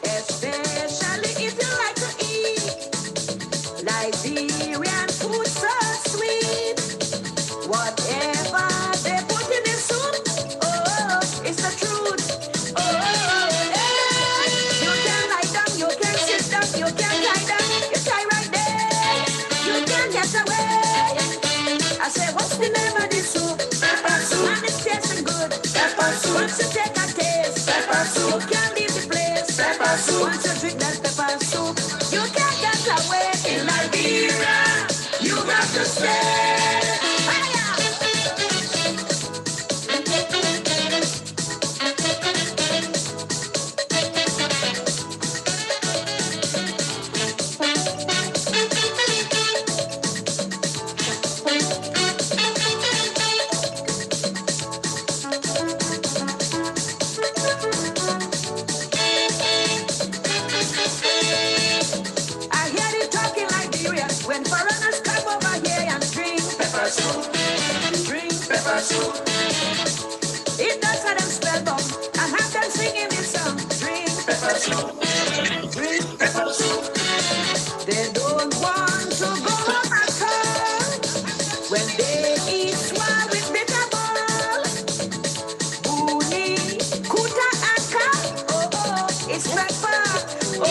Especially if you like to eat Liberian food so sweet. Whatever they put in the soup, oh, it's the truth. Oh, hey. You can lie down, you can sit down, you can lie down, you tie right there. You can get away. I say, what's the name of this soup? Pepper soup. And it's tasting good. Pepper soup. Once you take a taste, pepper soup. You can't leave the place. Pepper soup. Once you drink that pepper soup, you can't get away. In Liberia, you have to stay. I hear you talking Liberia when foreigners come over here and drink pepper soup. Drink pepper soup. It does have them spellbound and have them singing this song. Drink pepper soup. Drink pepper soup. They don't want to go home at all when they eat swine with bitter ball. Uni, kuta, aka. Oh, oh, it's pepper. Oh,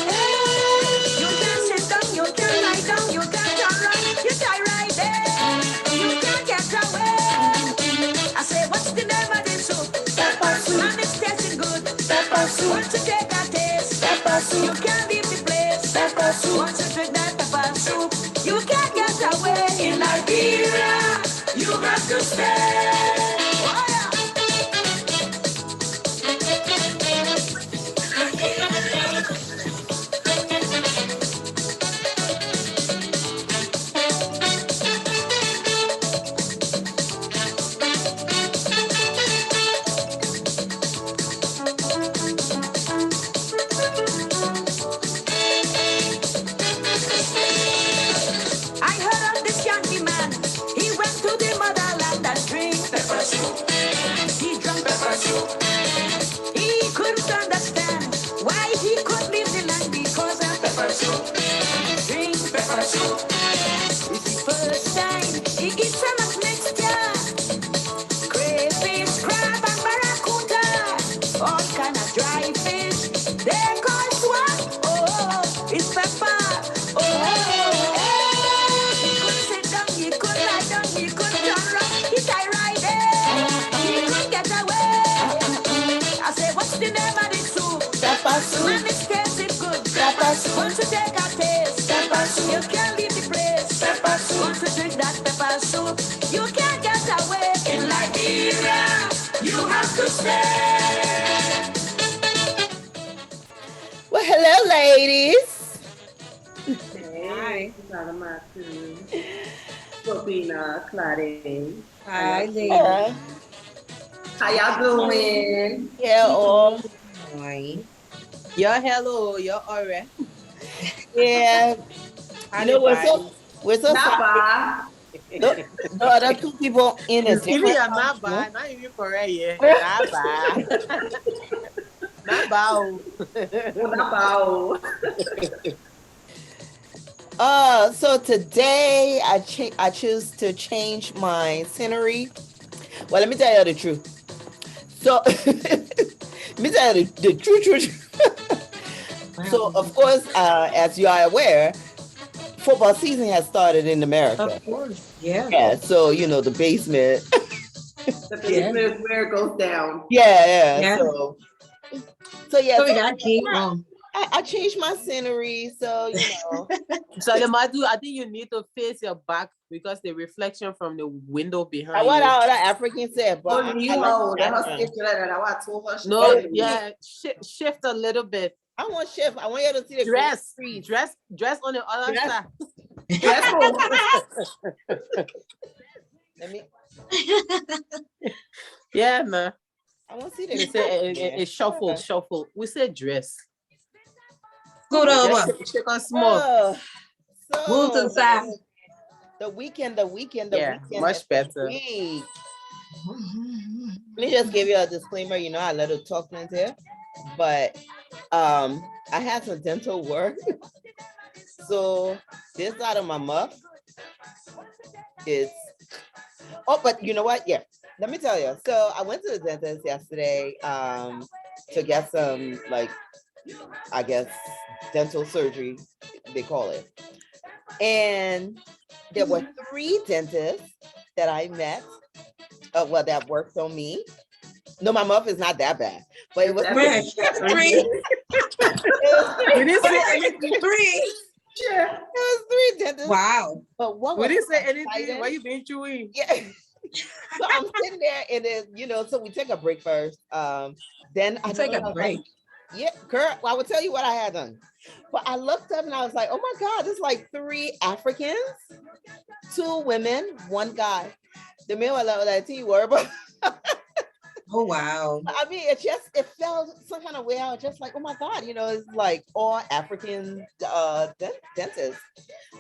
hey. You can sit down, you can lie down, you can turn right, you die right there. You can't get away. I say, what's the name of this soup? Pepper soup. And it's tasting good. Pepper soup. Once you take a taste, pepper soup. You can't leave the place. Pepper soup. Once you drink that pepper soup, you can't get away. In Liberia, you have to stay. Oh, yeah. I heard of this Yankee man. He went to the motherland and drink pepper soup. He drank pepper soup. He couldn't understand why he could leave the land because of pepper soup. Drink pepper soup. It's the first time he eats so much mixture. Crayfish, crab, and barracuda. All kind of dry fish. They call swap. Oh, it's pepper. Oh, hey. He could sit down, he could lie down, he could turn round, he tie right there. He could get away. I say, what's the name of this soup? Pepper soup. And it tastes good. Pepper soup. Once you take a taste, pepper soup. You can't leave the place. Pepper soup. Once you drink that pepper soup, you can't get away. In Liberia, you have to stay. Well, hello, ladies. Hey, Salamartu. Robina, Claudine. Hi, lady. How y'all doing? Yeah, all Fine. You're hello, you're alright. yeah. You know, we're so Not sorry. bad. The other two people in a Even different you're not country. bad, not even correct, yeah. Not bad. Not bad. Not bad. So today I choose to change my scenery. Well, let me tell you the truth. So let me tell you the truth. So of course, as you are aware, football season has started in America. Of course. Yeah. Yeah, so you know the basement. The basement is where it goes down. Yeah. Yeah. So yeah, So we got keep on. I changed my scenery, so you know. Salamartu, I think you need to face your back because the reflection from the window behind What you. all the Africans said, but Oh, you know, that was that I want to over. No, yeah, shift a little bit. I want shift. I want you to see the Dress, trees. dress on the other Dress. side. Let me. Yeah, man. I want to see They the. say it shuffle. We say dress. Scoot over. Shake on small. Move to the side. The weekend. Yeah, much better. Week. Let me just give you a disclaimer. You know, I let her talk plenty here. but I had some dental work. So this side of my muff is, oh, but you know what? Yeah, let me tell you. So I went to the dentist yesterday to get some, like, I guess, dental surgery, they call it. And there were 3 dentists that I met, well, that worked on me. No, my muff is not that bad, but it was Right. 3. We didn't say anything. 3. Yeah. It was 3 dentists. Wow. But one We was didn't say so anything. exciting. Why you being chewy? Yeah. So I'm sitting there, and then, you know, so we take a break first. Then I Take know, a break. like, yeah, girl, well, I will tell you what I had done. But I looked up and I was like, oh my God, there's like 3 Africans, 2 women, 1 guy. The man was like, "T word," but Oh wow. I mean, it felt some kind of way. I was just like, oh my God, you know, it's like all African dentists.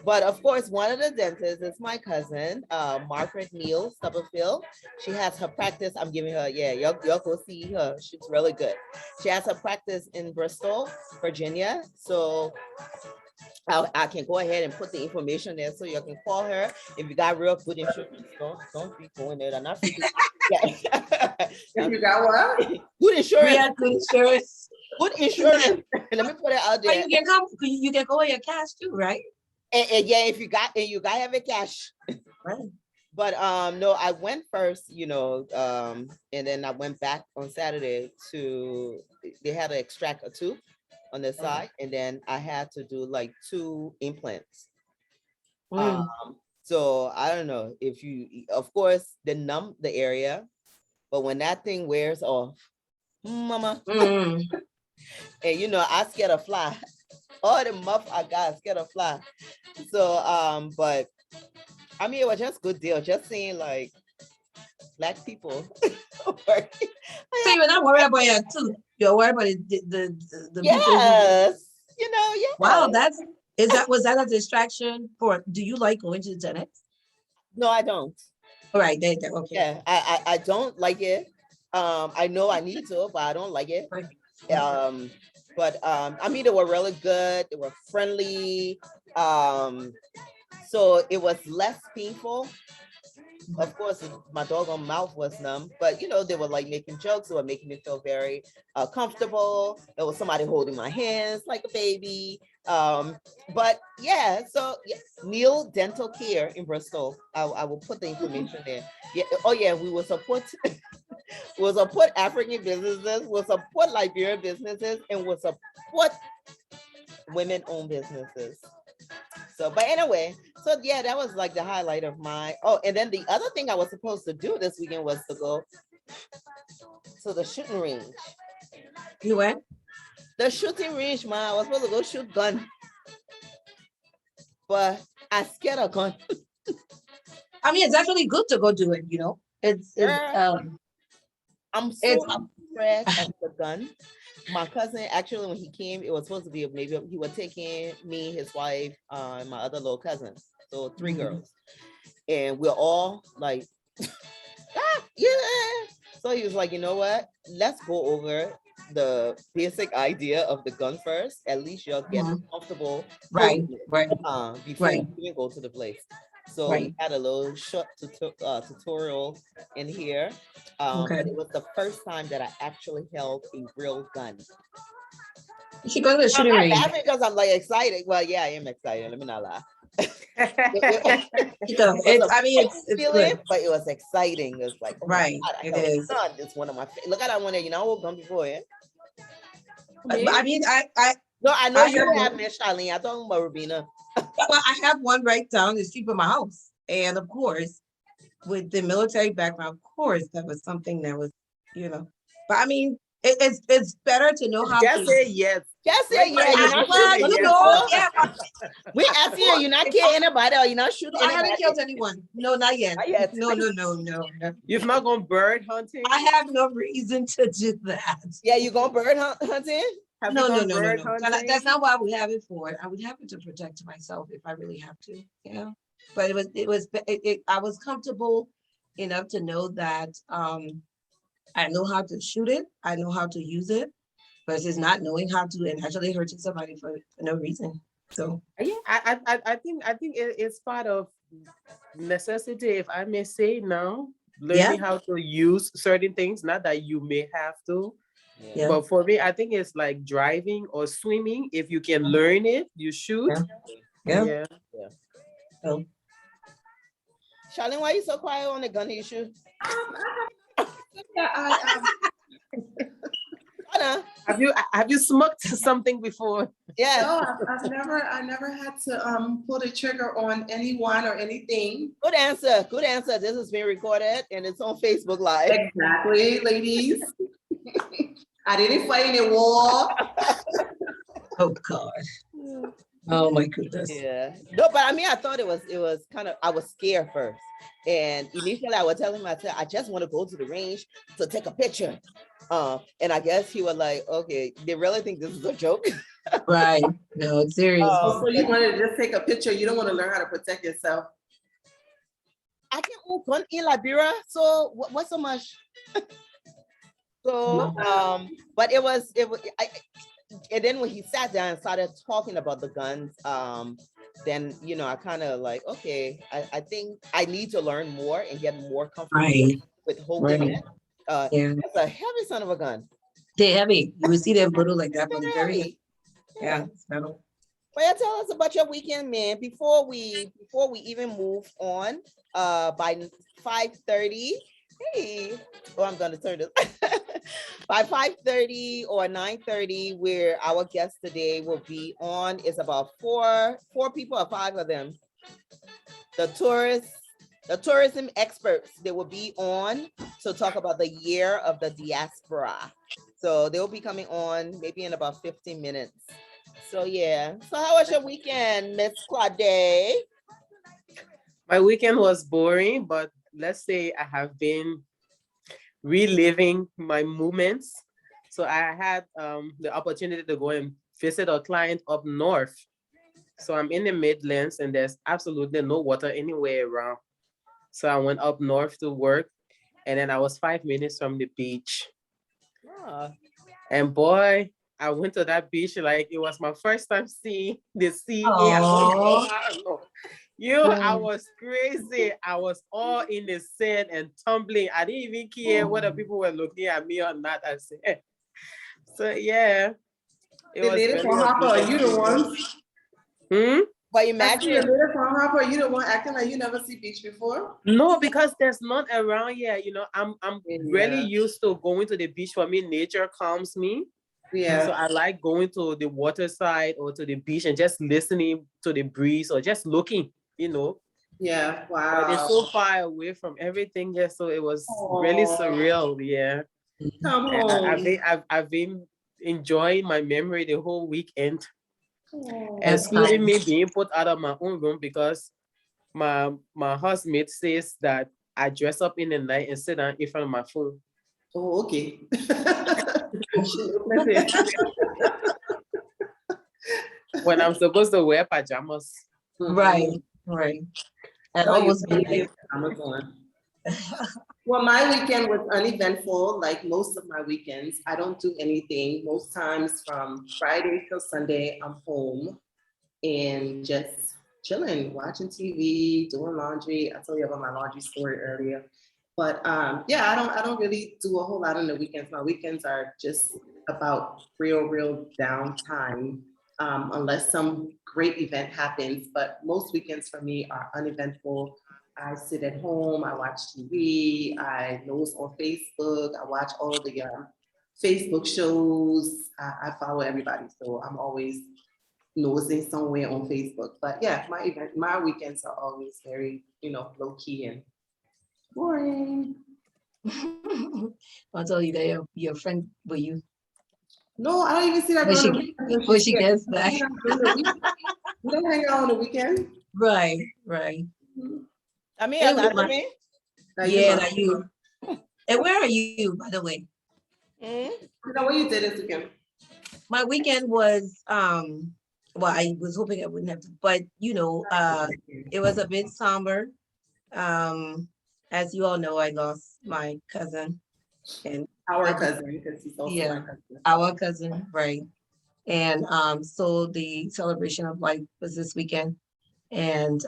But of course, one of the dentists is my cousin, Margaret Neal Stubberfield. She has her practice. I'm giving her, yeah, y'all go see her. She's really good. She has her practice in Bristol, Virginia. So I can go ahead and put the information there so you can call her. If you got real good insurance, don't be going there. They're not free. Yeah. If you got what? Good insurance. Yeah, good insurance. Good insurance. Let me put it out But there. you can go in your cash too, right? And yeah, if you got to have it cash. Right. But no, I went first, you know, and then I went back on Saturday they had to extract a tooth on the side, and then I had to do like 2 implants. So I don't know if you, of course, they numb the area, but when that thing wears off, mama, and you know, I scared of fly. All the muff I got scared of fly. So but I mean, it was just good deal. Just seeing like Black people. So you're not worried about your tooth. You're worried about the Yes, you know, yeah. Wow, was that a distraction for? Do you like going to the dentist? No, I don't. All right, okay. Yeah, I don't like it. I know I need to, but I don't like it. Right. But I mean, they were really good. They were friendly. So it was less painful. Of course, my doggone mouth was numb, but you know, they were like making jokes. They were making me feel very comfortable. There was somebody holding my hands like a baby. But yeah, so yeah, Neil Dental Care in Bristol. I will put the information there. Yeah. Oh yeah, we will support. We'll support African businesses. We'll support Liberian businesses, and we'll support women-owned businesses. So, but anyway, so yeah, that was like the highlight of my. Oh, and then the other thing I was supposed to do this weekend was to go to the shooting range. You went? The shooting range, man. I was supposed to go shoot gun, but I scared of gun. I mean, it's actually good to go do it. You know, I'm so afraid of the gun. My cousin, actually, when he came, it was supposed to be maybe he was taking me, his wife, and my other little cousin. So 3 girls. And we're all like, yeah. So he was like, you know what? Let's go over the basic idea of the gun first. At least you'll get comfortable. Right. Before you even go to the place. So we had a little short tutorial in here. But it was the first time that I actually held a real gun. You should go to the shooting range. I'm laughing because I'm like excited. Well, yeah, I am excited. Let me not lie. It's feeling, but it was exciting. It was like, oh right, God, it is. Gun. It's one of my look at that one there. You know, I hold gun before, yeah. But I mean, no, I know you have Miss Charlene. I thought about Rubina. Well, I have one right down the street from my house, and of course, with the military background, of course, that was something that was, you know. But I mean, it's better to know how. Just say yes. Just say yeah. You're not shooting. We ask you, you're not killing anybody, or you're not shooting. I haven't killed anyone. No, not yet. Not yet. No. You're not going bird hunting? I have no reason to do that. Yeah, you going bird hunting? No. That's not what I would have it for. I would have it to protect myself if I really have to. You know, but I was comfortable enough to know that I know how to shoot it. I know how to use it. versus not knowing how to and actually hurting somebody for no reason. So Yeah, I think it's part of necessity, if I may say now, yeah, learning how to use certain things, not that you may have to, Yeah. yeah, but for me, I think it's like driving or swimming. If you can learn it, you should. yeah, yeah. Yeah. Yeah. So Charlene, why you so quiet on the gun issue? Yeah, Anna? Have you smoked something before? Yes. no, I never had to pull the trigger on anyone or anything. Good answer. Good answer. This is being recorded and it's on Facebook Live. Exactly, ladies. I didn't fight any war. oh God. Oh my goodness. Yeah. No, but I mean, I thought it was kind of, I was scared first. And initially I was telling myself, I just want to go to the range to take a picture. And I guess he was like, okay, they really think this is a joke. Right. No, it's serious. So you want to just take a picture. You don't want to learn how to protect yourself. I can own gun in Liberia, so what's so much? So, but it was, and then when he sat down and started talking about the guns, then, you know, I kind of like, okay, I think I need to learn more and get more comfortable Right. with holding Right. it. Yeah. It's a heavy son of a gun. They're heavy. You will see them little like that, but they're very heavy. Heavy. Yeah, it's metal. Well, yeah, tell us about your weekend, man. Before we even move on, by 5:30. Hey, oh, I'm gonna turn this. By 5:30 or 9:30, where our guest today will be on, is about four people or five of them. The tourism experts, they will be on to talk about the year of the diaspora. So they'll be coming on maybe in about 15 minutes. So yeah. So how was your weekend, Miss Claude? My weekend was boring, but let's say I have been reliving my moments. So I had the opportunity to go and visit a client up north. So I'm in the Midlands and there's absolutely no water anywhere around. So I went up north to work and then I was 5 minutes from the beach. Ah, And boy, I went to that beach like it was my first time seeing the sea. Aw. I was crazy. I was all in the sand and tumbling. I didn't even care whether people were looking at me or not. I said, so yeah, it The was lady really from a Hopper, good are you the one? experience. Hmm? but I see the imagine, lady from Hopper, are you the one acting like you never see beach before? No, because there's none around here. You know, I'm really Yeah. used to going to the beach. For me, nature calms me. So Yeah. I like going to the water side or to the beach and just listening to the breeze or just looking, you know. Yeah. But it's Wow. so far away from everything here, so it was really Aw. surreal. Yeah, Come and home. I've been enjoying my memory the whole weekend, Aw. That's excluding me nice. being put out of my own room because my housemate says that I dress up in the night and sit down in front of my phone Oh, okay. Listen, when I'm supposed to wear pajamas. Right. Right. At oh, you almost put midnight. your pajamas on. Well, my weekend was uneventful, like most of my weekends. I don't do anything. Most times from Friday till Sunday, I'm home and just chilling, watching TV, doing laundry. I told you about my laundry story earlier. But yeah, I don't really do a whole lot on the weekends. My weekends are just about real downtime, unless some great event happens. But most weekends for me are uneventful. I sit at home, I watch TV, I nose on Facebook, I watch all of the Facebook shows. I follow everybody, so I'm always nosing somewhere on Facebook. But yeah, my weekends are always very, low key and boring. I'll tell you that your friend, will you, No, I don't even see that when girl on the she, weekend when when she's she here. gets back. We don't hang out on the weekend. Right. Right. I mean, Anyway, I mean, yeah, like you. And where are you, by the way? What you did this weekend? My weekend was well, I was hoping I wouldn't have to, but it was a bit somber. As you all know, I lost my cousin, and Our cousin, because he's also my yeah, cousin. our cousin, right? And so the celebration of life was this weekend. And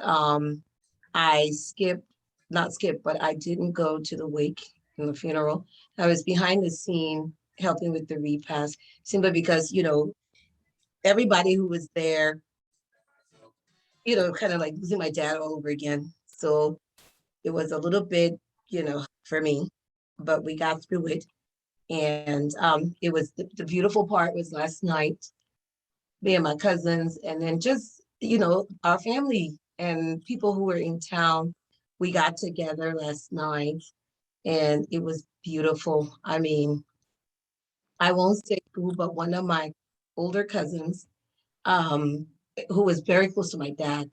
I skipped, not skipped, but I didn't go to the wake and the funeral. I was behind the scene helping with the repast, simply because, everybody who was there, kind of like losing my dad all over again. So it was a little bit, for me, but we got through it. And it was the beautiful part was last night, me and my cousins, and then just, our family and people who were in town. We got together last night and it was beautiful. I mean, I won't say who, but one of my older cousins, um, who was very close to my dad,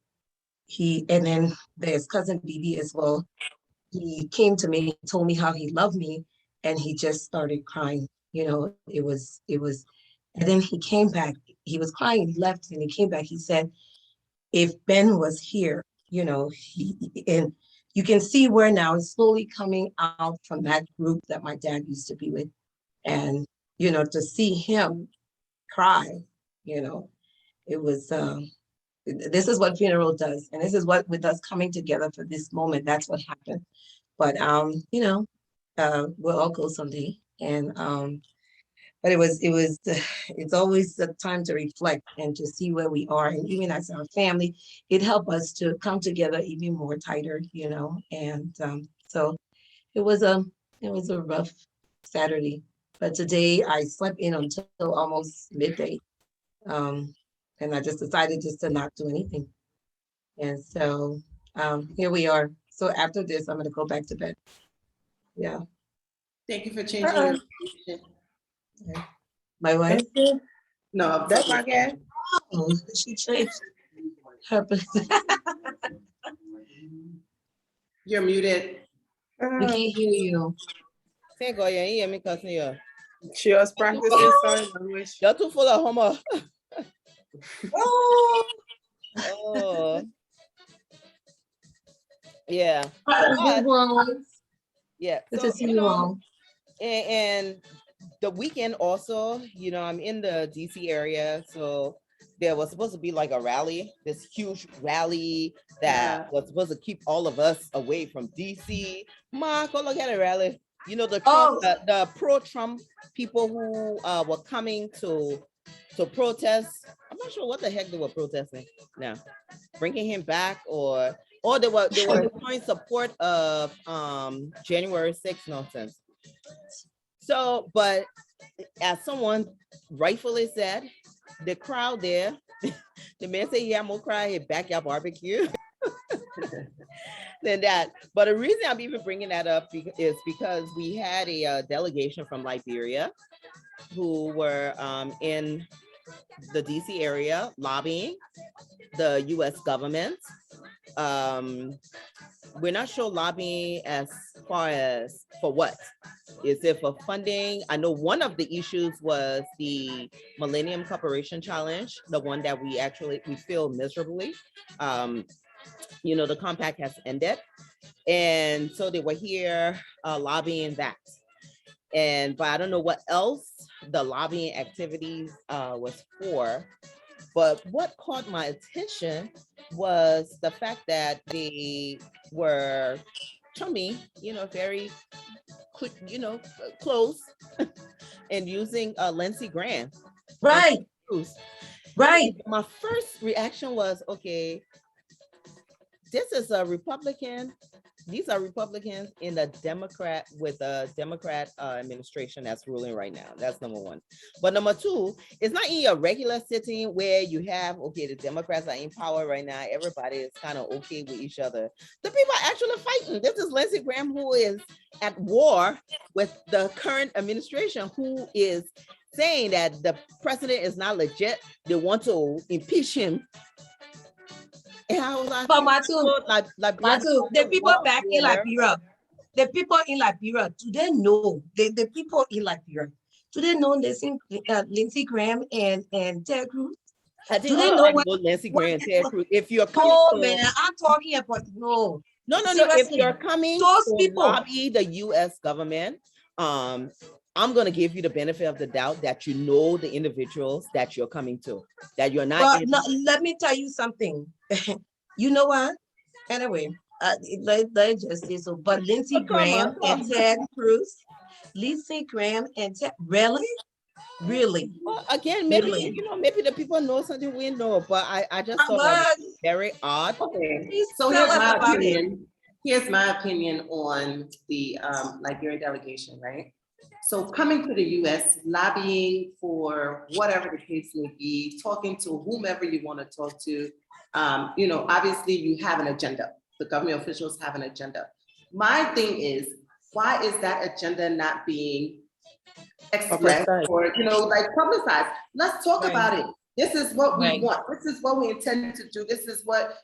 and then there's cousin BB as well. He came to me, told me how he loved me, and he just started crying. It was, and then he came back. He was crying, he left, and he came back. He said, if Ben was here, and you can see where now it's slowly coming out from that group that my dad used to be with. And, to see him cry, it was, this is what funeral does. And this is what with us coming together for this moment, that's what happened. But, we'll all go someday. And, but it's always the time to reflect and to see where we are. And even as our family, it helped us to come together even more tighter, and so it was a rough Saturday. But today I slept in until almost midday. And I just decided just to not do anything. And so here we are. So after this, I'm gonna go back to bed. Yeah. Thank you for changing your location. My wife? No, that's my guy. Oh, she changed her place. You're muted. We can't hear you. Say go, you hear me cussing you. She was practicing sign language. You're too full of humor. Oh, Oh. Yeah. good one. Yeah. Good So, to see you all. and the weekend also, I'm in the DC area, so there was supposed to be like a rally, this huge rally that was supposed to keep all of us away from DC. Mark, go look at a rally. The Trump, the pro-Trump people who were coming to protest. I'm not sure what the heck they were protesting now, bringing him back or they were showing support of January 6th nonsense. So, but as someone rightfully said, the crowd there, the man said, yeah, I'm gonna cry at backyard barbecue. Than that. But the reason I'm even bringing that up is because we had a delegation from Liberia who were in the DC area lobbying the US government. We're not sure lobbying as far as for what. Is it for funding? I know one of the issues was the Millennium Corporation Challenge, the one that we failed miserably. The compact has ended. And so they were here lobbying that. But I don't know what else the lobbying activities was for. But what caught my attention was the fact that they were chummy, very quick, close, and using Lindsey Graham. Right. Right. And my first reaction was, okay, this is a Republican. These are Republicans in the Democrat with a Democrat administration that's ruling right now. That's number one. But number two, it's not in your regular sitting where you have, the Democrats are in power right now. Everybody is kind of okay with each other. The people are actually fighting. This is Lindsey Graham, who is at war with the current administration, who is saying that the president is not legit. They want to impeach him. And I was like, but Matu, the people back in Liberia, do they know the people in Liberia? Do they know Lindsey Graham and Ted Cruz? Do they know what Lindsey Graham, Ted Cruz? If you're coming, man, I'm talking about no. If you're coming those to people lobby the U.S. government, I'm going to give you the benefit of the doubt that you know the individuals that you're coming to, that you're not. Well, no, let me tell you something. You know what? Anyway, let's just say so. But Lindsey Graham and Ted Cruz, Lindsey Graham and Ted, really? Really? Well, again, maybe Really? maybe the people know something we know, but I just thought that was very odd. Okay, so here's my opinion. Here's my opinion on the Liberian delegation, right? So coming to the US, lobbying for whatever the case may be, talking to whomever you want to talk to, obviously you have an agenda. The government officials have an agenda. My thing is, why is that agenda not being expressed or, publicized? Let's talk about it. This is what we want. This is what we intend to do. This is what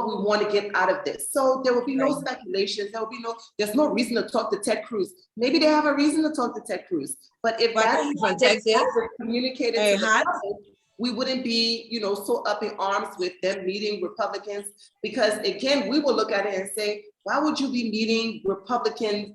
we want to get out of this. So there will be no speculations. There's no reason to talk to Ted Cruz. Maybe they have a reason to talk to Ted Cruz. But if that's communicated to the public, we wouldn't be, so up in arms with them meeting Republicans. Because again, we will look at it and say, why would you be meeting Republican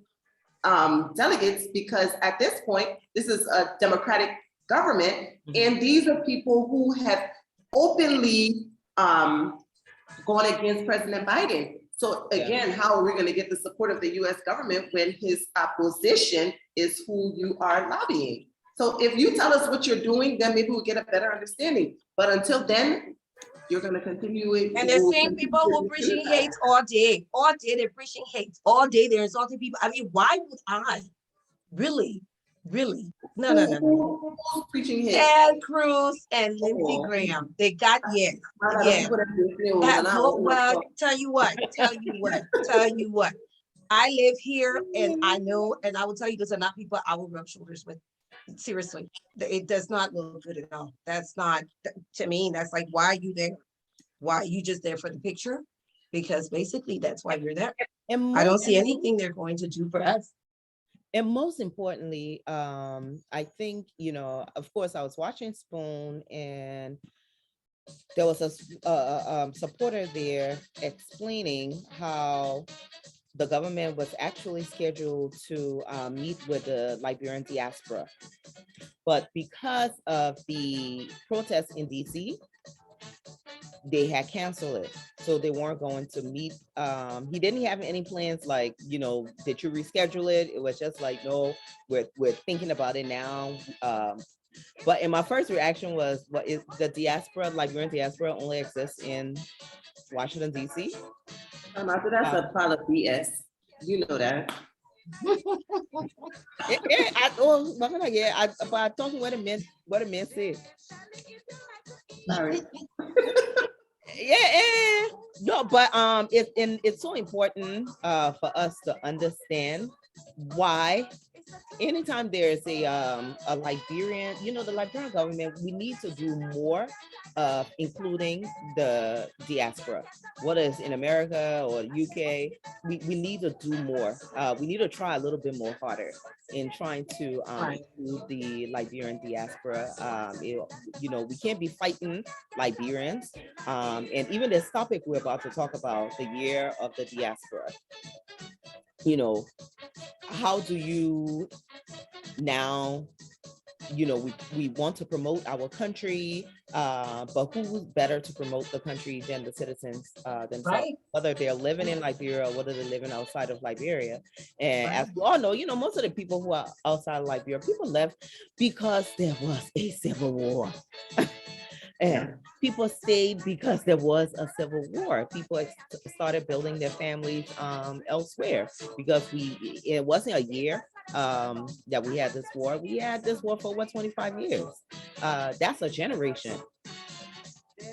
delegates? Because at this point, this is a Democratic government, and these are people who have openly gone against President Biden. So again, how are we going to get the support of the US government when his opposition is who you are lobbying? So if you tell us what you're doing, then maybe we'll get a better understanding. But until then, you're going to continue it. And the same people who preaching hate all day they're preaching hate all day. They're insulting people. I mean, why would I really? No. Preaching hate. Ted Cruz and Lindsey Graham. They got Well, tell you what. I live here and I know, and I will tell you, there's enough people I will rub shoulders with. Seriously, it does not look good at all. That's not, to me, that's like, why are you there? Why are you just there for the picture? Because basically that's why you're there. And I don't see anything they're going to do for us. And most importantly, I think, of course, I was watching Spoon, and there was a supporter there explaining how the government was actually scheduled to meet with the Liberian diaspora. But because of the protests in DC, they had canceled it. So they weren't going to meet. He didn't have any plans like, did you reschedule it? It was just like, no, we're thinking about it now. But in my first reaction was, what is the diaspora, Liberian diaspora only exists in Washington, D.C.? That's a pile of BS. You know that. But I told you what it meant said. Sorry. No, but it's so important for us to understand why anytime there's a Liberian, the Liberian government, we need to do more of including the diaspora, whether it's in America or UK. We need to do more. We need to try a little bit more harder in trying to include the Liberian diaspora. We can't be fighting Liberians. And even this topic we're about to talk about, the year of the diaspora, how do you now, we want to promote our country, but who's better to promote the country than the citizens themselves, whether they're living in Liberia or whether they're living outside of Liberia. And as we all know, most of the people who are outside of Liberia, people left because there was a civil war. And people stayed because there was a civil war. People started building their families elsewhere because it wasn't a year that we had this war. We had this war for over 25 years. That's a generation.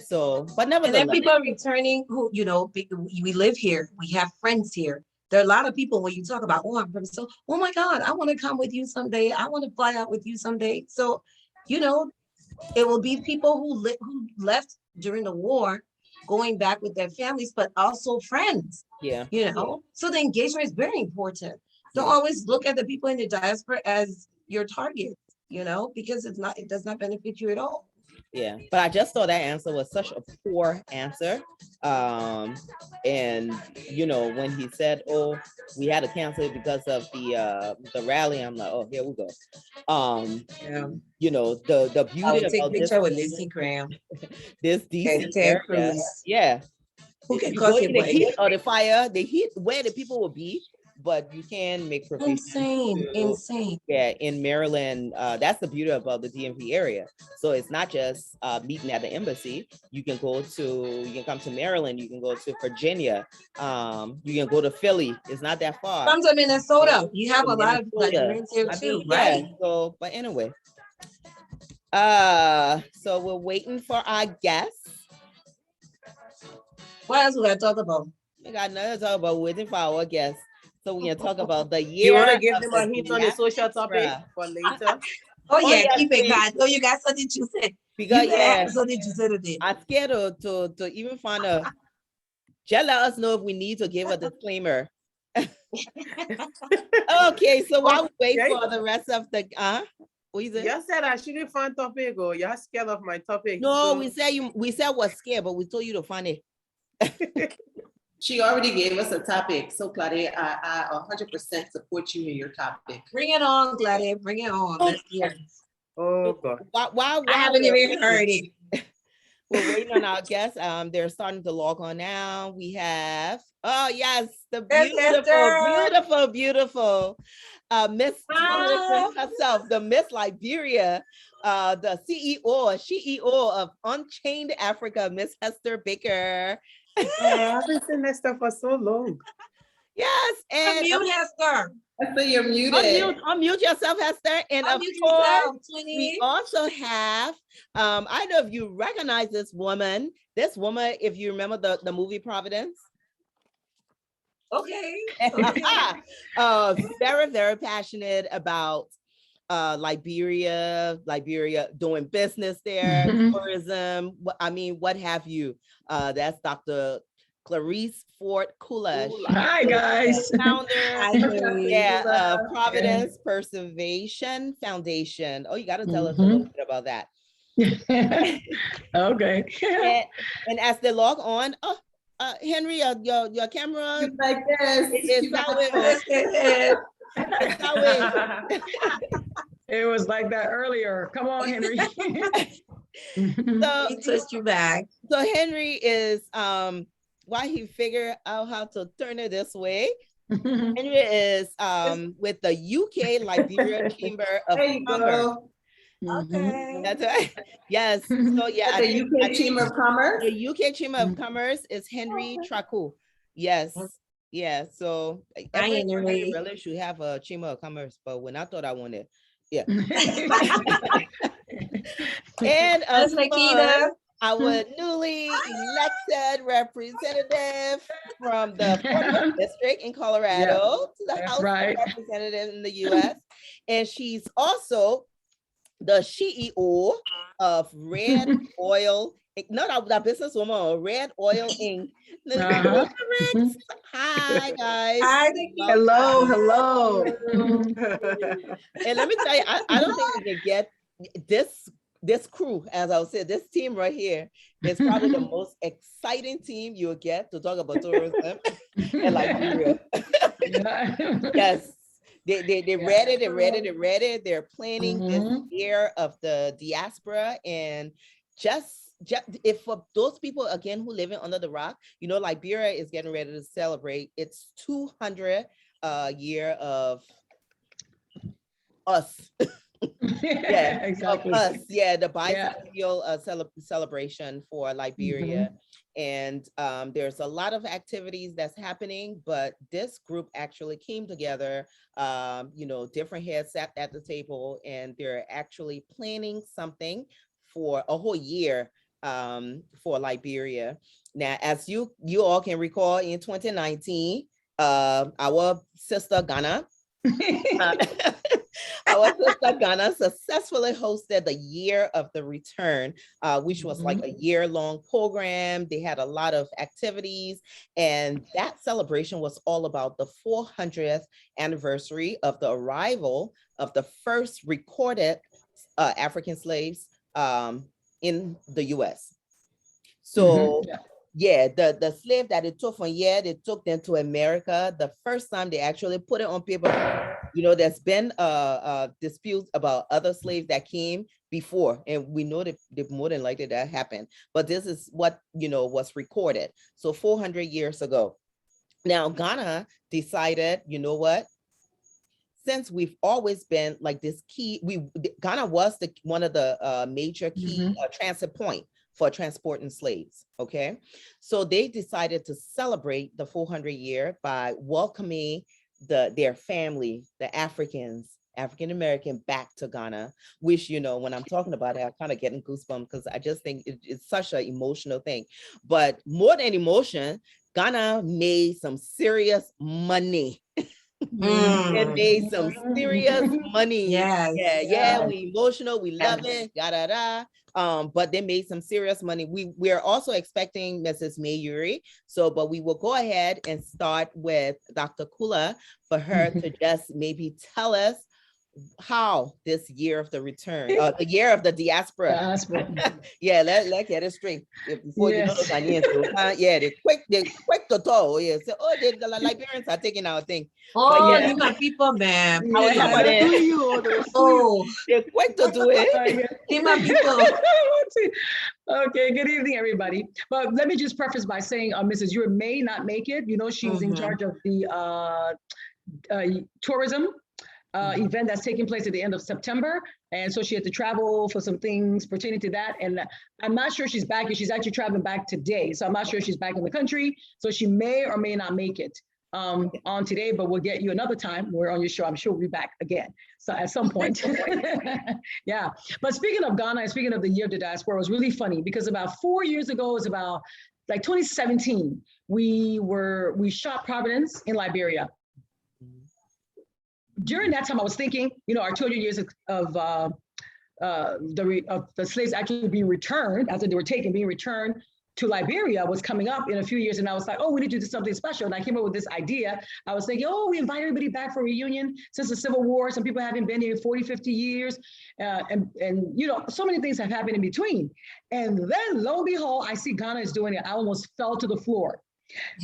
So, but nevertheless. And then people returning who, we live here. We have friends here. There are a lot of people when you talk about, I'm from oh my God, I want to come with you someday. I want to fly out with you someday. So, it will be people who left during the war, going back with their families, but also friends. Yeah. So the engagement is very important. Don't always look at the people in the diaspora as your target, because it does not benefit you at all. Yeah, but I just thought that answer was such a poor answer. And you know, when he said, "Oh, we had to cancel it because of the rally," I'm like, "Oh, here we go." Yeah. You know, the I beauty would take about picture with Missy Graham this and DC Ted area, Cruz. yeah, Who can you go cause in it, the boy? heat or the fire, the heat where the people will be, but you can make provisions Insane, to, insane. yeah, in Maryland. That's the beauty about the DMV area. So it's not just meeting at the embassy. You can come to Maryland. You can go to Virginia. You can go to Philly. It's not that far. Come to Minnesota. You have To a lot of Minnesota. Nigerians here I too, mean, right? yeah. So, but anyway, so we're waiting for our guests. What else we gotta talk about? We got nothing to talk about. Waiting for our guests. So we're gonna talk about the You want year to give of them the a hint on the social topic diaspora. for later? Oh yeah, yes, keep it please. God. Oh, you got something to say. Because You said yeah, something to say today. I'm scared to even find a. Just let us know if we need to give a disclaimer. Okay, so while we wait Okay. for the rest of the what is it? You said I shouldn't find topic, or you're scared of my topic. No, so- we said we're scared, but we told you to find it. She already gave us a topic. So Claudia, I 100% support you in your topic. Bring it on, Gladys. Bring it on. Let's hear it. Oh God. Why I haven't even heard it. We're waiting on our guests. They're starting to log on now. We have, oh yes, the beautiful Miss herself, the Miss Liberia, the CEO of Unchained Africa, Miss Hester Baker. I've been saying that stuff for so long. Yes, and Mute Hester. Hester, you're muted. Unmute yourself, Hester. And of Unmute course, yourself, we also have, I don't know if you recognize this woman. This woman, if you remember the movie Providence. Okay. Very, very passionate about Liberia doing business there, tourism. What have you? That's Dr. Clarice Fort Coolidge. Hi guys. Founder, Providence Preservation Foundation. Oh, you got to tell us a little bit about that. Okay. and as they log on, Henry, your camera like this. It was like that earlier. Come on, Henry. So he touched you back. So Henry is why he figured out how to turn it this way. Henry is with the UK Liberia Chamber of Commerce. Okay. That's right. Yes. So yeah, the UK Chamber of Commerce. The UK Chamber of Commerce is Henry Traku. Yes. Yeah. So every country really should have a Chamber of Commerce, but when I thought I wanted, yeah. And of course, our newly elected representative from the 40th district in Colorado to the House of Representatives in the US. And she's also the CEO of Red Oil, not that businesswoman, Red Oil Inc. Hi guys. Hi, hello. And let me tell you, I don't think we can get this crew, as I would say, this team right here is probably the most exciting team you'll get to talk about tourism in Liberia. Yes. They read it. They're planning this year of the diaspora, and just if for those people again who live under the rock, Liberia is getting ready to celebrate its 200 year of us. Yeah, exactly. Of us. Yeah, the bicentennial celebration for Liberia. And there's a lot of activities that's happening, but this group actually came together, different heads sat at the table, and they're actually planning something for a whole year for Liberia. Now, as you all can recall, in 2019, our sister Ghana, our sister Ghana successfully hosted the Year of the Return, which was like a year-long program. They had a lot of activities, and that celebration was all about the 400th anniversary of the arrival of the first recorded African slaves in the US. So Yeah. yeah, the slave that it took from here, they took them to America. The first time they actually put it on paper, you know, there's been disputes about other slaves that came before, and we know that more than likely that happened. But this is what, you know, was recorded. So 400 years ago. Now Ghana decided, you know what? Since we've always been like this key, Ghana was the one of the major key transit point for transporting slaves. Okay, so they decided to celebrate the 400 year by welcoming their family, the African American, back to Ghana. Which, you know, when I'm talking about it, I'm kind of getting goosebumps because I just think it's such an emotional thing. But more than emotion, Ghana made some serious money. It made some serious money. Yes. Yeah, we emotional, we love it, but they made some serious money. We're also expecting Mrs. Mayuri. So, but we will go ahead and start with Dr. Kula for her to just maybe tell us how this year of the return, the year of the diaspora. Yeah, let's get it straight before you know the Ghanaians. Yeah, they quick to tell. Yeah, so the Liberians are taking our thing. Oh, you my people, man. I was talking about it. Oh, they're quick to do it. you my people. Okay, good evening, everybody. But let me just preface by saying, Mrs. Ure may not make it. You know, she's in charge of the tourism event that's taking place at the end of September. And so she had to travel for some things pertaining to that. And I'm not sure she's back. She's actually traveling back today. So I'm not sure she's back in the country. So she may or may not make it on today, but we'll get you another time. We're on your show. I'm sure we'll be back again. So at some point. Yeah. But speaking of Ghana and speaking of the year of the diaspora, it was really funny because about 4 years ago, it was about like 2017, we shot Providence in Liberia. During that time, I was thinking, you know, our 200 years of the slaves actually being returned, as they were taken, being returned to Liberia was coming up in a few years. And I was like, oh, we need to do something special. And I came up with this idea. I was thinking, oh, we invite everybody back for a reunion since the Civil War. Some people haven't been here in 40, 50 years. And you know, so many things have happened in between. And then lo and behold, I see Ghana is doing it. I almost fell to the floor.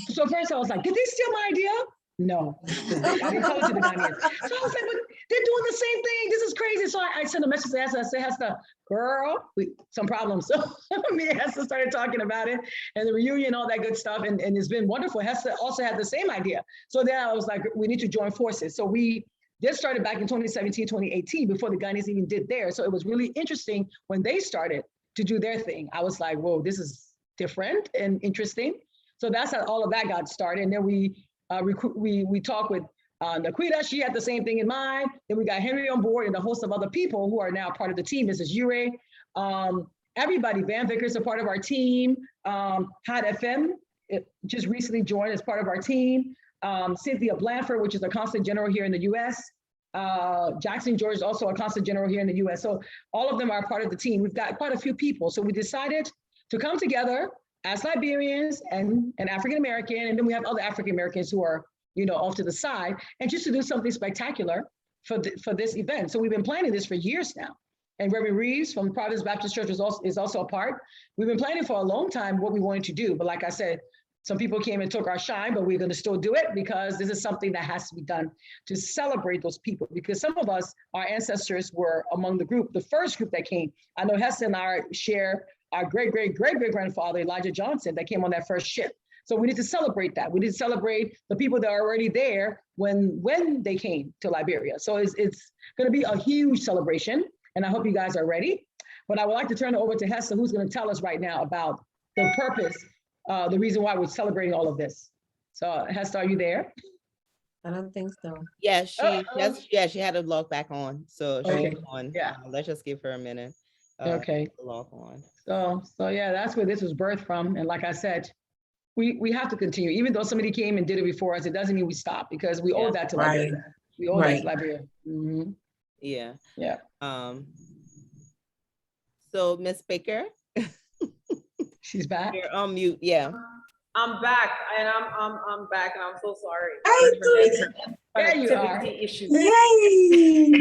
So first I was like, did they steal my idea? No, I didn't tell it to the Ghanaians. So I was like, but they're doing the same thing. This is crazy. So I sent a message to Hester. I said, Hester, girl, some problems. So me and Hester started talking about it and the reunion, all that good stuff. And it's been wonderful. Hester also had the same idea. So then I was like, we need to join forces. So we just started back in 2017, 2018, before the Ghanaians even did theirs. So it was really interesting when they started to do their thing. I was like, whoa, this is different and interesting. So that's how all of that got started. And then we talked with Naquita. She had the same thing in mind. Then we got Henry on board and a host of other people who are now part of the team. Mrs. Ure, everybody. Van Vickers a part of our team. Hot FM just recently joined as part of our team. Cynthia Blanford, which is a constant general here in the U.S. Jackson George is also a constant general here in the U.S. So all of them are part of the team. We've got quite a few people. So we decided to come together as Liberians and African American, and then we have other African Americans who are, you know, off to the side, and just to do something spectacular for this event. So we've been planning this for years now. And Reverend Reeves from Providence Baptist Church is also a part. We've been planning for a long time what we wanted to do, but like I said, some people came and took our shine, but we're going to still do it because this is something that has to be done to celebrate those people. Because some of us, our ancestors were among the first group that came. I know Hester and I share our great-great-great-great-grandfather, Elijah Johnson, that came on that first ship. So we need to celebrate that. We need to celebrate the people that are already there when they came to Liberia. So it's going to be a huge celebration, and I hope you guys are ready. But I would like to turn it over to Hester, who's going to tell us right now about the purpose, the reason why we're celebrating all of this. So Hester, are you there? I don't think so. Yeah, she had to log back on. So she's on. Yeah. Let's just give her a minute. Okay. Log on. So yeah, that's where this was birthed from. And like I said, we have to continue. Even though somebody came and did it before us, it doesn't mean we stop because we owe that to Liberia. We owe that to Liberia. Mm-hmm. Yeah. Yeah. So Miss Baker. She's back. You're on mute. Yeah. I'm back, and I'm back, and I'm so sorry. There you are. Issues. Yay!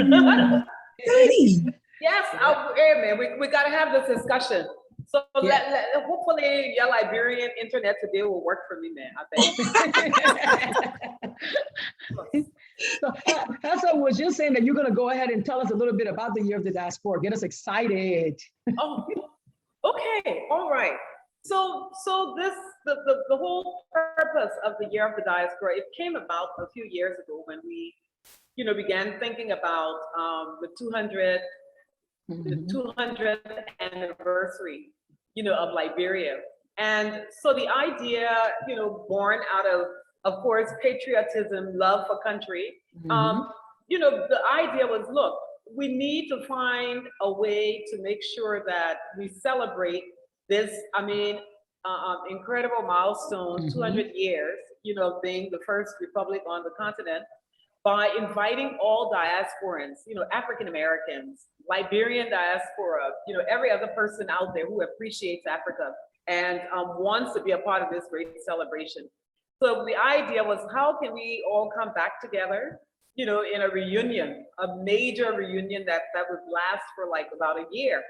Yes, hey man, we gotta have this discussion. So hopefully your Liberian internet today will work for me, man. I think. So, Hessa was just saying that you're going to go ahead and tell us a little bit about the Year of the Diaspora. Get us excited. Oh, okay, all right. So the whole purpose of the Year of the Diaspora, it came about a few years ago when we, began thinking about the 200th anniversary, of Liberia. And so the idea, born out of course, patriotism, love for country. The idea was, look, we need to find a way to make sure that we celebrate this, incredible milestone, 200 years, being the first republic on the continent, by inviting all diasporans, African Americans, Liberian diaspora, every other person out there who appreciates Africa and wants to be a part of this great celebration. So the idea was, how can we all come back together, in a reunion, a major reunion that would last for like about a year,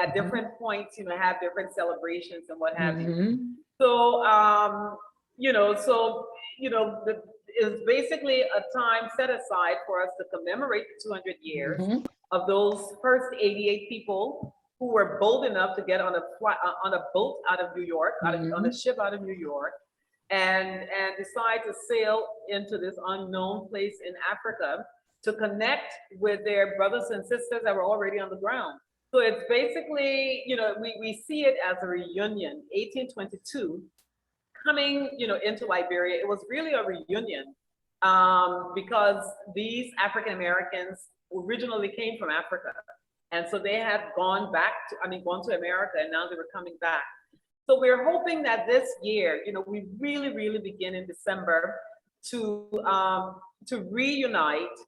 at different points, have different celebrations and what have you. So, it's basically a time set aside for us to commemorate the 200 years of those first 88 people who were bold enough to get on a boat out of New York, on a ship out of New York, and decide to sail into this unknown place in Africa to connect with their brothers and sisters that were already on the ground. So it's basically, we see it as a reunion, 1822, coming, into Liberia. It was really a reunion because these African Americans originally came from Africa. And so they had gone to America, and now they were coming back. So we're hoping that this year, we really, really begin in December to reunite.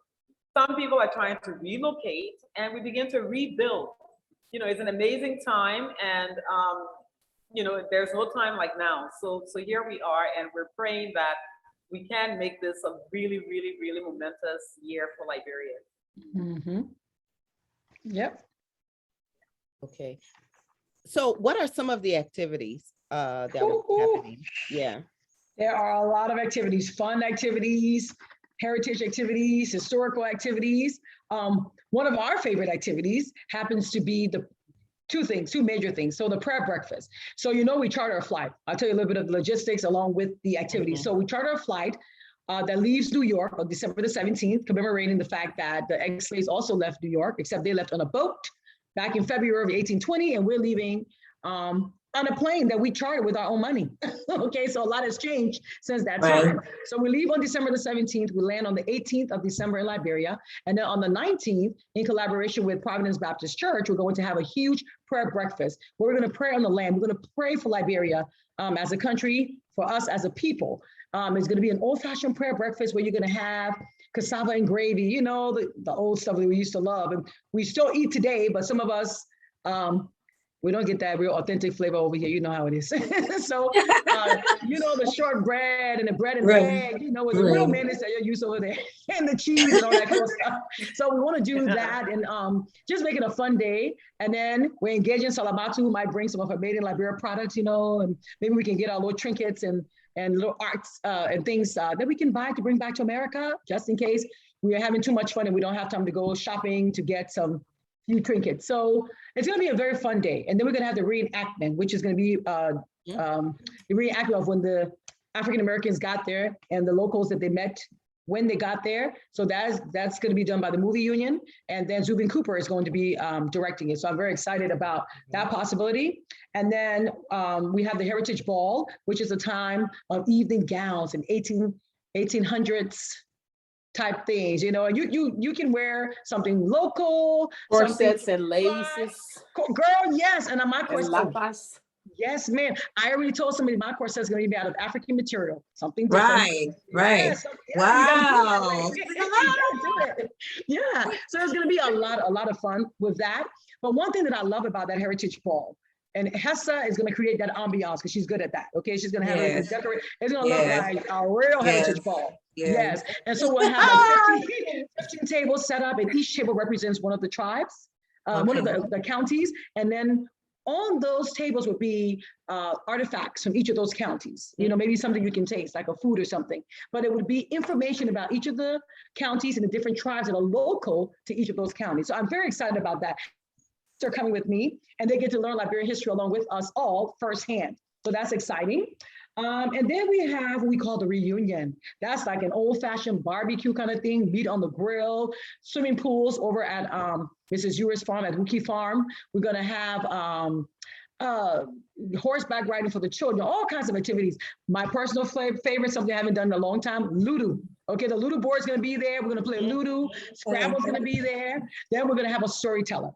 Some people are trying to relocate, and we begin to rebuild. It's an amazing time, and there's no time like now. So here we are, and we're praying that we can make this a really, really, really momentous year for Liberia. Yep. Okay. So what are some of the activities that will be happening? Yeah. There are a lot of activities, fun activities, heritage activities, historical activities. One of our favorite activities happens to be the two major things. So the prayer breakfast. So, we charter a flight. I'll tell you a little bit of the logistics along with the activities. So we charter a flight that leaves New York on December the 17th, commemorating the fact that the ex-slaves also left New York, except they left on a boat back in February of 1820, and we're leaving on a plane that we chartered with our own money. Okay, so a lot has changed since that time. So we leave on December the 17th, we land on the 18th of December in Liberia, and then on the 19th, in collaboration with Providence Baptist Church, we're going to have a huge prayer breakfast where we're going to pray on the land. We're going to pray for Liberia as a country, for us as a people. It's going to be an old-fashioned prayer breakfast where you're going to have cassava and gravy, the old stuff that we used to love. And we still eat today, but some of us, we don't get that real authentic flavor over here. You know how it is. So, the short bread and the bread and egg, with the real mayonnaise that you're used over there, and the cheese and all that cool stuff. So we want to do that and just make it a fun day. And then we're engaging Salamartu, who might bring some of her made in Liberia products, and maybe we can get our little trinkets and little arts and things that we can buy to bring back to America, just in case we are having too much fun and we don't have time to go shopping to get some few trinkets. So it's going to be a very fun day. And then we're going to have the reenactment, which is going to be the reenactment of when the African Americans got there and the locals that they met when they got there. So that's going to be done by the movie union. And then Zubin Cooper is going to be directing it. So I'm very excited about that possibility. And then we have the Heritage Ball, which is a time of evening gowns and 1800s type things, you can wear something local, corsets and laces. Girl, yes. And my corset, yes, ma'am. I already told somebody my corset is going to be out of African material, something different. Right. Wow. Yeah. So there's going to be a lot of fun with that. But one thing that I love about that Heritage Ball, and Hessa is going to create that ambiance because she's good at that. Okay, she's going to have it decorate. It's going to look like a real Heritage Ball. Yes. And so we'll have like 15 tables set up, and each table represents one of the tribes one of the counties, and then on those tables would be artifacts from each of those counties. You know, maybe something you can taste, like a food or something. But it would be information about each of the counties and the different tribes that are local to each of those counties. So I'm very excited about that. They're coming with me, and they get to learn Liberian history along with us all firsthand. So that's exciting. And then we have what we call the reunion. That's like an old-fashioned barbecue kind of thing, meat on the grill, swimming pools over at Mrs. Ewer's farm at Wookie Farm. We're gonna have horseback riding for the children, all kinds of activities. My personal favorite, something I haven't done in a long time, Ludo. Okay, the Ludo board's gonna be there. We're gonna play Ludo. Scrabble's gonna be there. Then we're gonna have a storyteller.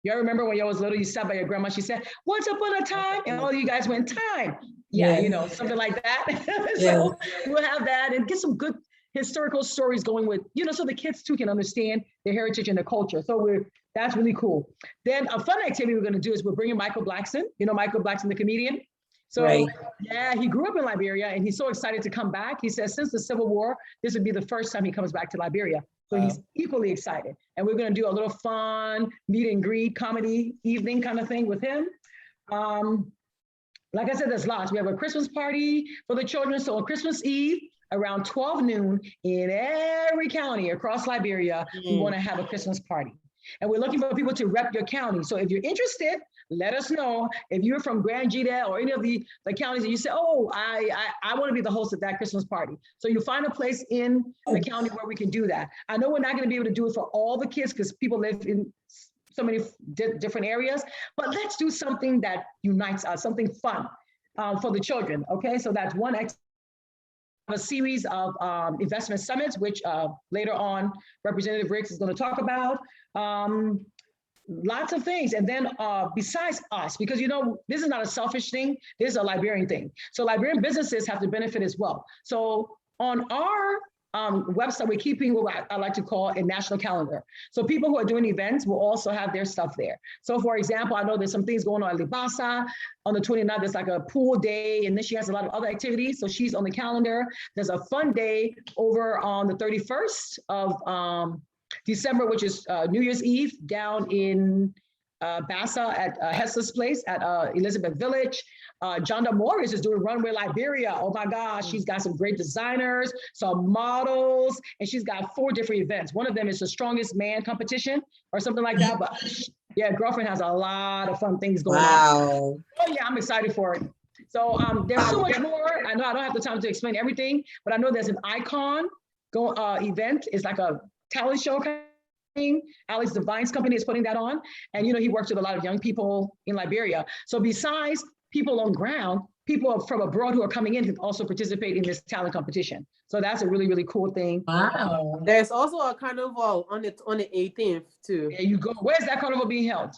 Y'all remember when y'all was little, you sat by your grandma, she said, "Once upon a time," and all you guys went, "Time." Yeah, you know, something like that. So we'll have that and get some good historical stories going with, you know, so the kids too can understand their heritage and their culture. So that's really cool. Then a fun activity we're gonna do is we're bringing Michael Blackson, you know, Michael Blackson, the comedian. So yeah, he grew up in Liberia and he's so excited to come back. He says since the Civil War, this would be the first time he comes back to Liberia. So he's equally excited. And we're gonna do a little fun meet and greet comedy evening kind of thing with him. Like I said, there's lots. We have a Christmas party for the children. So on Christmas Eve, around 12 noon in every county across Liberia, we wanna have a Christmas party. And we're looking for people to rep your county. So if you're interested, let us know. If you're from Grand Gita or any of the counties and you say, oh, I want to be the host of that Christmas party. So you find a place in the county where we can do that. I know we're not going to be able to do it for all the kids because people live in so many different areas, but let's do something that unites us, something fun for the children. Okay, so that's one a series of investment summits, which later on Representative Riggs is going to talk about. Lots of things. And then besides us, because you know, this is not a selfish thing, this is a Liberian thing. So Liberian businesses have to benefit as well. So on our website, we're keeping what I like to call a national calendar. So people who are doing events will also have their stuff there. So for example, I know there's some things going on at Libasa. On the 29th, there's like a pool day, and then she has a lot of other activities. So she's on the calendar. There's a fun day over on the 31st of December, which is New Year's Eve, down in Bassa at Hessler's place at Elizabeth Village. Jonda Morris is doing Runway Liberia. Oh my gosh, she's got some great designers, some models, and she's got 4 different events. One of them is the Strongest Man competition or something like that. But yeah, girlfriend has a lot of fun things going on. Oh yeah, I'm excited for it. So there's so much more. I know I don't have the time to explain everything, but I know there's an icon event. It's like a talent show kind of thing. Alex Devine's company is putting that on. And you know, he works with a lot of young people in Liberia. So besides people on ground, people from abroad who are coming in can also participate in this talent competition. So that's a really, really cool thing. Wow. There's also a carnival on the 18th too. There you go. Where's that carnival being held?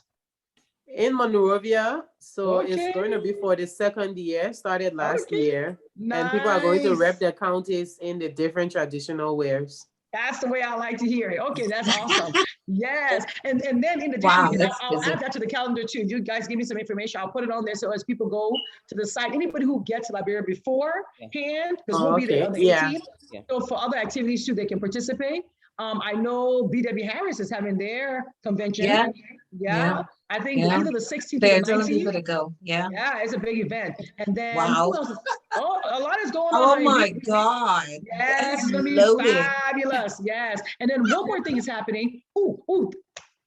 In Monrovia. So it's going to be for the 2nd year, started last year. Nice. And people are going to rep their counties in the different traditional wares. That's the way I like to hear it. Okay, that's awesome. Yes. And then in addition, I'll add that to the calendar too. If you guys give me some information, I'll put it on there. So as people go to the site, anybody who gets to Liberia beforehand, because we'll be there on the 18th. Yeah. So for other activities too, they can participate. I know BW Harris is having their convention. Yeah. I think either the 16th or the 19th. People to go. Yeah, it's a big event. And then who else? A lot is going on. Oh my God. Yes, it's gonna be fabulous. Yes. And then one more thing is happening.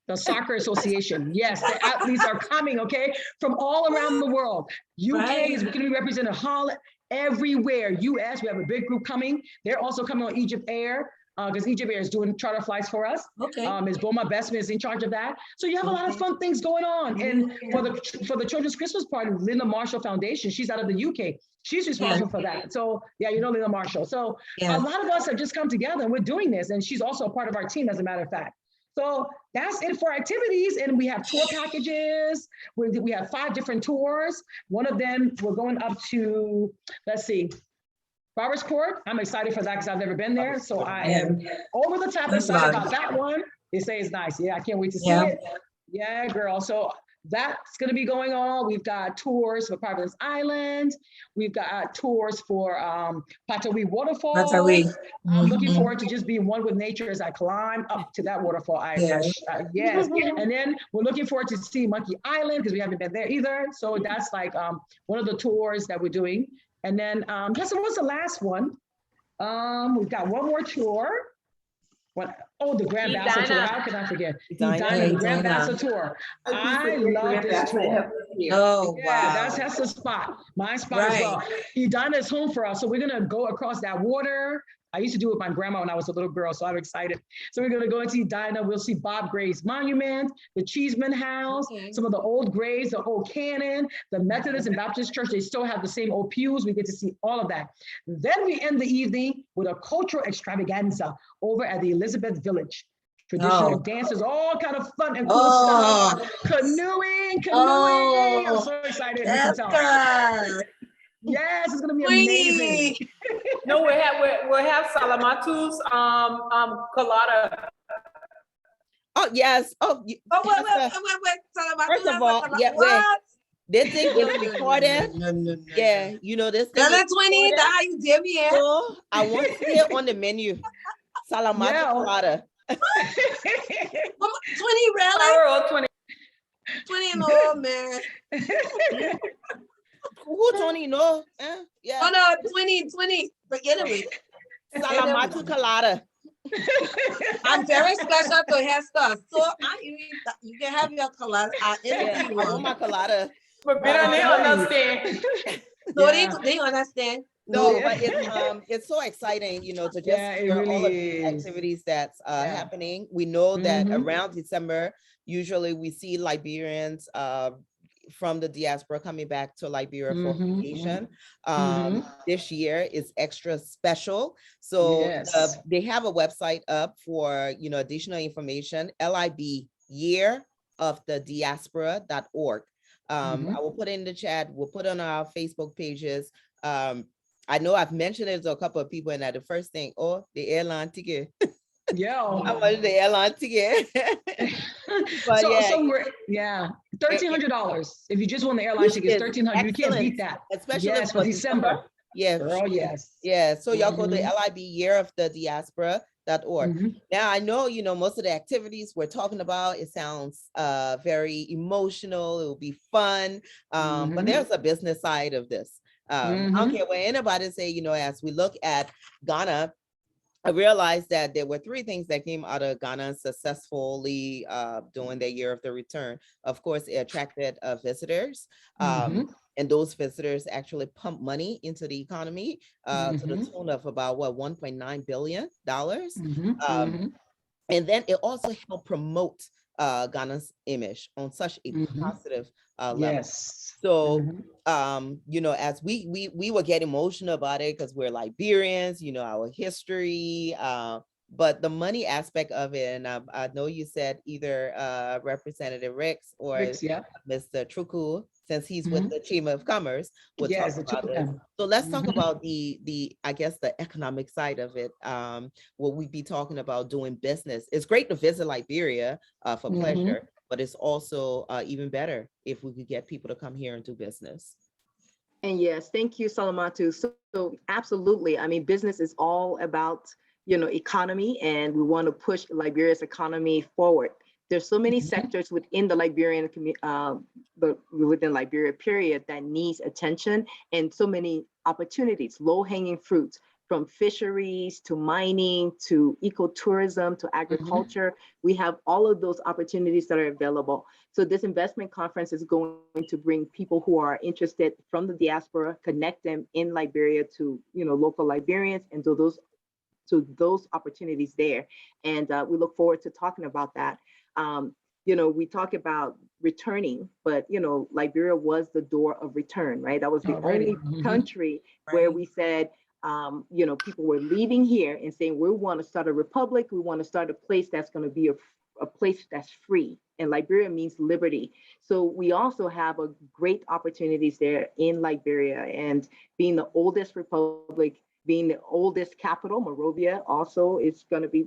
The Soccer Association. Yes, the athletes are coming, okay, from all around the world. UK is going to be represented, Holland, everywhere. US, we have a big group coming. They're also coming on Egypt Air. Because Egypt Air is doing charter flights for us. Okay. Ms. Boma Bestman is in charge of that. So you have a lot of fun things going on. And for the Children's Christmas Party, Linda Marshall Foundation, she's out of the UK. She's responsible for that. So yeah, you know Linda Marshall. So a lot of us have just come together and we're doing this. And she's also a part of our team, as a matter of fact. So that's it for activities. And we have tour packages. We have 5 different tours. One of them, we're going up to, let's see, Roberts Court. I'm excited for that because I've never been there. So I am over the top excited about that one. They say it's nice. Yeah, I can't wait to see it. Yeah, girl. So that's going to be going on. We've got tours for Providence Island. We've got tours for Patawee Waterfall. Patawee. I'm looking forward to just being one with nature as I climb up to that waterfall. Yes. And then we're looking forward to see Monkey Island because we haven't been there either. So that's like one of the tours that we're doing. And then, what's the last one? We've got one more tour. The Grand Bassa Tour. How can I forget? The Grand Bassa Tour. I love this tour. Oh, yeah, wow. that's the spot. My spot as well. Edina is home for us. So we're going to go across that water. I used to do it with my grandma when I was a little girl, so I'm excited. So we're going to go into Edina. We'll see Bob Gray's monument, the Cheeseman House, some of the old graves, the old cannon, the Methodist and Baptist Church. They still have the same old pews. We get to see all of that. Then we end the evening with a cultural extravaganza over at the Elizabeth Village. Traditional dances, all kind of fun and cool stuff. Canoeing. I'm so excited. Yes, it's gonna be amazing. No, we'll have Salamartu's colada. Oh yes. Wait. First of all, this thing is recorded. No. Yeah, you know this thing. That's 20. How you did me? So I want to see it on the menu. Salamartu colada. 20 really? 20. 20 no, man. Who 20 no? Yeah. Oh no, 20. Forget it. Salamartu colada. I'm very special to hair stuff. So you can have your colada. I want my colada. But they understand. No, they understand. No, but it's so exciting, you know, to just hear really all of the activities that's happening. We know that around December, usually we see Liberians from the diaspora coming back to Liberia for vacation. This year is extra special. So they have a website up for, you know, additional information, libyearofthediaspora.org. I will put it in the chat. We'll put it on our Facebook pages. I know I've mentioned it to a couple of people, and the first thing, the airline ticket. Yeah. How much the airline ticket? But so we're $1,300. If you just want the airline ticket, $1,300. You can't beat that. Especially for December. Yeah. Girl, yes. Yeah. So y'all go to libyearofthediaspora.org. Now I know, you know, most of the activities we're talking about, it sounds very emotional. It will be fun. But there's a business side of this. I don't care what anybody say, you know, as we look at Ghana, I realized that there were three things that came out of Ghana successfully during their year of the return. Of course, it attracted visitors, and those visitors actually pumped money into the economy to the tune of about $1.9 billion. And then it also helped promote Ghana's image on such a positive level. Yes. So, you know, as we will get emotional about it because we're Liberians, you know, our history, but the money aspect of it, and I know you said either Representative Rex or Mr. Truku, since he's with the Chamber of Commerce, we'll talk about this. So let's talk about the I guess the economic side of it. Will we be talking about doing business? It's great to visit Liberia for pleasure, but it's also even better if we could get people to come here and do business. And yes, thank you, Salamartu. So absolutely. I mean, business is all about, you know, economy, and we want to push Liberia's economy forward. There's so many sectors within the Liberian within Liberia period that needs attention, and so many opportunities, low-hanging fruits, from fisheries to mining to ecotourism to agriculture. We have all of those opportunities that are available. So this investment conference is going to bring people who are interested from the diaspora, connect them in Liberia to, you know, local Liberians, and do those opportunities there. And we look forward to talking about that. You know, we talk about returning, but, you know, Liberia was the door of return, right? That was the only country where we said, you know, people were leaving here and saying, we want to start a republic. We want to start a place that's going to be a place that's free. And Liberia means liberty. So we also have a great opportunities there in Liberia, and being the oldest republic, being the oldest capital, Monrovia also is going to be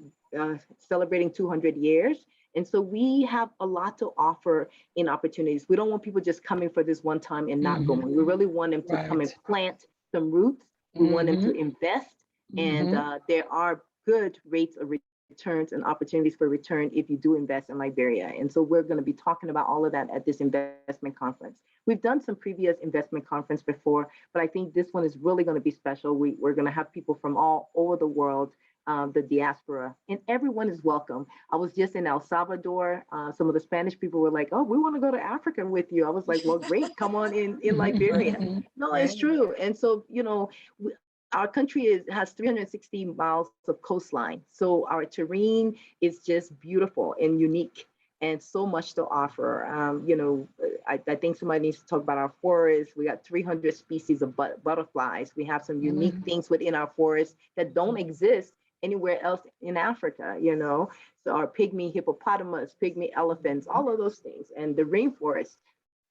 celebrating 200 years. And so we have a lot to offer in opportunities. We don't want people just coming for this one time and not going. We really want them to come and plant some roots. We want them to invest. And there are good rates of returns and opportunities for return if you do invest in Liberia. And so we're going to be talking about all of that at this investment conference. We've done some previous investment conference before, but I think this one is really going to be special. We're going to have people from all over the world, the diaspora, and everyone is welcome. I was just in El Salvador. Some of the Spanish people were like, oh, we want to go to Africa with you. I was like, well, great, come on in Liberia. No, it's true. And so, you know, our country has 360 miles of coastline. So our terrain is just beautiful and unique and so much to offer. You know, I think somebody needs to talk about our forests. We got 300 species of butterflies. We have some unique things within our forests that don't exist anywhere else in Africa, you know. So our pygmy hippopotamus, pygmy elephants, all of those things, and the rainforest.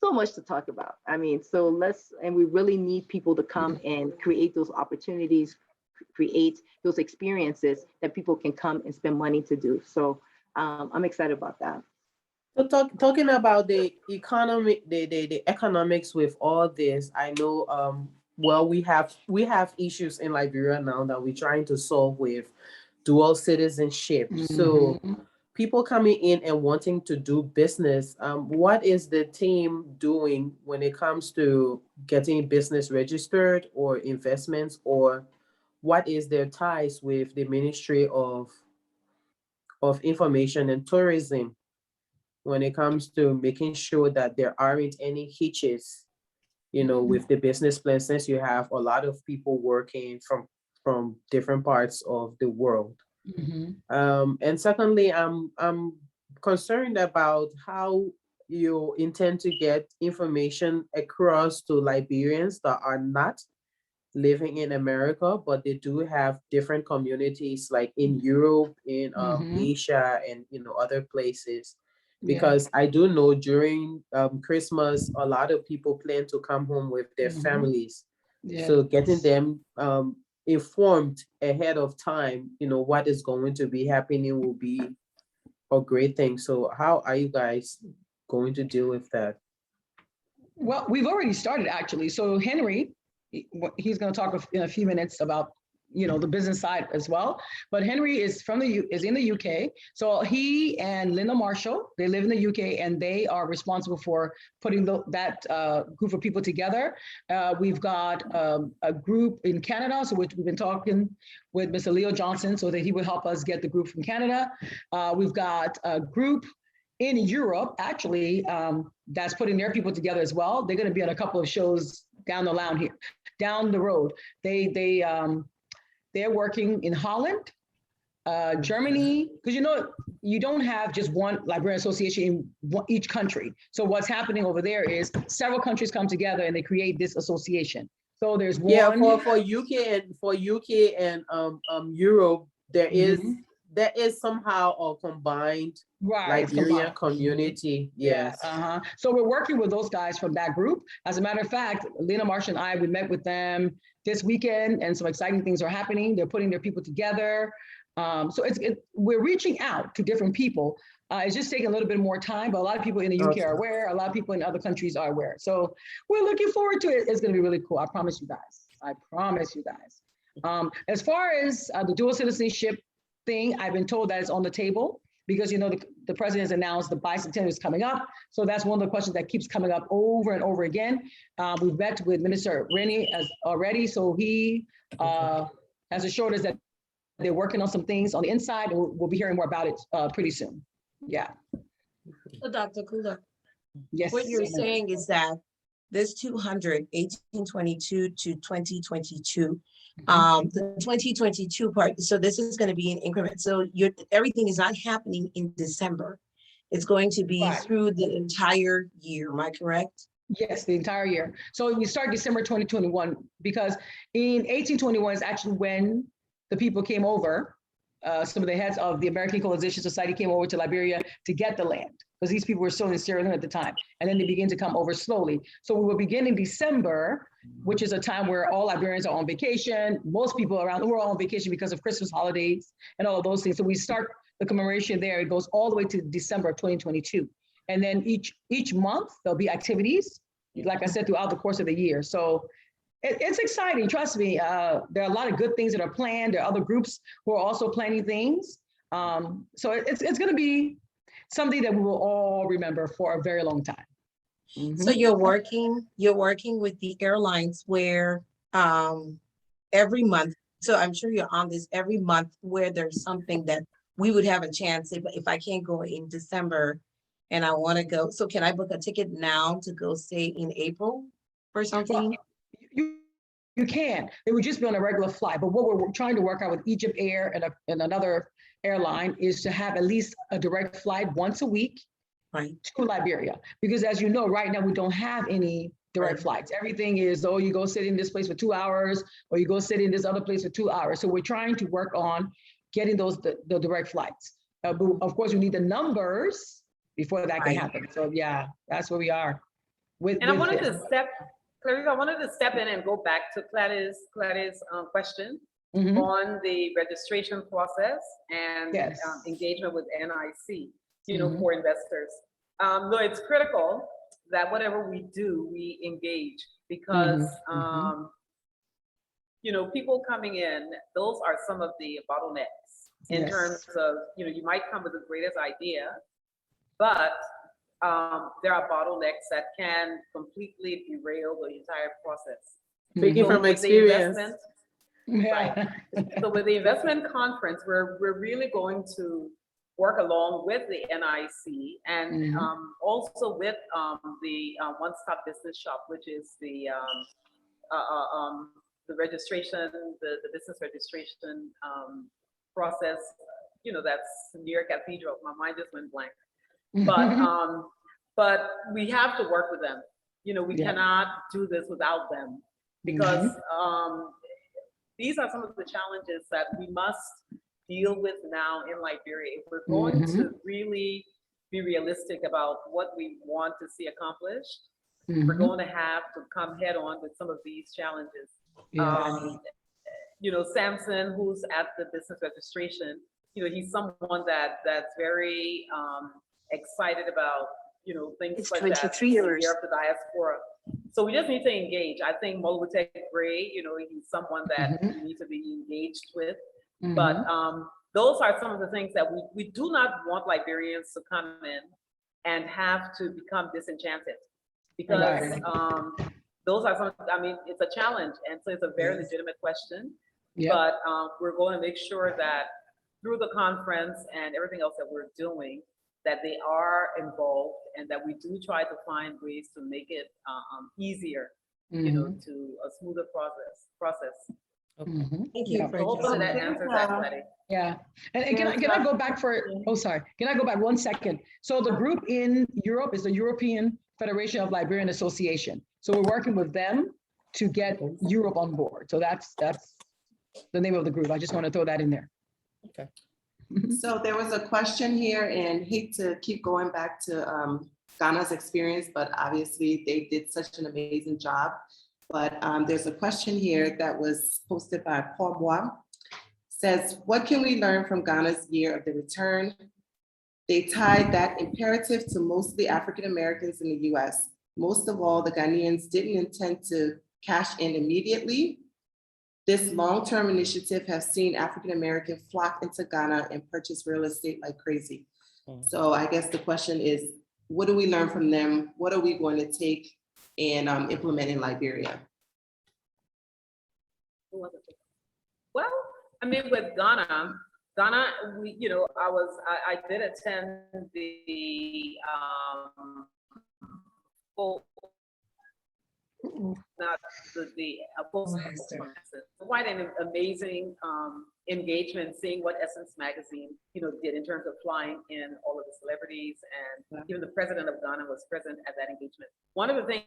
So much to talk about. I mean, so and we really need people to come and create those opportunities, create those experiences that people can come and spend money to do. So I'm excited about that. So talking about the economy, the economics with all this, I know, well, we have issues in Liberia now that we're trying to solve with dual citizenship. So people coming in and wanting to do business, what is the team doing when it comes to getting business registered or investments, or what is their ties with the Ministry of Information and Tourism when it comes to making sure that there aren't any hitches, you know, with the business plan, since you have a lot of people working from different parts of the world? And secondly, I'm concerned about how you intend to get information across to Liberians that are not living in America, but they do have different communities like in Europe, in Asia, and, you know, other places. Because I do know during Christmas, a lot of people plan to come home with their families. So getting them informed ahead of time, you know, what is going to be happening will be a great thing. So how are you guys going to deal with that? Well, we've already started actually. So Henry, he's going to talk in a few minutes about, you know, the business side as well. But Henry is in the UK. So he and Linda Marshall, they live in the UK, and they are responsible for putting that group of people together. We've got a group in Canada, so we've been talking with Mr. Leo Johnson so that he will help us get the group from Canada. We've got a group in Europe, actually, that's putting their people together as well. They're going to be on a couple of shows down the road. They're working in Holland, Germany, because, you know, you don't have just one Liberian association in each country. So what's happening over there is several countries come together and they create this association. So there's one. Yeah, for UK and Europe, there is somehow a combined Liberian community. Yes. So we're working with those guys from that group. As a matter of fact, Lena Marsh and I, we met with them this weekend, and some exciting things are happening. They're putting their people together. So we're reaching out to different people. It's just taking a little bit more time, but a lot of people in the UK are aware. A lot of people in other countries are aware. So we're looking forward to it. It's going to be really cool. I promise you guys. As far as the dual citizenship thing, I've been told that it's on the table, because, you know, the president has announced the bicentennial is coming up. So that's one of the questions that keeps coming up over and over again. We've met with Minister Rennie already. So he has assured us that they're working on some things on the inside, and we'll be hearing more about it pretty soon. Yeah. So Dr. Kula, yes, what you're saying is that this 1822 to 2022, the 2022 part, so this is going to be an increment. So everything is not happening in December. It's going to be through the entire year. Am I correct? Yes, the entire year. So we start December 2021, because in 1821 is actually when the people came over. Some of the heads of the American Colonization Society came over to Liberia to get the land, because these people were still in Sierra Leone at the time. And then they begin to come over slowly. So we will begin in December, which is a time where all Liberians are on vacation. Most people around the world are on vacation because of Christmas holidays and all of those things. So we start the commemoration there, it goes all the way to December of 2022. And then each month there'll be activities, like I said, throughout the course of the year. So it's exciting, trust me. There are a lot of good things that are planned. There are other groups who are also planning things. So it's gonna be something that we will all remember for a very long time. So you're working with the airlines where every month, so I'm sure you're on this every month where there's something that we would have a chance if I can't go in December and I want to go. So can I book a ticket now to go say in April or something? Well, you can. It would just be on a regular flight. But what we're trying to work out with Egypt Air and another airline is to have at least a direct flight once a week to Liberia. Because as you know, right now we don't have any direct flights. Everything is, oh, you go sit in this place for 2 hours, or you go sit in this other place for 2 hours. So we're trying to work on getting the direct flights. But of course, we need the numbers before that can happen. So yeah, that's where we are. I wanted to step in and go back to Claudia's question on the registration process and engagement with NIC, for investors. No, it's critical that whatever we do, we engage because, people coming in, those are some of the bottlenecks in terms of, you might come with the greatest idea, but there are bottlenecks that can completely derail the entire process. Speaking from experience. Right. So with the investment conference, we're really going to work along with the NIC and also with the One-Stop Business Shop, which is the registration, the business registration process. That's near Cathedral. My mind just went blank. But we have to work with them. We cannot do this without them because these are some of the challenges that we must deal with now in Liberia. If we're going to really be realistic about what we want to see accomplished, we're going to have to come head on with some of these challenges. Samson, who's at the business registration, he's someone that's very excited about, things like that. 23 years. Year of the Diaspora. So we just need to engage. I think Molutek Gray, he's someone that we need to be engaged with. But those are some of the things that we do not want Liberians to come in and have to become disenchanted because those are some, it's a challenge. And so it's a very legitimate question, but we're going to make sure that through the conference and everything else that we're doing, that they are involved and that we do try to find ways to make it easier, to a smoother process. Thank you. Hopefully that answers that, Letty. Yeah, and can I go back can I go back 1 second? So the group in Europe is the European Federation of Liberian Association. So we're working with them to get Europe on board. So that's the name of the group. I just want to throw that in there. Okay. So there was a question here, and hate to keep going back to Ghana's experience, but obviously they did such an amazing job. But there's a question here that was posted by Paul Bois. Says, what can we learn from Ghana's year of the return? They tied that imperative to mostly African Americans in the US. Most of all, the Ghanaians didn't intend to cash in immediately. This long-term initiative has seen African Americans flock into Ghana and purchase real estate like crazy. So I guess the question is, what do we learn from them? What are we going to take and implement in Liberia? Well, with Ghana, we, I did attend the quite an amazing engagement, seeing what Essence Magazine, did in terms of flying in all of the celebrities, and even the president of Ghana was present at that engagement. One of the things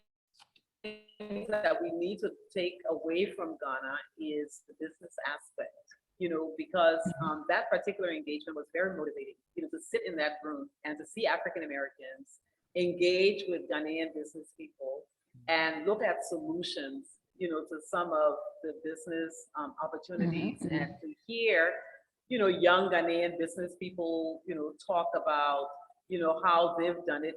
that we need to take away from Ghana is the business aspect, because that particular engagement was very motivating, to sit in that room and to see African Americans engage with Ghanaian business people and look at solutions, to some of the business opportunities, and to hear young Ghanaian business people, talk about, how they've done it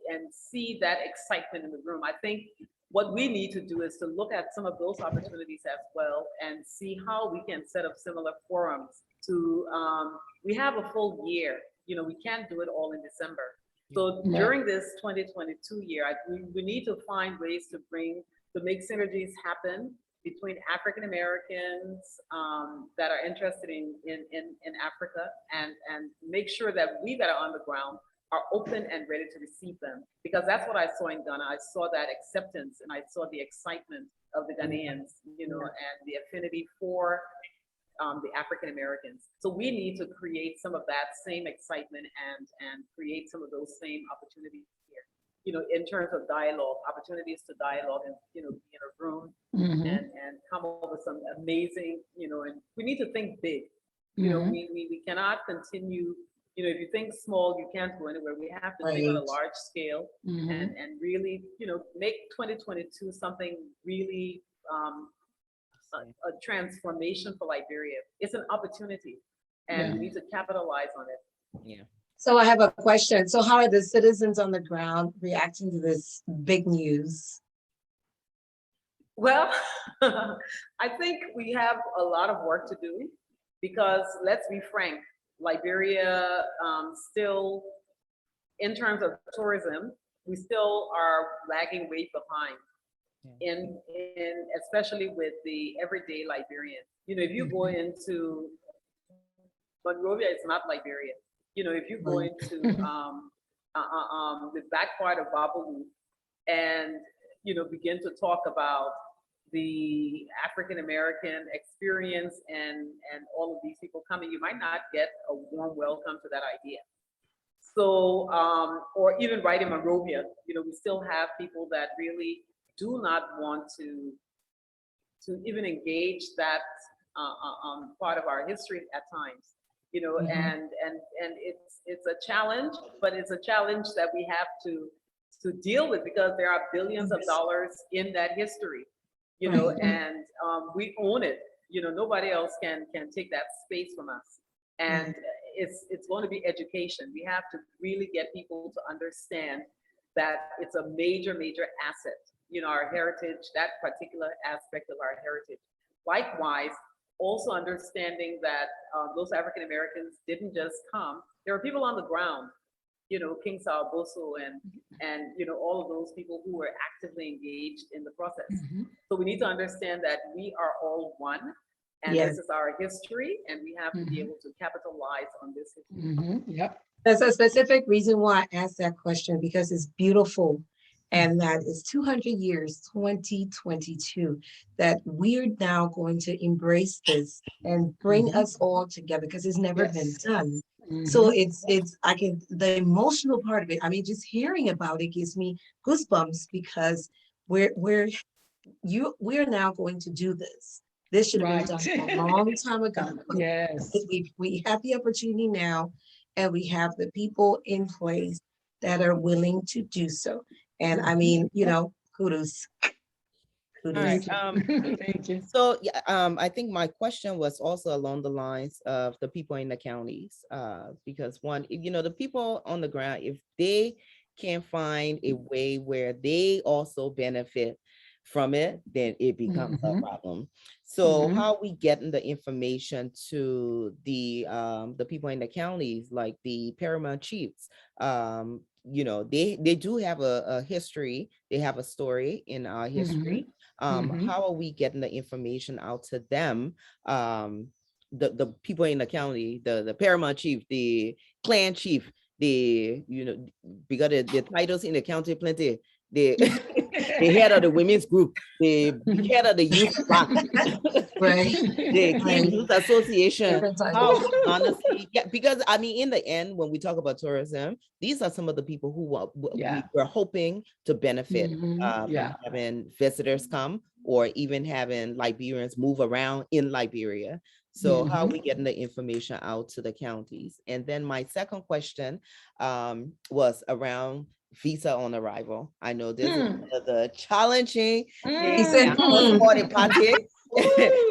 and see that excitement in the room. I think what we need to do is to look at some of those opportunities as well and see how we can set up similar forums to, we have a full year, we can't do it all in December. So during this 2022 year, we need to find ways to make synergies happen between African Americans that are interested in Africa and make sure that we that are on the ground are open and ready to receive them. Because that's what I saw in Ghana. I saw that acceptance and I saw the excitement of the Ghanaians, and the affinity for the African Americans. So we need to create some of that same excitement and create some of those same opportunities here, in terms of dialogue, opportunities to dialogue and, be in a room and come up with some amazing, and we need to think big. We cannot continue, if you think small, you can't go anywhere. We have to think on a large scale and really, make 2022 something really, a transformation for Liberia. It's an opportunity and we need to capitalize on it. Yeah. So I have a question. So how are the citizens on the ground reacting to this big news? Well, I think we have a lot of work to do because let's be frank, Liberia still, in terms of tourism, we still are lagging way behind in especially with the everyday Liberian. If you go into Monrovia, it's not Liberia. If you go into the back part of Babalu and begin to talk about the African American experience and all of these people coming, you might not get a warm welcome to that idea. So, or even right in Monrovia, we still have people that really do not want to even engage that part of our history at times. And it's a challenge, but it's a challenge that we have to deal with because there are billions of dollars in that history, and we own it. Nobody else can take that space from us. And it's going to be education. We have to really get people to understand that it's a major, major asset, our heritage, that particular aspect of our heritage. Likewise, also understanding that those African Americans didn't just come. There are people on the ground, King Salboso and all of those people who were actively engaged in the process. So we need to understand that we are all one, and this is our history, and we have to be able to capitalize on this history. Yep. There's a specific reason why I asked that question, because it's beautiful. And that is 200 years, 2022, that we're now going to embrace this and bring us all together because it's never been done. So the emotional part of it, I mean, just hearing about it gives me goosebumps because we're now going to do this. This should have been done a long time ago. Yes. We have the opportunity now, and we have the people in place that are willing to do so. And I mean, kudos. All right. Thank you. So I think my question was also along the lines of the people in the counties, because one, the people on the ground, if they can find a way where they also benefit from it, then it becomes a problem. So how are we getting the information to the people in the counties, like the paramount chiefs? They do have a history, they have a story in our history. How are we getting the information out to them? The people in the county, the paramount chief, the clan chief, because the titles in the county plenty. The head of the women's group, the head of the youth block, the Clean Youth Association. Honestly, because I mean, in the end, when we talk about tourism, these are some of the people who we're hoping to benefit from having visitors come or even having Liberians move around in Liberia. So how are we getting the information out to the counties? And then my second question was around visa on arrival. I know this is one of the challenging party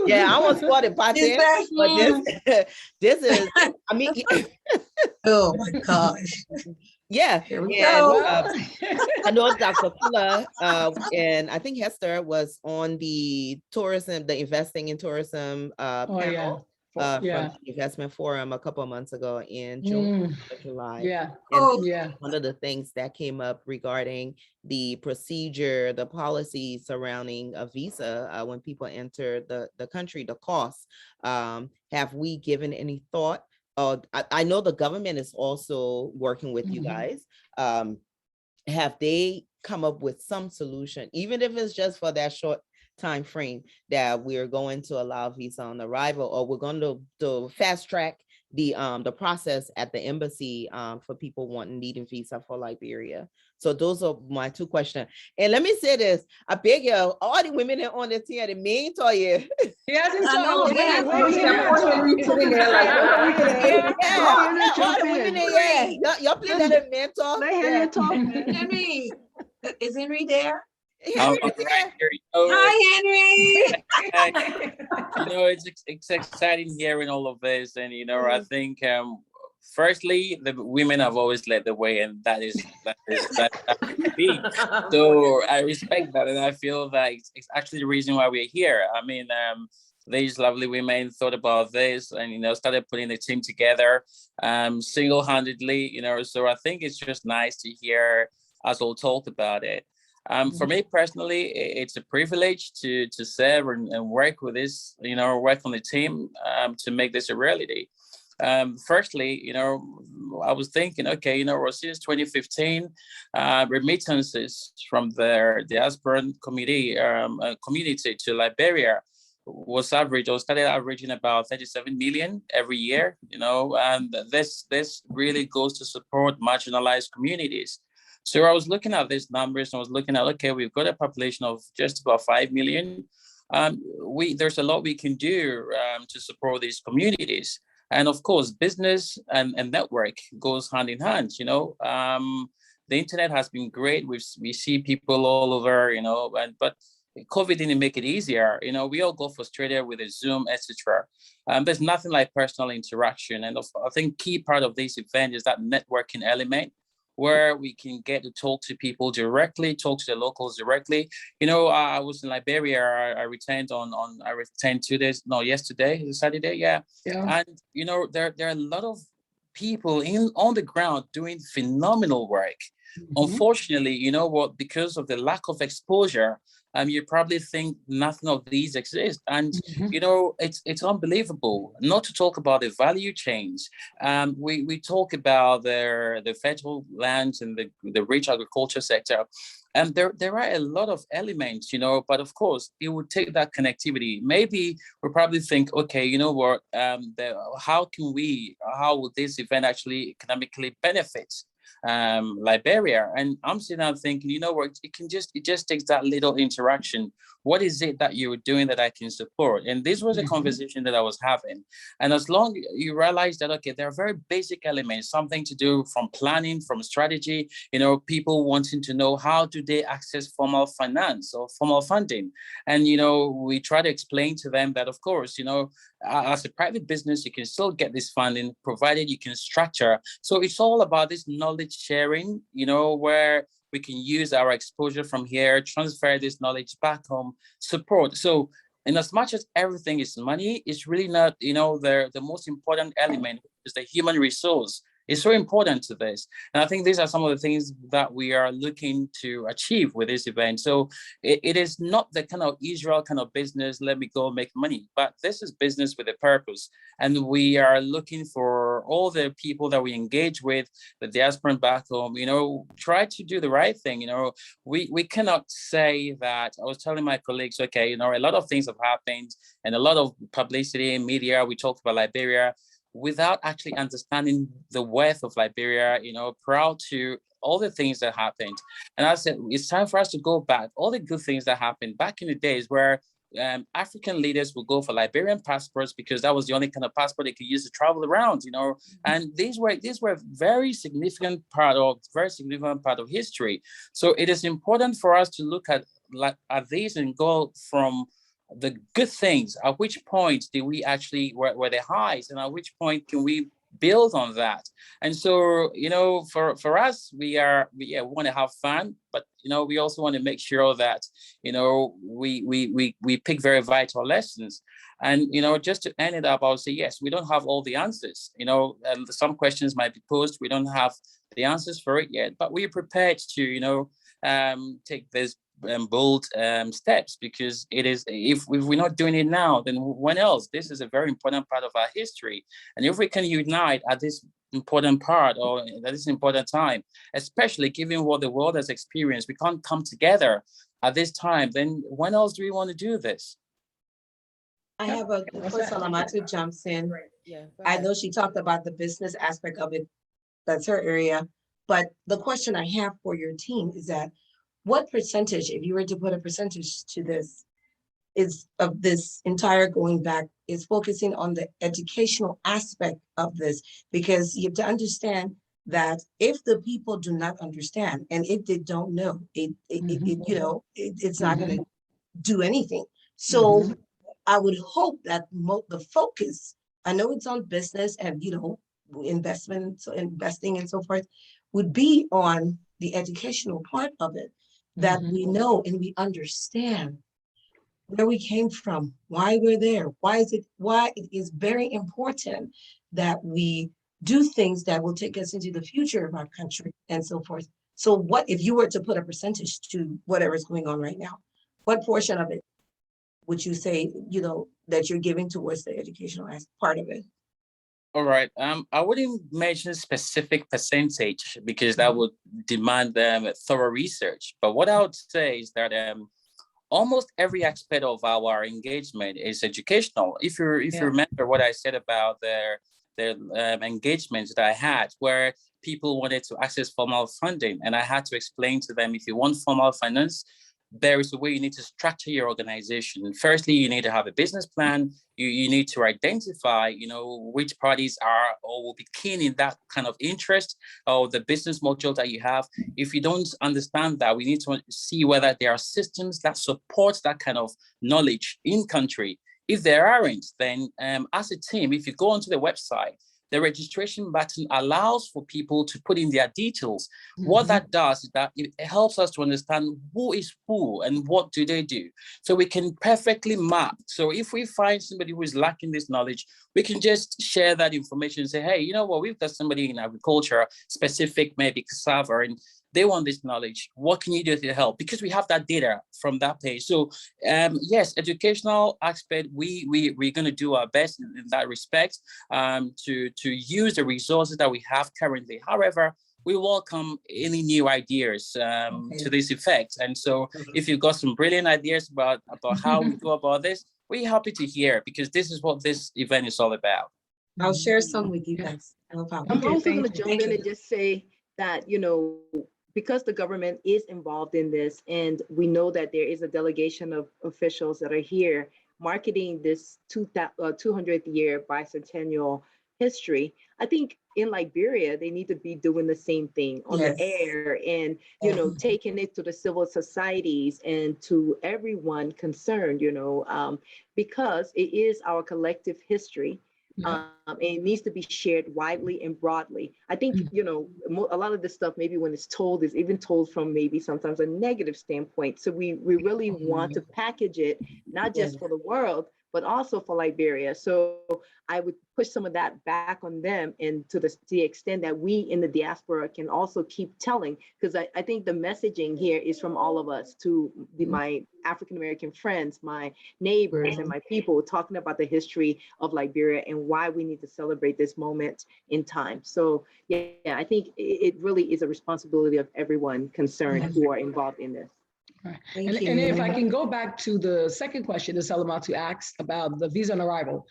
Yeah, I almost called it patent, but this is, I mean, Oh my gosh. yeah. Here we And go. I know Dr. Kula and I think Hester was on the tourism, the investing in tourism panel from the investment forum a couple of months ago in June or July. Yeah. And one of the things that came up regarding the procedure, the policy surrounding a visa when people enter the country, the costs. Have we given any thought? I know the government is also working with you guys. Have they come up with some solution, even if it's just for that short time frame, that we're going to allow visa on arrival, or we're going to fast track the process at the embassy for people needing visa for Liberia? So those are my two questions. And let me say this, I beg you, all the women that on the team are the main to you. Yes, it's I know, so yeah. Y'all play that mentor. Let Henry talk. Henry, is Henry there? I'm right here. Hi, Henry. It's exciting hearing all of this, and I think firstly, the women have always led the way, and that should be. So I respect that, and I feel that it's actually the reason why we're here. I mean, these lovely women thought about this and started putting the team together single-handedly. So I think it's just nice to hear us all talk about it. For me personally, it's a privilege to serve and work with this, work on the team to make this a reality. Firstly, I was thinking, okay, since 2015, remittances from their diaspora community to Liberia started averaging about 37 million every year, and this really goes to support marginalized communities. So I was looking at these numbers and I was looking at, okay, we've got a population of just about 5 million. There's a lot we can do to support these communities. And of course, business and network goes hand in hand, The internet has been great. We see people all over, but COVID didn't make it easier. We all go frustrated with a Zoom, etc. There's nothing like personal interaction. And I think key part of this event is that networking element, where we can get to talk to people directly, talk to the locals directly. I was in Liberia. I returned yesterday, Saturday, yeah. And there are a lot of people on the ground doing phenomenal work. Unfortunately, because of the lack of exposure, you probably think nothing of these exist. And, it's unbelievable, not to talk about the value chains. We talk about the federal lands and the rich agriculture sector. And there are a lot of elements, but of course, it would take that connectivity. Maybe we'll probably think, okay, you know what, how would this event actually economically benefit Liberia? And I'm sitting there thinking, it just takes that little interaction. What is it that you're doing that I can support? And this was a conversation that I was having. And as long as you realize that, okay, there are very basic elements, something to do from planning, from strategy, people wanting to know how do they access formal finance or formal funding. And, we try to explain to them that, of course, as a private business, you can still get this funding provided you can structure. So it's all about this knowledge sharing, where we can use our exposure from here, transfer this knowledge back home, support. So in as much as everything is money, it's really not, the most important element is the human resource. It's so important to this. And I think these are some of the things that we are looking to achieve with this event. So it is not the kind of Israel kind of business, let me go make money, but this is business with a purpose. And we are looking for all the people that we engage with, the diaspora back home, try to do the right thing. We cannot say that, I was telling my colleagues, okay, a lot of things have happened and a lot of publicity and media, we talked about Liberia, without actually understanding the worth of Liberia, proud to all the things that happened. And I said, it's time for us to go back. All the good things that happened back in the days where African leaders would go for Liberian passports because that was the only kind of passport they could use to travel around, and these were very significant part of history. So it is important for us to look at these and go from the good things. At which point did we actually, were the highs, and at which point can we build on that? And so, you know, for us, we want to have fun, but, you know, we also want to make sure that, you know, we pick very vital lessons. And, you know, just to end it up, I'll say, yes, we don't have all the answers. You know, some questions might be posed. We don't have the answers for it yet, but we're prepared to, you know, take this bold steps, because it is, if we're not doing it now, then when else? This is a very important part of our history. And if we can unite at this important part, or at this important time, especially given what the world has experienced, we can't come together at this time, then when else do we want to do this? I have a, before Salamartu jumps in, Yeah. I know she talked about the business aspect of it. That's her area. But the question I have for your team is that, what percentage, if you were to put a percentage to this, is of this entire going back, is focusing on the educational aspect of this? Because you have to understand that if the people do not understand, and if they don't know, it's not going to do anything. So I would hope that the focus, I know it's on business and, you know, investments, investing and so forth, would be on the educational part of it, that we know and we understand where we came from, why we're there, why it is very important that we do things that will take us into the future of our country and so forth. So what, if you were to put a percentage to whatever's going on right now, what portion of it would you say, you know, that you're giving towards the educational part of it? All right. I wouldn't mention specific percentage, because that would demand thorough research. But what I would say is that almost every aspect of our engagement is educational. If you remember what I said about the engagements that I had, where people wanted to access formal funding, and I had to explain to them, if you want formal finance, there is a way you need to structure your organization. Firstly, you need to have a business plan. You need to identify, you know, which parties are or will be keen in that kind of interest, or the business module that you have. If you don't understand that, we need to see whether there are systems that support that kind of knowledge in country. If there aren't, then as a team, if you go onto the website, the registration button allows for people to put in their details. What that does is that it helps us to understand who is who and what do they do. So we can perfectly map. So if we find somebody who is lacking this knowledge, we can just share that information and say, hey, you know what, we've got somebody in agriculture, specific, maybe cassava, and they want this knowledge. What can you do to help? Because we have that data from that page. So yes, educational aspect, we're going to do our best in that respect, to use the resources that we have currently. However, we welcome any new ideas to this effect. And so if you've got some brilliant ideas about how we go about this, we're happy to hear, because this is what this event is all about. I'll share some with you guys. No problem. I'm also going to jump in and just say that, you know, because the government is involved in this, and we know that there is a delegation of officials that are here marketing this 200th year bicentennial history, I think in Liberia, they need to be doing the same thing on the air, and, you know, taking it to the civil societies and to everyone concerned, you know, because it is our collective history. And it needs to be shared widely and broadly. I think, you know, a lot of this stuff, maybe when it's told, is even told from maybe sometimes a negative standpoint. So we really want to package it, not just for the world, but also for Liberia. So I would push some of that back on them, and to the extent that we in the diaspora can also keep telling, because I think the messaging here is from all of us to my African-American friends, my neighbors, and my people, talking about the history of Liberia and why we need to celebrate this moment in time. So yeah, I think it really is a responsibility of everyone concerned who are involved in this. Right. And if I can go back to the second question that Salamartu asked about the visa on arrival,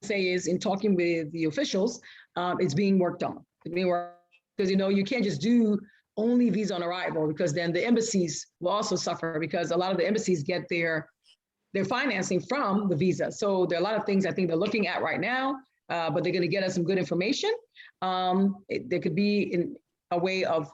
say is, in talking with the officials, it's being worked on. Because, you know, you can't just do only visa on arrival, because then the embassies will also suffer, because a lot of the embassies get their financing from the visa. So there are a lot of things I think they're looking at right now, but they're going to get us some good information. There could be in a way of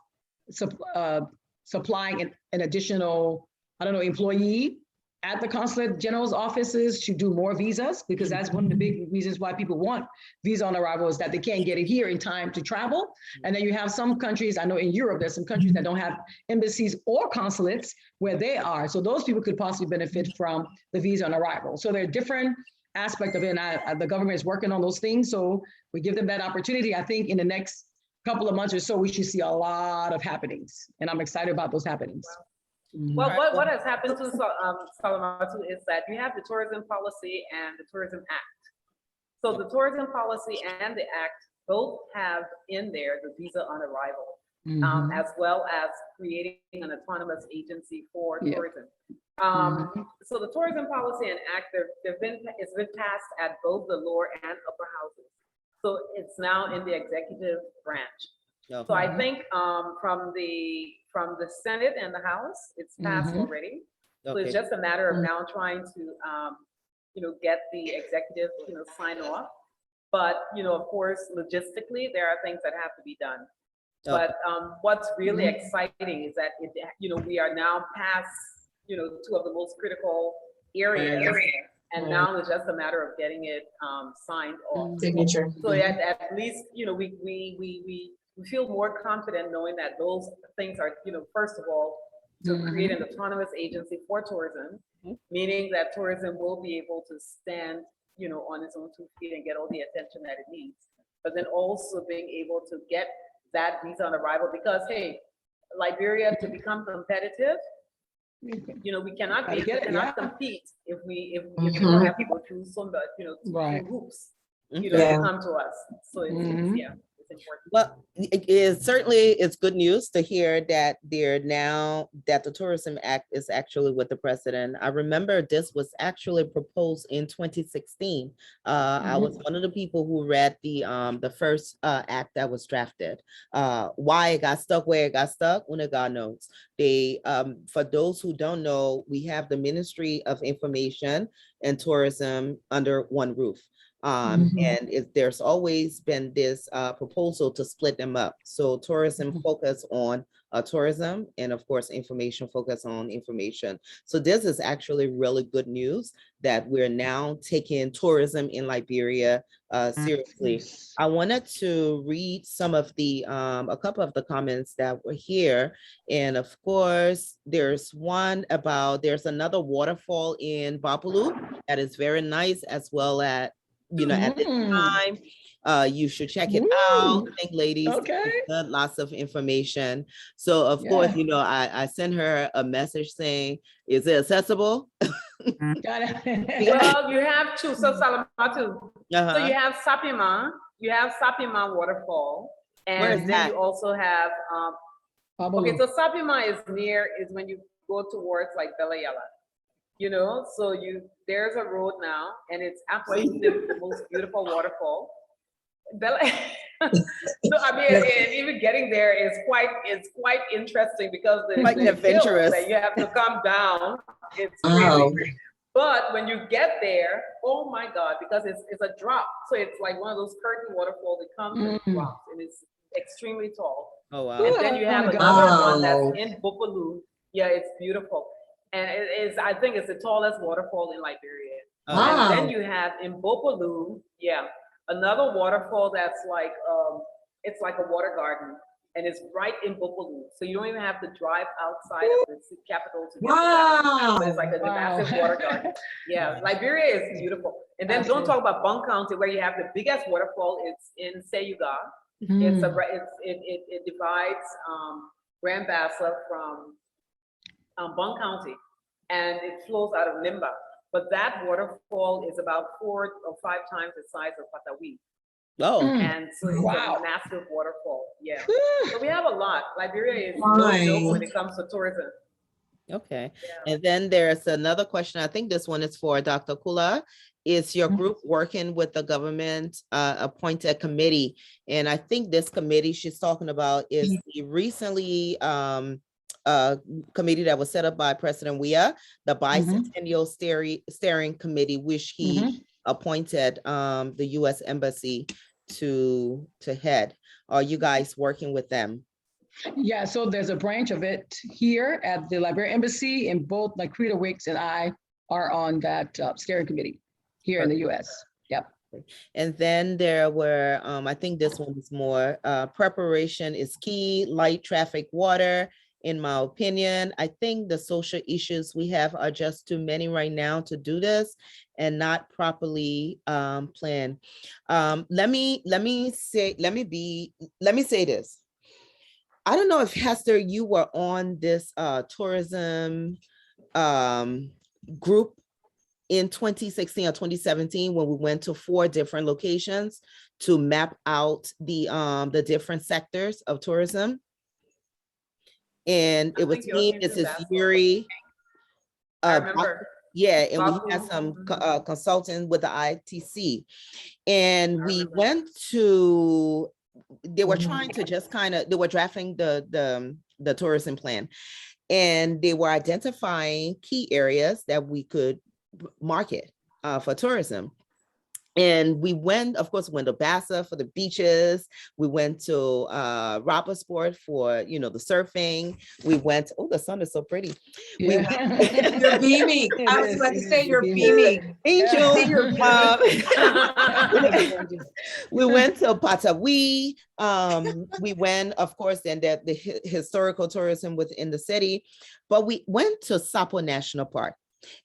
supplying an additional, I don't know, employee at the consulate general's offices to do more visas, because that's one of the big reasons why people want visa on arrival, is that they can't get it here in time to travel. And then you have some countries, I know in Europe, there's some countries that don't have embassies or consulates where they are. So those people could possibly benefit from the visa on arrival. So there are different aspects of it, and the government is working on those things. So we give them that opportunity. I think in the next couple of months or so, we should see a lot of happenings, and I'm excited about those happenings. Well, what has happened to Salamartu is that you have the tourism policy and the tourism act. So the tourism policy and the act both have in there the visa on arrival, as well as creating an autonomous agency for tourism. So the tourism policy and act, it's been passed at both the lower and upper houses. So it's now in the executive branch. So I think from the Senate and the House, it's passed already. So it's just a matter of now trying to, get the executive, sign off. But, of course, logistically, there are things that have to be done. But what's really exciting is that, we are now past, two of the most critical areas. And now it's just a matter of getting it signed off. Signature. So at least, we feel more confident knowing that those things are, first of all, to create an autonomous agency for tourism, meaning that tourism will be able to stand, on its own 2 feet and get all the attention that it needs. But then also being able to get that visa on arrival, because hey, Liberia, to become competitive, we cannot compete if we don't have people through some, through hoops, to come to us. So it's important. Well, it's good news to hear that the Tourism Act is actually with the president. I remember this was actually proposed in 2016. I was one of the people who read the first act that was drafted. Why it got stuck where it got stuck, only God knows. For those who don't know, we have the Ministry of Information and Tourism under one roof. And there's always been this proposal to split them up. So tourism focus on tourism, and of course, information focus on information. So this is actually really good news that we're now taking tourism in Liberia seriously. I wanted to read some of a couple of the comments that were here. And of course, there's another waterfall in Bapulu that is very nice, as well as at this time, you should check it out. I think, ladies, lots of information. So, of course, I sent her a message saying, is it accessible? Got it. Well, you have two. So, Salamartu. So, you have Sapima. You have Sapima Waterfall. And then you also have, okay, so Sapima is when you go towards like Belayala. So there's a road now, and it's absolutely the most beautiful waterfall. So I mean, and even getting there is quite interesting, because the adventurous that you have to come down. It's really, but when you get there, oh my God, because it's a drop. So it's like one of those curtain waterfalls that comes and drops, and it's extremely tall. Oh wow! And then you have another one that's in Bopolu. Yeah, it's beautiful. And I think it's the tallest waterfall in Liberia. And then you have in Bopolu, another waterfall that's like, it's like a water garden, and it's right in Bopolu. So you don't even have to drive outside of the capital to get to that. But it's like a massive water garden. Yeah, Liberia is beautiful. And then don't talk about Bunk County, where you have the biggest waterfall. It's in Seyuga. It divides Grand Bassa from Bunk County, and it flows out of Limba. But that waterfall is about 4 or 5 times the size of Patawi. Oh, and so it's a massive waterfall. Yeah, so we have a lot. Liberia is really when it comes to tourism. Okay, and then there's another question. I think this one is for Dr. Kula. Is your group working with the government appointed committee? And I think this committee she's talking about is the recently committee that was set up by President Weah, the Bicentennial Steering Committee, which he appointed the U.S. Embassy to head. Are you guys working with them? Yeah, so there's a branch of it here at the Liberia Embassy, and both like Creta Wicks and I are on that steering committee here in the US. Yep. And then there were, I think this one is more, preparation is key, light traffic, water. In my opinion, I think the social issues we have are just too many right now to do this and not properly planned. Let me say this. I don't know if Hester, you were on this tourism group in 2016 or 2017 when we went to 4 different locations to map out the different sectors of tourism. And it was me, this is Yuri. I remember. Yeah, and we Babu. had some consultants with the ITC. And we went to, they were trying to just kind of, they were drafting the tourism plan. And they were identifying key areas that we could market for tourism. And we went, of course, went to Bassa for the beaches. We went to Rappersport for, you know, the surfing. We went, oh, the sun is so pretty. Yeah. You're beaming. I was about to say you're beaming. Angel. Yeah. We went to Patawi. We went, of course, then the historical tourism within the city. But we went to Sapo National Park.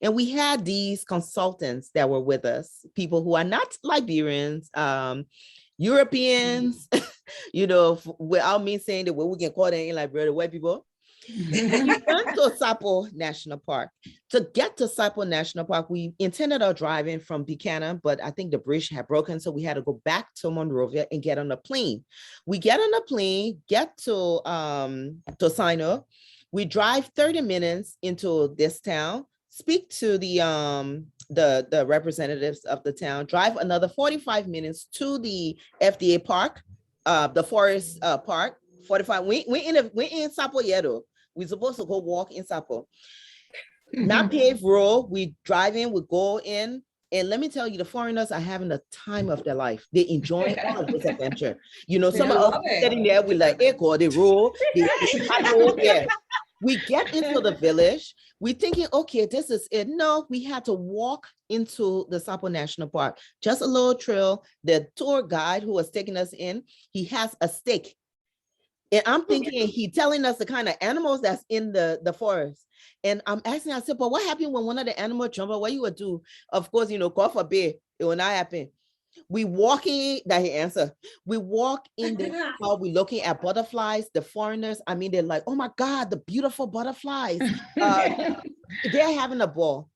And we had these consultants that were with us, people who are not Liberians, Europeans, you know, without me saying that we can call them in Liberia, the white people. And we went to Sapo National Park. To get to Sapo National Park, we intended on driving from Buchanan, but I think the bridge had broken, so we had to go back to Monrovia and get on a plane. We get on a plane, get to Sino. We drive 30 minutes into this town, speak to the representatives of the town, drive another 45 minutes to the FDA park, the forest park, 45. We in Sapo yet though. We're supposed to go walk in Sapo. Not paved road, we drive in, we go in, and let me tell you, the foreigners are having the time of their life. They enjoying all of this adventure. You know, some of us sitting there, we like, hey, go the road, yeah. We get into the village. We're thinking, okay, this is it. No, we had to walk into the Sapo National Park. Just a little trail. The tour guide who was taking us in, he has a stick. And I'm thinking he telling us the kind of animals that's in the forest. And I'm asking, I said, but what happened when one of the animals jump up? What you would do? Of course, you know, God forbid, it will not happen. We walking, that he answered. We walk in the crowd, we looking at butterflies, the foreigners, I mean, they're like, oh my God, the beautiful butterflies. They're having a ball.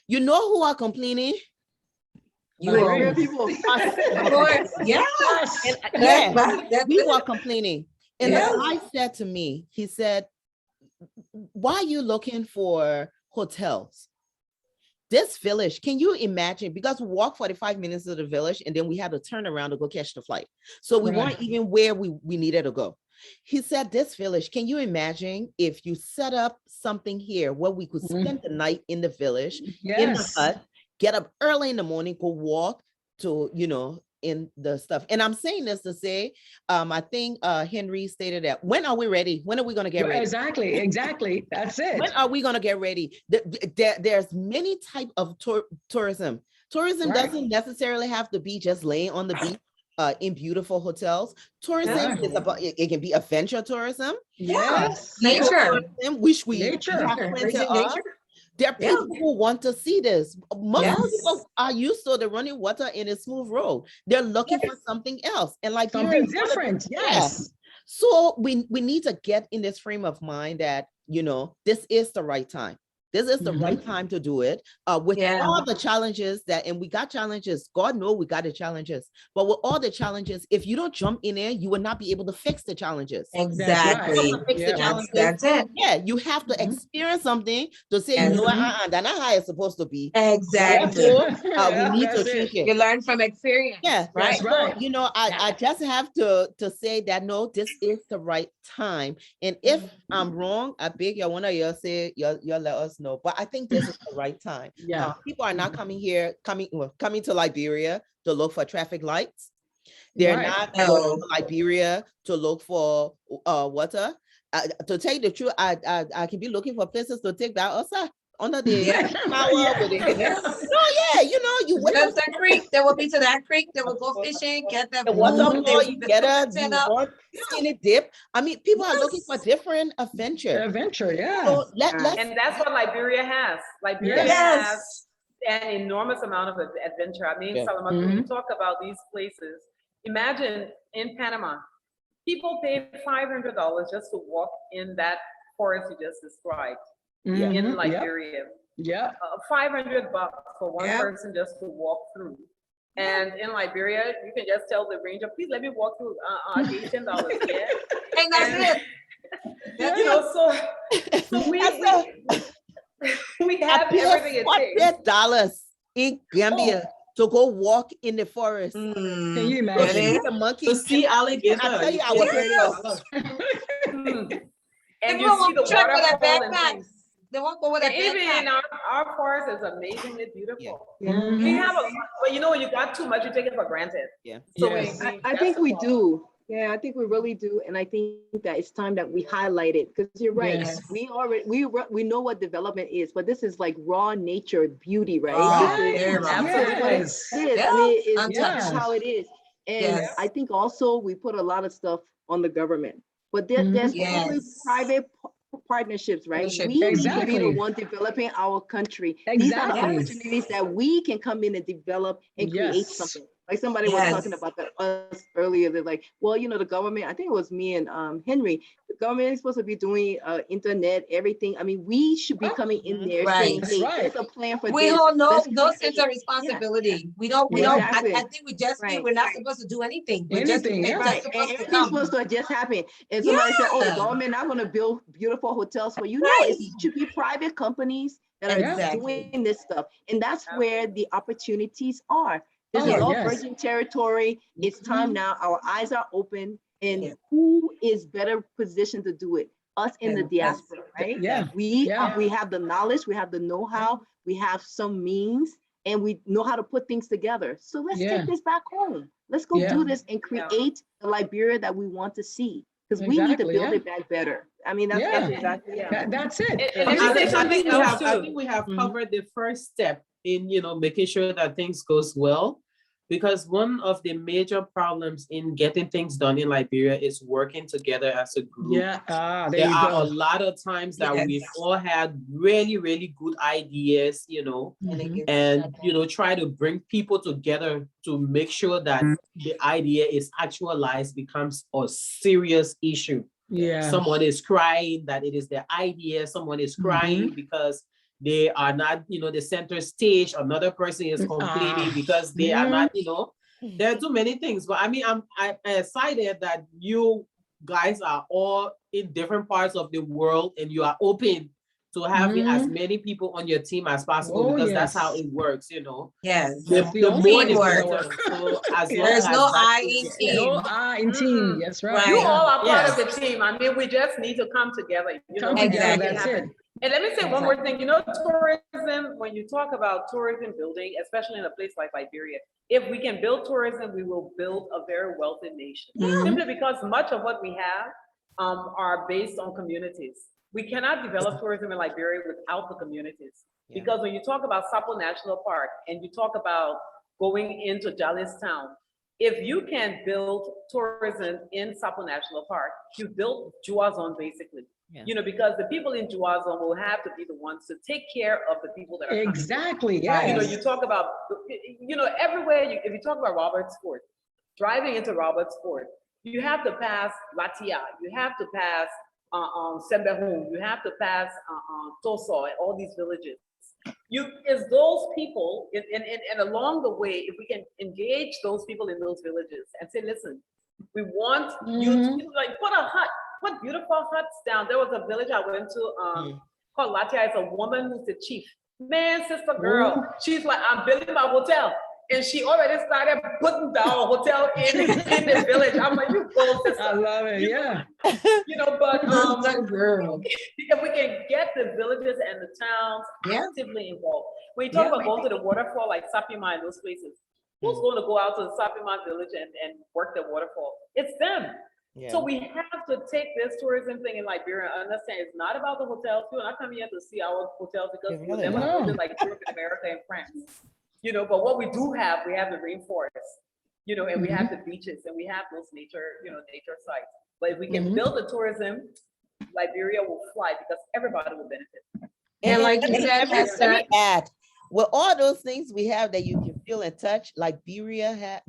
You know who are complaining? Liberian people. Of course. Yes. Yeah, we were complaining. And Yes. the guy said to me, he said, why are you looking for hotels? This village, can you imagine? Because we walked 45 minutes to the village and then we had to turn around to go catch the flight. So we weren't even where we needed to go. He said, this village, can you imagine if you set up something here where we could spend the night in the village, in the hut, get up early in the morning, go walk to, you know, in the stuff. And I'm saying this to say, I think Henry stated that, when are we ready? When are we going to get ready? Exactly. That's it. When are we going to get ready? There's many type of tourism. Tourism doesn't necessarily have to be just laying on the beach in beautiful hotels. Tourism is about, it can be adventure tourism. Yes. Nature. Which we Nature. have plenty of. There are people who want to see this. Most people are used to the running water in a smooth road. They're looking for something else. And like something different. Yes. So we need to get in this frame of mind that, you know, this is the right time. This is the right time to do it with all the challenges and we got challenges. God knows we got the challenges, but with all the challenges, if you don't jump in there, you will not be able to fix the challenges. Exactly. That's it. Yeah, you have to experience something to say, you know what, that's not how it's supposed to be. Exactly. We need to change it. You learn from experience. Yeah, right. So, you know, I just have to say that, no, this is the right time. And if I'm wrong, I beg you, one of y'all say, y'all let us know. But I think this is the right time. People are not coming to Liberia to look for traffic lights. They're not going to Liberia to look for water. To tell you the truth, I can be looking for places to take back outside. under the Yeah. power with it. Yes. No, yeah, you know, you wake up. The creek, they will be to that creek, they will go fishing, get the The food, waterfall, they you will get put a, the tent you up. want skinny dip. I mean, people are looking for Yes. different adventure. Adventure, yeah. So let's And that's what Liberia has. Liberia Yes. has an enormous amount of adventure. I mean, Yeah. Salamartu, when you talk about these places, imagine in Panama, people pay $500 just to walk in that forest you just described Mhm. in Yep. Liberia. Yep. $500 for one Yep. person just to walk through. And in Liberia, you can just tell the ranger, please let me walk through. $18, yeah. And that's it. You know, so we I have everything pay it takes. $40 in Gambia to go walk in the forest. Can Mm. you To see imagine? the monkey. To see alligator. I tell you, I pay was $30. And They you see won't the trek with a waterfall and backpack. things. They won't go with a And even in backpack. our forest is amazingly beautiful. Mhm. We have a lot, but you know, when you got too much, you take it for granted. Yeah. So Yes. I that's think the we problem. do. Yeah, I think we really do. And I think that it's time that we highlight it because you're right. Yes. We know what development is, but this is like raw nature beauty, right? Raw, This is, very raw. this is what it Yes. is. Yeah, I mean, it's untouched. just how it is. And Yes. I think also we put a lot of stuff on the government, but Mhm. there's Yes. probably private partnerships, right? Partnership. We need to be Exactly. the one developing our country. These are the Exactly. opportunities that we can come in and develop and create Yes. something. Like somebody was talking Yes. about that us earlier. They're like, well, you know, the government, I think it was me and Henry, the government is supposed to be doing internet, everything. I mean, we should be coming in there Right. saying, That's hey, right. there's a plan for We this. hold no Let's sense create of it." responsibility. We don't, Exactly. I think we just think Right. we're not supposed to do anything. We're Anything, just, yeah. it's Right. just And supposed to everything's come. supposed to just happen. And somebody said, oh, the Yeah. government not going to build beautiful hotels for you. No, Right. it should be private companies that are Exactly. doing this stuff. And that's where the opportunities are. This is Oh, all yes. virgin territory. It's time now. Our eyes are open. And Yeah. who is better positioned to do it? Us in the Yeah. diaspora, right? Yeah. We Yeah. we have the knowledge, we have the know-how, we have some means, and we know how to put things together. So let's Yeah. take this back home. Let's go Yeah. do this and create the Liberia that we want to see. Because we need to Exactly, build yeah. it back better. I mean, that's Yeah. exactly That's it. And let me say something else I too. think we have Mhm. covered the first step in, you know, making sure that things goes well. Because one of the major problems in getting things done in Liberia is working together as a group. Yeah. There There you are go. a lot of times that Yes. we've all had really, really good ideas, you know, Mhm. and, you know, try to bring people together to make sure that the idea is actualized becomes a serious issue. Yeah. Someone is crying that it is their idea. Someone is crying because they are not, you know, the center stage. Another person is complaining because they are not, you know, there are too many things. But I mean, I'm excited that you guys are all in different parts of the world and you are open to having as many people on your team as possible, Oh, because that's how yes. it works, you know. Yes. That's the The only more way the it's Teamwork. gonna better. work. So as long There's as no that I is in there. team. No I in team. That's right. You Right. all are part Yes. of the team. I mean, we just need to come together. You Come know, together. Exactly. That's it. And let me say one more thing. You know, tourism, when you talk about tourism building, especially in a place like Liberia, if we can build tourism, we will build a very wealthy nation. Simply because much of what we have are based on communities. We cannot develop tourism in Liberia without the communities. Yeah. Because when you talk about Sapo National Park and you talk about going into Town, if you can build tourism in Sapo National Park, you build Juazon basically. Yeah. You know, because the people in Juazon will have to be the ones to take care of the people that are coming. Exactly. You know, Yes. you talk about, you know, everywhere, if you talk about Roberts Fort, driving into Roberts Fort, you have to pass Latia, you have to pass Sembehun, you have to pass Toso and all these villages. It's those people, and along the way, if we can engage those people in those villages and say, listen, we want you to like put a hut, put beautiful huts down. There was a village I went to called Latia. It's a woman who's the chief. Man, sister girl, she's like, I'm building my hotel. And she already started putting down a hotel in the village. I'm like, you go, sister. I love it. Yeah. You know, but Sister girl. if we can get the villages and the towns actively involved. When you talk about going to the waterfall, like Sapima and those places, who's going to go out to the Sapima village and work the waterfall? It's them. Yeah. So we have to take this tourism thing in Liberia and understand it's not about the hotels. You're not coming here to see our hotels because It you'll really never not. build it like Europe and America and France. You know, but what we do have, we have the rainforest, you know, and we have the beaches and we have those nature, you know, nature sites. But if we can build the tourism, Liberia will fly because everybody will benefit. And like you said, let me add, with all those things we have that you can feel and touch, Liberia had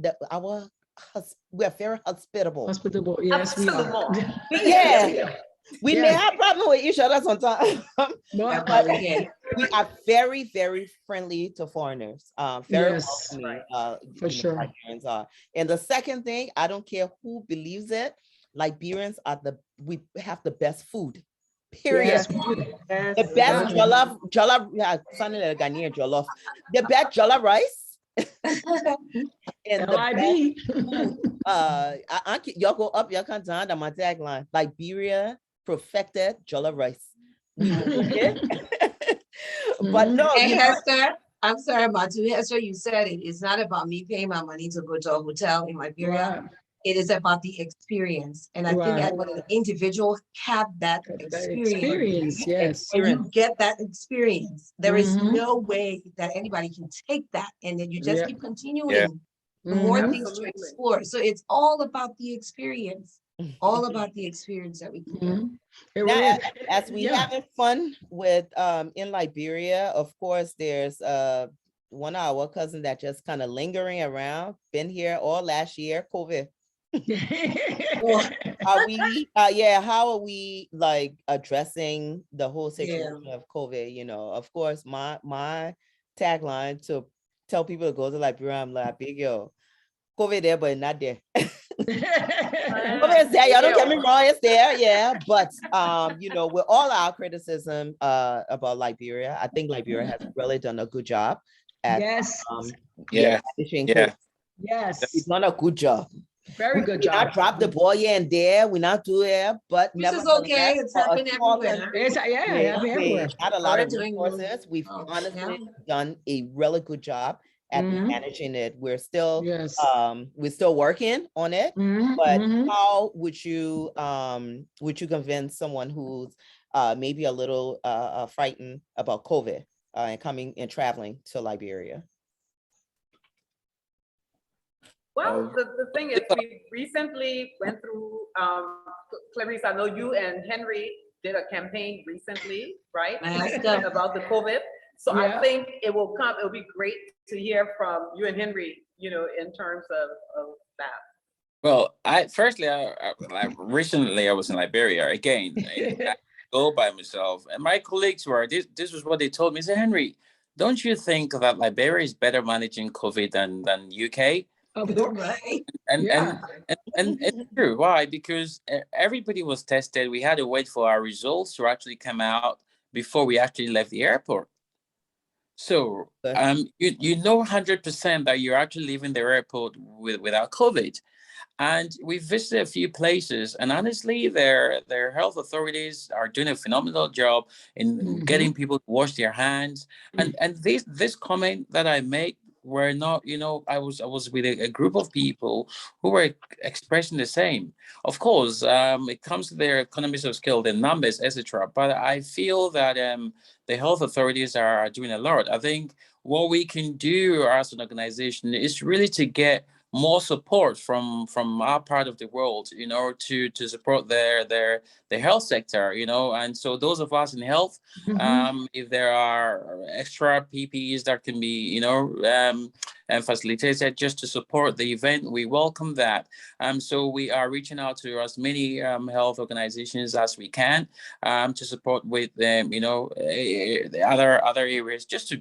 we are very hospitable. Hospitable, yes, we are. Yeah. We may have problem with each other sometimes, but we are very, very friendly to foreigners. Very welcoming. For sure. Liberians are. And the second thing, I don't care who believes it, Liberians we have the best food. Period. Yes, the best jollof, Ghanaian jollof. The best jollof rice. And the best, y'all go up, y'all come down. That's my tagline. Liberia perfected jollof rice. We will eat it. But no, and Hester, I'm sorry, Matu. Hester, you said it. It's not about me paying my money to go to a hotel in Liberia. Right. It is about the experience. And I think that when an individual have that experience, yes. And you get that experience, there is no way that anybody can take that and then you just keep continuing more things to explore. So it's all about the experience. All about the experience that we can get. Now, as we having fun with in Liberia, of course, there's one of our cousin that just kind of lingering around, been here all last year, COVID. How are we like addressing the whole situation of COVID? You know, of course, my tagline to tell people to go to Liberia, I'm like, big yo, COVID there, but not there. COVID is there, y'all don't get me wrong, it's there, but you know, with all our criticism about Liberia, I think Liberia has really done a good job at managing COVID. Yes, it's done a good job. Very good job. Not drop the ball here and there. We not do it, but this is okay. It's happening everywhere. It's everywhere. Not a lot of resources. We've honestly done a really good job at managing it. We're still working on it. But how would you convince someone who's maybe a little frightened about COVID and coming and traveling to Liberia? Well, the thing is, we recently went through, Clarice, I know you and Henry did a campaign recently, right? About the COVID. So I think it'll be great to hear from you and Henry, you know, in terms of that. Well, recently I was in Liberia again. I go by myself, and my colleagues were, this was what they told me. They said, Henry, don't you think that Liberia is better managing COVID than UK? Right. And it's true. Why? Because everybody was tested. We had to wait for our results to actually come out before we actually left the airport. So you know 100% that you're actually leaving the airport without COVID. And we visited a few places, and honestly, their health authorities are doing a phenomenal job in getting people to wash their hands. And this comment that I make were not, you know, I was with a group of people who were expressing the same. Of course, it comes to their economies of scale, the numbers, etc. But I feel that the health authorities are doing a lot. I think what we can do as an organization is really to get more support from our part of the world, you know, to support their health sector, you know. And so those of us in health, if there are extra PPEs that can be, you know, facilitated just to support the event, we welcome that. So we are reaching out to as many health organizations as we can to support with them, you know, the other areas, just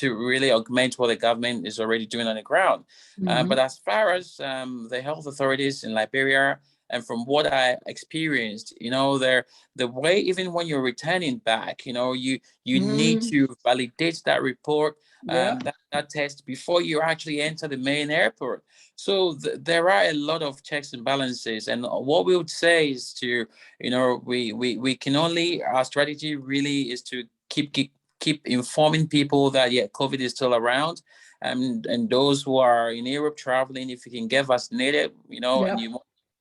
to really augment what the government is already doing on the ground. But as far as the health authorities in Liberia, and from what I experienced, you know, the way, even when you're returning back, you know, you need to validate that report, that test before you actually enter the main airport. So there are a lot of checks and balances. And what we would say is to, you know, we can only, our strategy really is to keep informing people that COVID is still around, and those who are in Europe traveling, if you can get vaccinated, you know, and you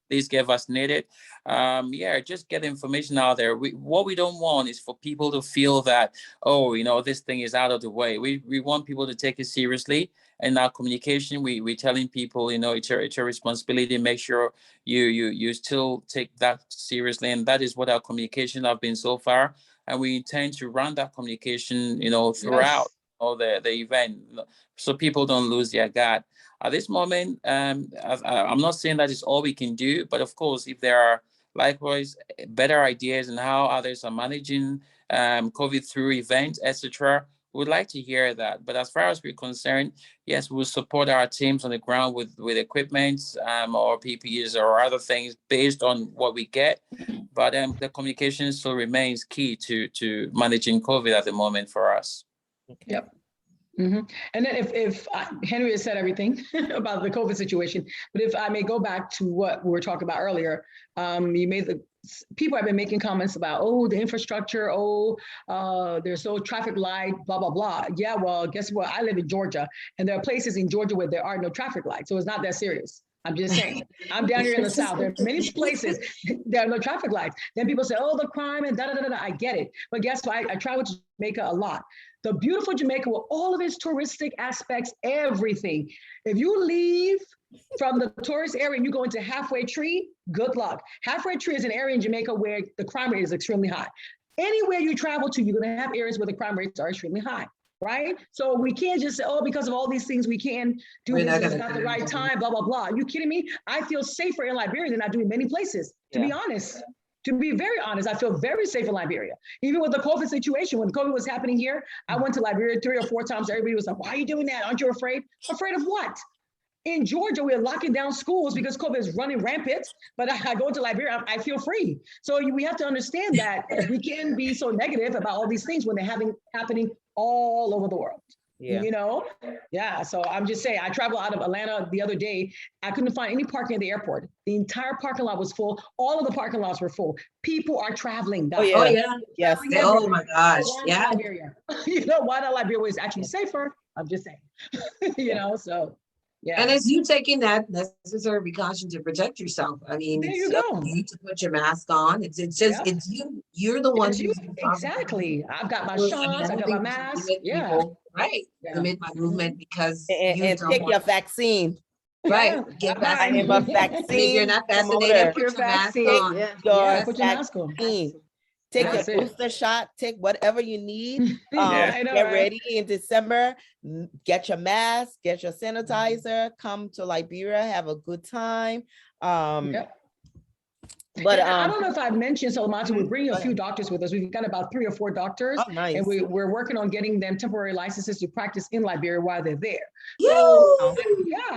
please get vaccinated. Yeah, just get information out there. What we don't want is for people to feel that, oh, this thing is out of the way. We want people to take it seriously. In our communication, we're telling people, it's your responsibility. Make sure you still take that seriously. And that is what our communication have been so far. And we intend to run that communication, throughout all the event, so people don't lose their guard. At this moment, I'm not saying that is all we can do, but of course, if there are likewise better ideas on how others are managing COVID through events, etc., we'd like to hear that. But as far as we're concerned, yes, we'll support our teams on the ground with equipment or PPEs or other things based on what we get. But the communication still remains key to managing COVID at the moment for us. Okay. Yep. Mm-hmm. And then if Henry has said everything about the COVID situation, but if I may go back to what we were talking about earlier, people have been making comments about, the infrastructure, there's no traffic light, blah, blah, blah. Yeah, well, guess what? I live in Georgia, and there are places in Georgia where there are no traffic lights. So it's not that serious. I'm just saying, I'm down here in the South. There are many places there are no traffic lights. Then people say, the crime and da-da-da-da. I get it. But guess what? I travel to Jamaica a lot. The beautiful Jamaica with all of its touristic aspects, everything. If you leave from the tourist area and you go into Halfway Tree, good luck. Halfway Tree is an area in Jamaica where the crime rate is extremely high. Anywhere you travel to, you're going to have areas where the crime rates are extremely high. Right? So we can't just say, because of all these things, we can't do this. It's not the right time, blah, blah, blah. Are you kidding me? I feel safer in Liberia than I do in many places, to be honest. To be very honest, I feel very safe in Liberia. Even with the COVID situation, when COVID was happening here, I went to Liberia 3 or 4 times. Everybody was like, why are you doing that? Aren't you afraid? Afraid of what? In Georgia, we're locking down schools because COVID is running rampant, but I go to Liberia, I feel free. So we have to understand that we can be so negative about all these things when they're happening all over the world. Yeah. So I'm just saying, I traveled out of Atlanta the other day. I couldn't find any parking at the airport. The entire parking lot was full. All of the parking lots were full. People are traveling. Yes. Oh my gosh. Yeah. Liberia. Why not Liberia is actually safer? I'm just saying, so. Yeah. And it's you taking that necessary precaution to protect yourself. I mean, there it's you go. You to put your mask on. It's just it's you. You're the one who's exactly. I've got my shots. I've got my mask. Right. Limit my movement because and take your vaccine. Right. Get I am a vaccine. If you're not vaccinated, put your vaccine. Put your mask on. Take your booster shot, take whatever you need. Get ready in December. Get your mask, get your sanitizer, come to Liberia, have a good time. But I don't know if I mentioned, Salamartu, we're bringing a few doctors with us. We've got about 3 or 4 doctors, and we're working on getting them temporary licenses to practice in Liberia while they're there. So,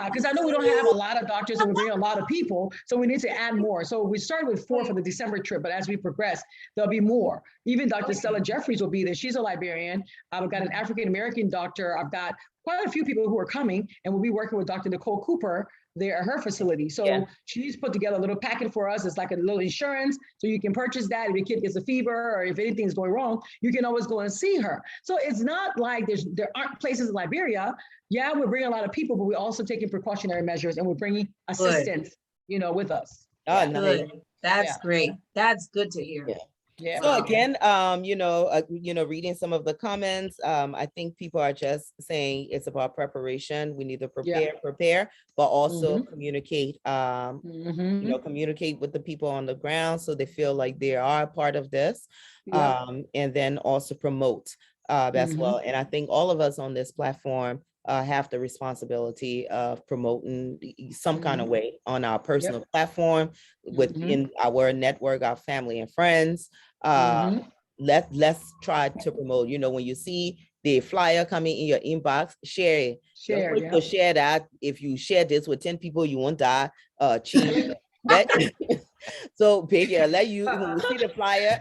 because I know we don't have a lot of doctors and we're bringing a lot of people, so we need to add more. So we started with 4 for the December trip, but as we progress, there'll be more. Even Dr. Stella Jeffries will be there. She's a Liberian. I've got an African-American doctor. I've got quite a few people who are coming, and we'll be working with Dr. Nicole Cooper there at her facility. So she's put together a little packet for us. It's like a little insurance. So you can purchase that if your kid gets a fever or if anything's going wrong, you can always go and see her. So it's not like there aren't places in Liberia. Yeah, we're bringing a lot of people, but we're also taking precautionary measures and we're bringing assistants, with us. Good. That's great. That's good to hear. Yeah. So again, reading some of the comments, I think people are just saying it's about preparation. We need to prepare, but also communicate, communicate with the people on the ground so they feel like they are a part of this, and then also promote as well. And I think all of us on this platform have the responsibility of promoting some kind of way on our personal platform within our network, our family and friends. Let's try to promote. When you see the flyer coming in your inbox, share it. Share that. If you share this with 10 people, you won't die. Cheap. So big, when you see the flyer,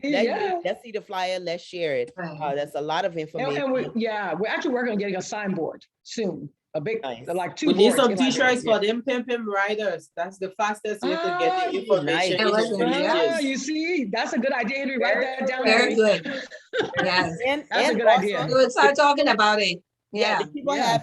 let's see the flyer, let's share it. That's a lot of information. And we're actually working on getting a signboard soon. A big, like 2 We need some boards t-shirts for them pimping riders. That's the fastest way to get the information. You see, that's a good idea, Henry. Write that down. Very good. Yes, that's a good idea. We'll start talking about it. The people have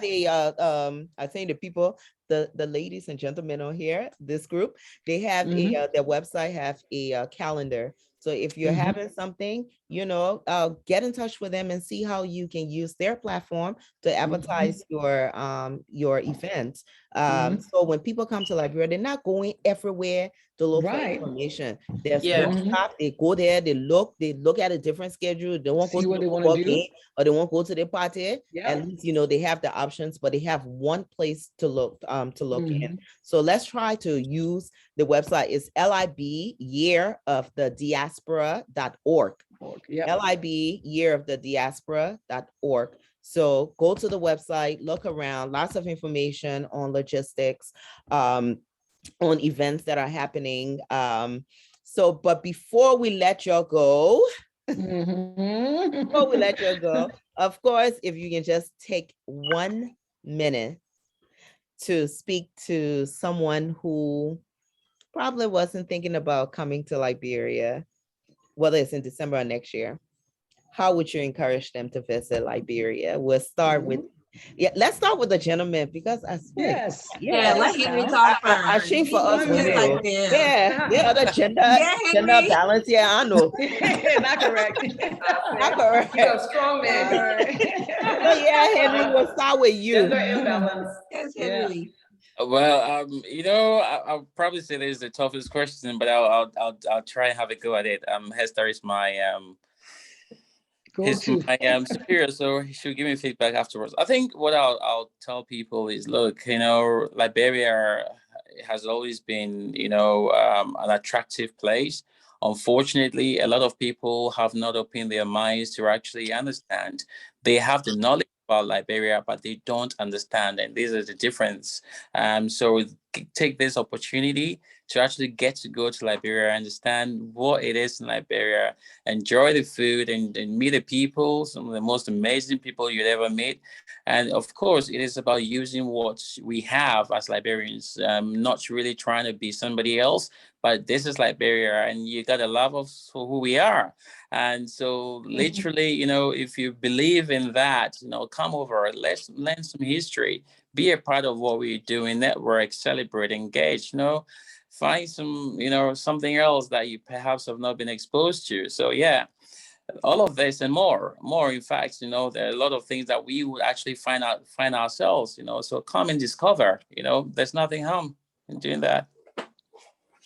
I think the people the ladies and gentlemen on here, this group, they have their website have a calendar. So if you're having something, get in touch with them and see how you can use their platform to advertise your events. So when people come to Liberia, they're not going everywhere to look for information. There's one stop, they go there, they look at a different schedule. They won't go to the football game or they won't go to the party. At least they have the options, but they have one place to look in. So let's try to use the website. It's LIB Year of the Diaspora.org. LIB Year of the Diaspora.org. So go to the website, look around, lots of information on logistics, on events that are happening. But before we let y'all go, of course, if you can just take 1 minute to speak to someone who probably wasn't thinking about coming to Liberia, whether it's in December or next year, how would you encourage them to visit Liberia? We'll start with, let's start with the gentleman, because I swear. Let Henry talk first. I think for us, Just like the other gender balance. I know. Not correct. Not correct. You're a strong man. Henry, we'll start with you. Gender imbalance. Yes, Henry. Well, I'll probably say this is the toughest question, but I'll try and have a go at it. Hester is my superior, so she'll give me feedback afterwards. I think what I'll tell people is, look, Liberia has always been, an attractive place. Unfortunately, a lot of people have not opened their minds to actually understand. They have the knowledge about Liberia, but they don't understand, and this is the difference. So take this opportunity to actually get to go to Liberia, understand what it is in Liberia, enjoy the food and meet the people, some of the most amazing people you'd ever meet. And of course, it is about using what we have as Liberians, not really trying to be somebody else, but this is Liberia and you got to love us for who we are. And so literally, if you believe in that, come over, let's learn some history, be a part of what we're doing, network, celebrate, engage, find some, something else that you perhaps have not been exposed to. So yeah, all of this and more, in fact, there are a lot of things that we would actually find ourselves, so come and discover, there's nothing harm in doing that.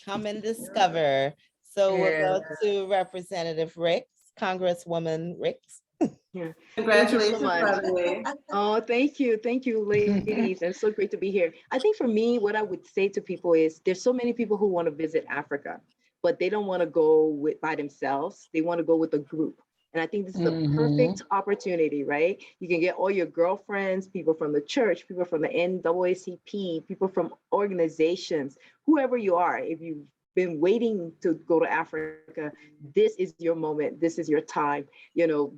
Come and discover. So we'll go to Representative Ricks, Congresswoman Ricks. Congratulations, by the way. Oh, thank you, ladies. It's so great to be here. I think for me, what I would say to people is there's so many people who want to visit Africa, but they don't want to go by themselves. They want to go with a group. And I think this is a perfect opportunity, right? You can get all your girlfriends, people from the church, people from the NAACP, people from organizations, whoever you are. If you've been waiting to go to Africa, this is your moment. This is your time.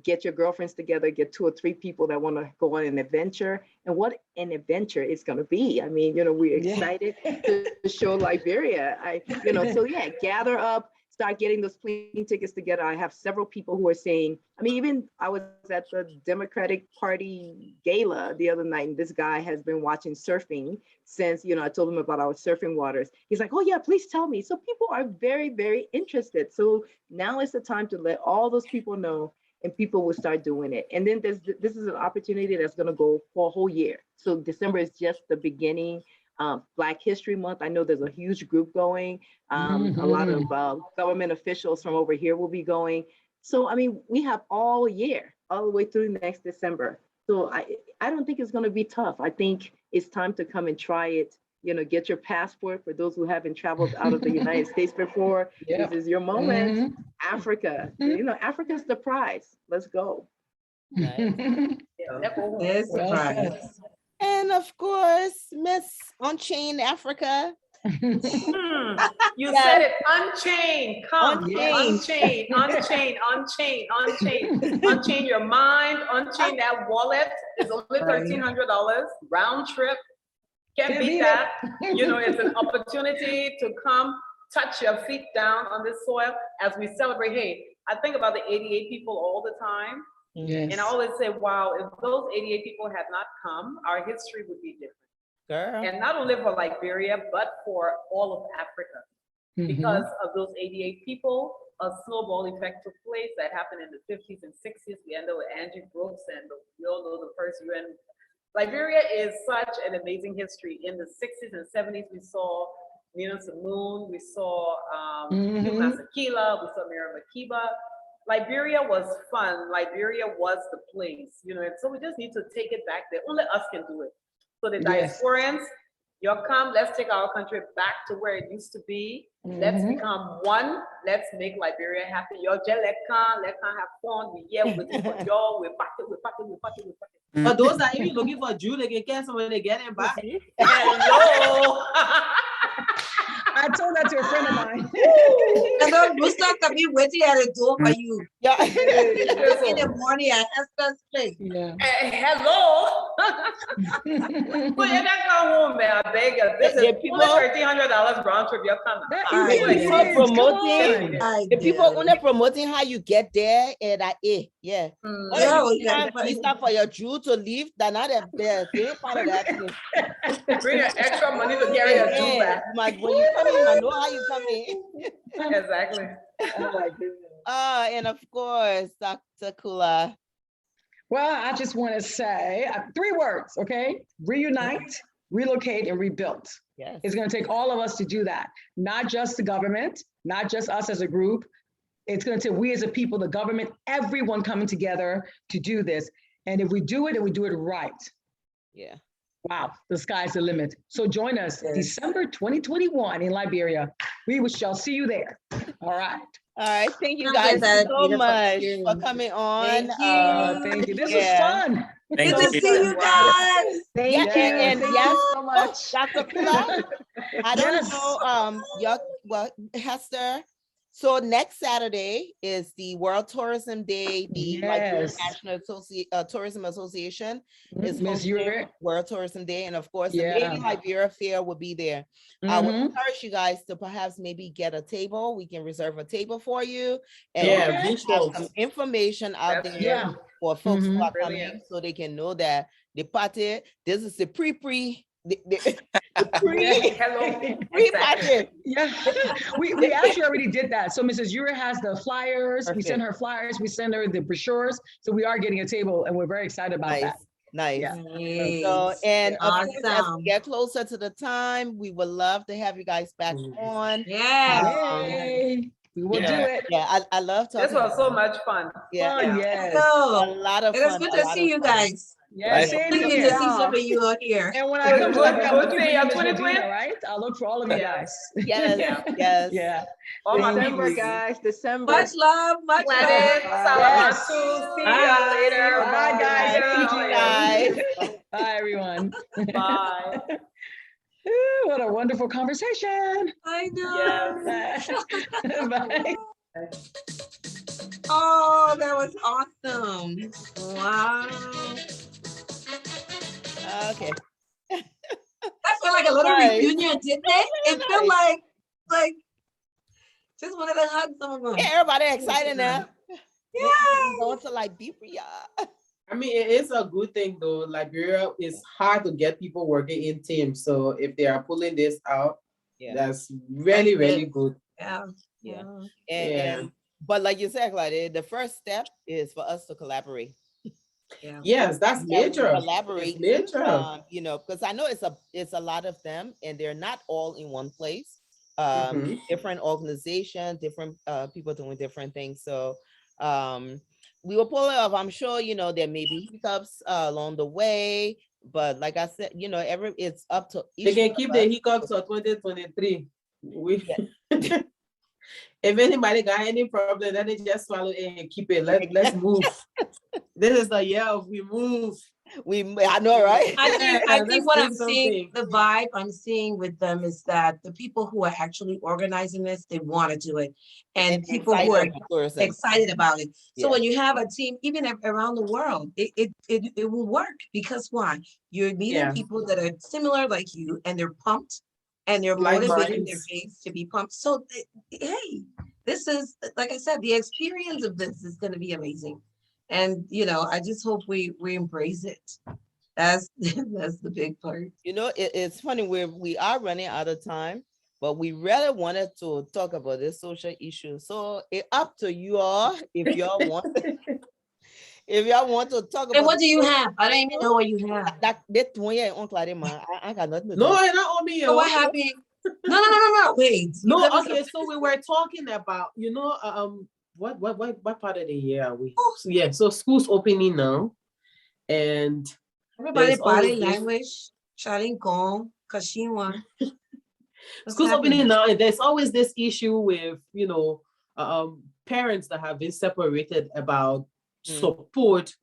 Get your girlfriends together, get 2 or 3 people that want to go on an adventure. And what an adventure it's going to be. I mean, we're excited to show Liberia. So yeah, gather up, start getting those plane tickets together. I have several people who are saying, even I was at the Democratic Party gala the other night, and this guy has been watching surfing since, I told him about our surfing waters. He's like, oh yeah, please tell me. So people are very, very interested. So now is the time to let all those people know, and people will start doing it. And then this is an opportunity that's going to go for a whole year. So December is just the beginning. Black History Month, I know there's a huge group going. A lot of government officials from over here will be going. So, we have all year, all the way through next December. So I don't think it's going to be tough. I think it's time to come and try it. Get your passport for those who haven't traveled out of the United States before. This is your moment. Africa, Africa's the prize. Let's go. It's the prize. And of course, Miss Unchained Africa. You said it, unchained. Come, unchained. Unchain your mind, unchain that wallet. It's only $1,300 round trip. Can't beat that. It's an opportunity to come touch your feet down on this soil as we celebrate. Hey, I think about the 88 people all the time. Yes. And I always say, wow, if those 88 people had not come, our history would be different. Girl. And not only for Liberia, but for all of Africa. Because of those 88 people, a snowball effect took place that happened in the 50s and 60s. We ended with Angie Brooks, and we all know the first UN. Liberia is such an amazing history. In the 60s and 70s, we saw Nina Simone, we saw Hugh Masekela, we saw Miriam Makeba. Liberia was fun. Liberia was the place, you know, and so we just need to take it back there. Only us can do it. So the diasporans, you'll come, let's take our country back to where it used to be. Let's become one. Let's make Liberia happy. Y'all just let's have fun. We here with y'all. We're party. But those are even looking for Jew, they can cancel when they get him back. Hello. I told that to a friend of mine. And then Gustav can be waiting at the door for you. Yeah. In the morning at Esther's place. Yeah. Hello. But you can come home, man. I beg you. This is only $1,300 round trip. You're coming. The people only promoting how you get there and that yeah. You start for your Jew to leave, they're not there. They part of that thing. Bring your extra money to carry your Jew back. When you come in, I know how you come in. Exactly. Oh my goodness. And of course, Dr. Kula. Well, I just want to say 3 words, okay? Reunite, relocate, and rebuild. Yes. It's going to take all of us to do that. Not just the government, not just us as a group. It's going to take we as a people, the government, everyone coming together to do this. And if we do it, and we do it right. Yeah. Wow, the sky's the limit. So join us December 2021 in Liberia. We shall see you there. All right. All right. Thank you guys so much for coming on. Thank you. This was fun. Good to see you guys. Thank you. And yes, so much, Dr. Kula. I don't know, Hester. So next Saturday is the World Tourism Day. The Liberia National Tourism Association is hosting World Tourism Day, and of course, the Baby Liberia Fair will be there. I would encourage you guys to perhaps maybe get a table. We can reserve a table for you, and have some information out there for folks who are coming, so they can know that the party. This is the pre. We actually already did that. So Mrs. Ura has the flyers. We send her flyers. We send her the brochures. So we are getting a table, and we're very excited about that. Nice. Yeah. So, and of course, as we get closer to the time, we would love to have you guys back on. We will do it. Yeah, I love talking. This was so much fun. Yeah, a lot of fun. It was good to see you guys. Yeah, same here. To see some of you out here. And when I come to right? I'll look for all of you guys. Yes. All my December, guys. December. Much love. Much love. Salamartu. See you later. Bye, guys. Thank you, guys. Bye, everyone. Bye. Ooh, what a wonderful conversation. I know. Yes. Bye. Oh, that was awesome. Wow. Okay. That felt like a little reunion, didn't it? It felt like just wanted to hug some of them. Yeah, everybody excited now. Yeah. Going to Liberia. I mean, it is a good thing though. Liberia is hard to get people working in teams. So if they are pulling this out, that's really, really good. Yeah. But like you said, Claudia, the first step is for us to collaborate. Yes, that's major. Collaborate, major. You know, because I know it's a lot of them, and they're not all in one place. Different organizations, different people doing different things. So we will pull it off. I'm sure, you know, there may be hiccups along the way, but like I said, you know, it's up to each. They can keep the hiccups for 2023. If anybody got any problem, then they just swallow it and keep it. Let's move. This is the year of we move. I know, right? I think what I'm seeing, the vibe I'm seeing with them is that the people who are actually organizing this, they want to do it. And people who are excited about it. So when you have a team, even around the world, it will work. Because why? You're meeting people that are similar like you, and they're pumped, and they're motivating their face to be pumped. So, hey, this is, like I said, the experience of this is going to be amazing. And, you know, I just hope we embrace it. That's that's the big part. You know, it's funny, we are running out of time, but we really wanted to talk about this social issue. So it's up to you all if y'all want if y'all want to talk And about what the do you social have? I don't even know what you have. that 20 on Clarima. I got nothing to No, do. it's not on me. So what happened? No. Wait. No, okay. So we were talking about, what part of the year are we? So, yeah, so school's opening now, and Everybody there's always body this language. Charlene Gong, Kashiwa. school's opening now, and there's always this issue with parents that have been separated about support,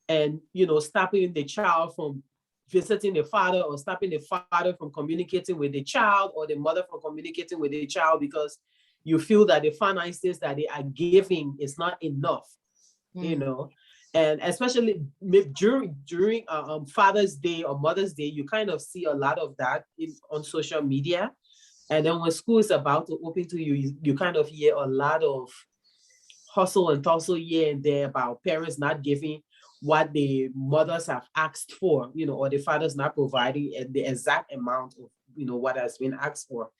and stopping the child from visiting the father, or stopping the father from communicating with the child, or the mother from communicating with the child, because you feel that the finances that they are giving is not enough, and especially during Father's Day or Mother's Day, you kind of see a lot of that on social media. And then when school is about to open to you kind of hear a lot of hustle and tussle here and there about parents not giving what the mothers have asked for, or the fathers not providing the exact amount of, what has been asked for.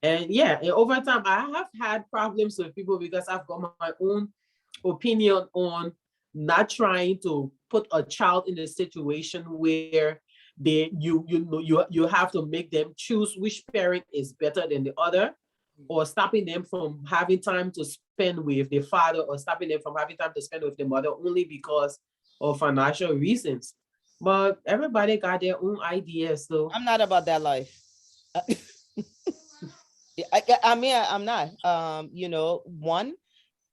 And and over time, I have had problems with people because I've got my own opinion on not trying to put a child in a situation where you have to make them choose which parent is better than the other, or stopping them from having time to spend with the father, or stopping them from having time to spend with the mother only because of financial reasons. But everybody got their own ideas, so I'm not about that life. I'm not. One,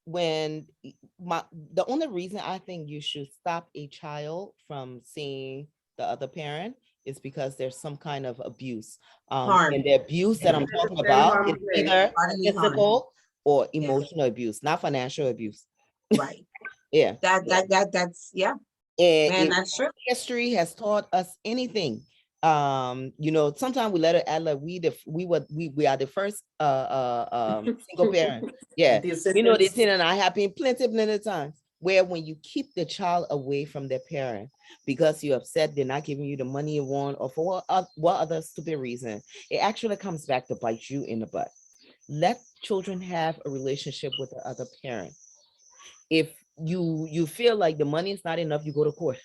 when the only reason I think you should stop a child from seeing the other parent is because there's some kind of abuse. And the abuse that I'm talking about is either physical or emotional abuse, not financial abuse. Right. Yeah. That's And that's true. History has taught us anything. Sometimes we let it act like we are the first single parent. Yeah. This thing and I happened plenty of times where when you keep the child away from their parent because you're upset they're not giving you the money you want, or for what other stupid reason, it actually comes back to bite you in the butt. Let children have a relationship with the other parent. If you feel like the money is not enough, you go to court.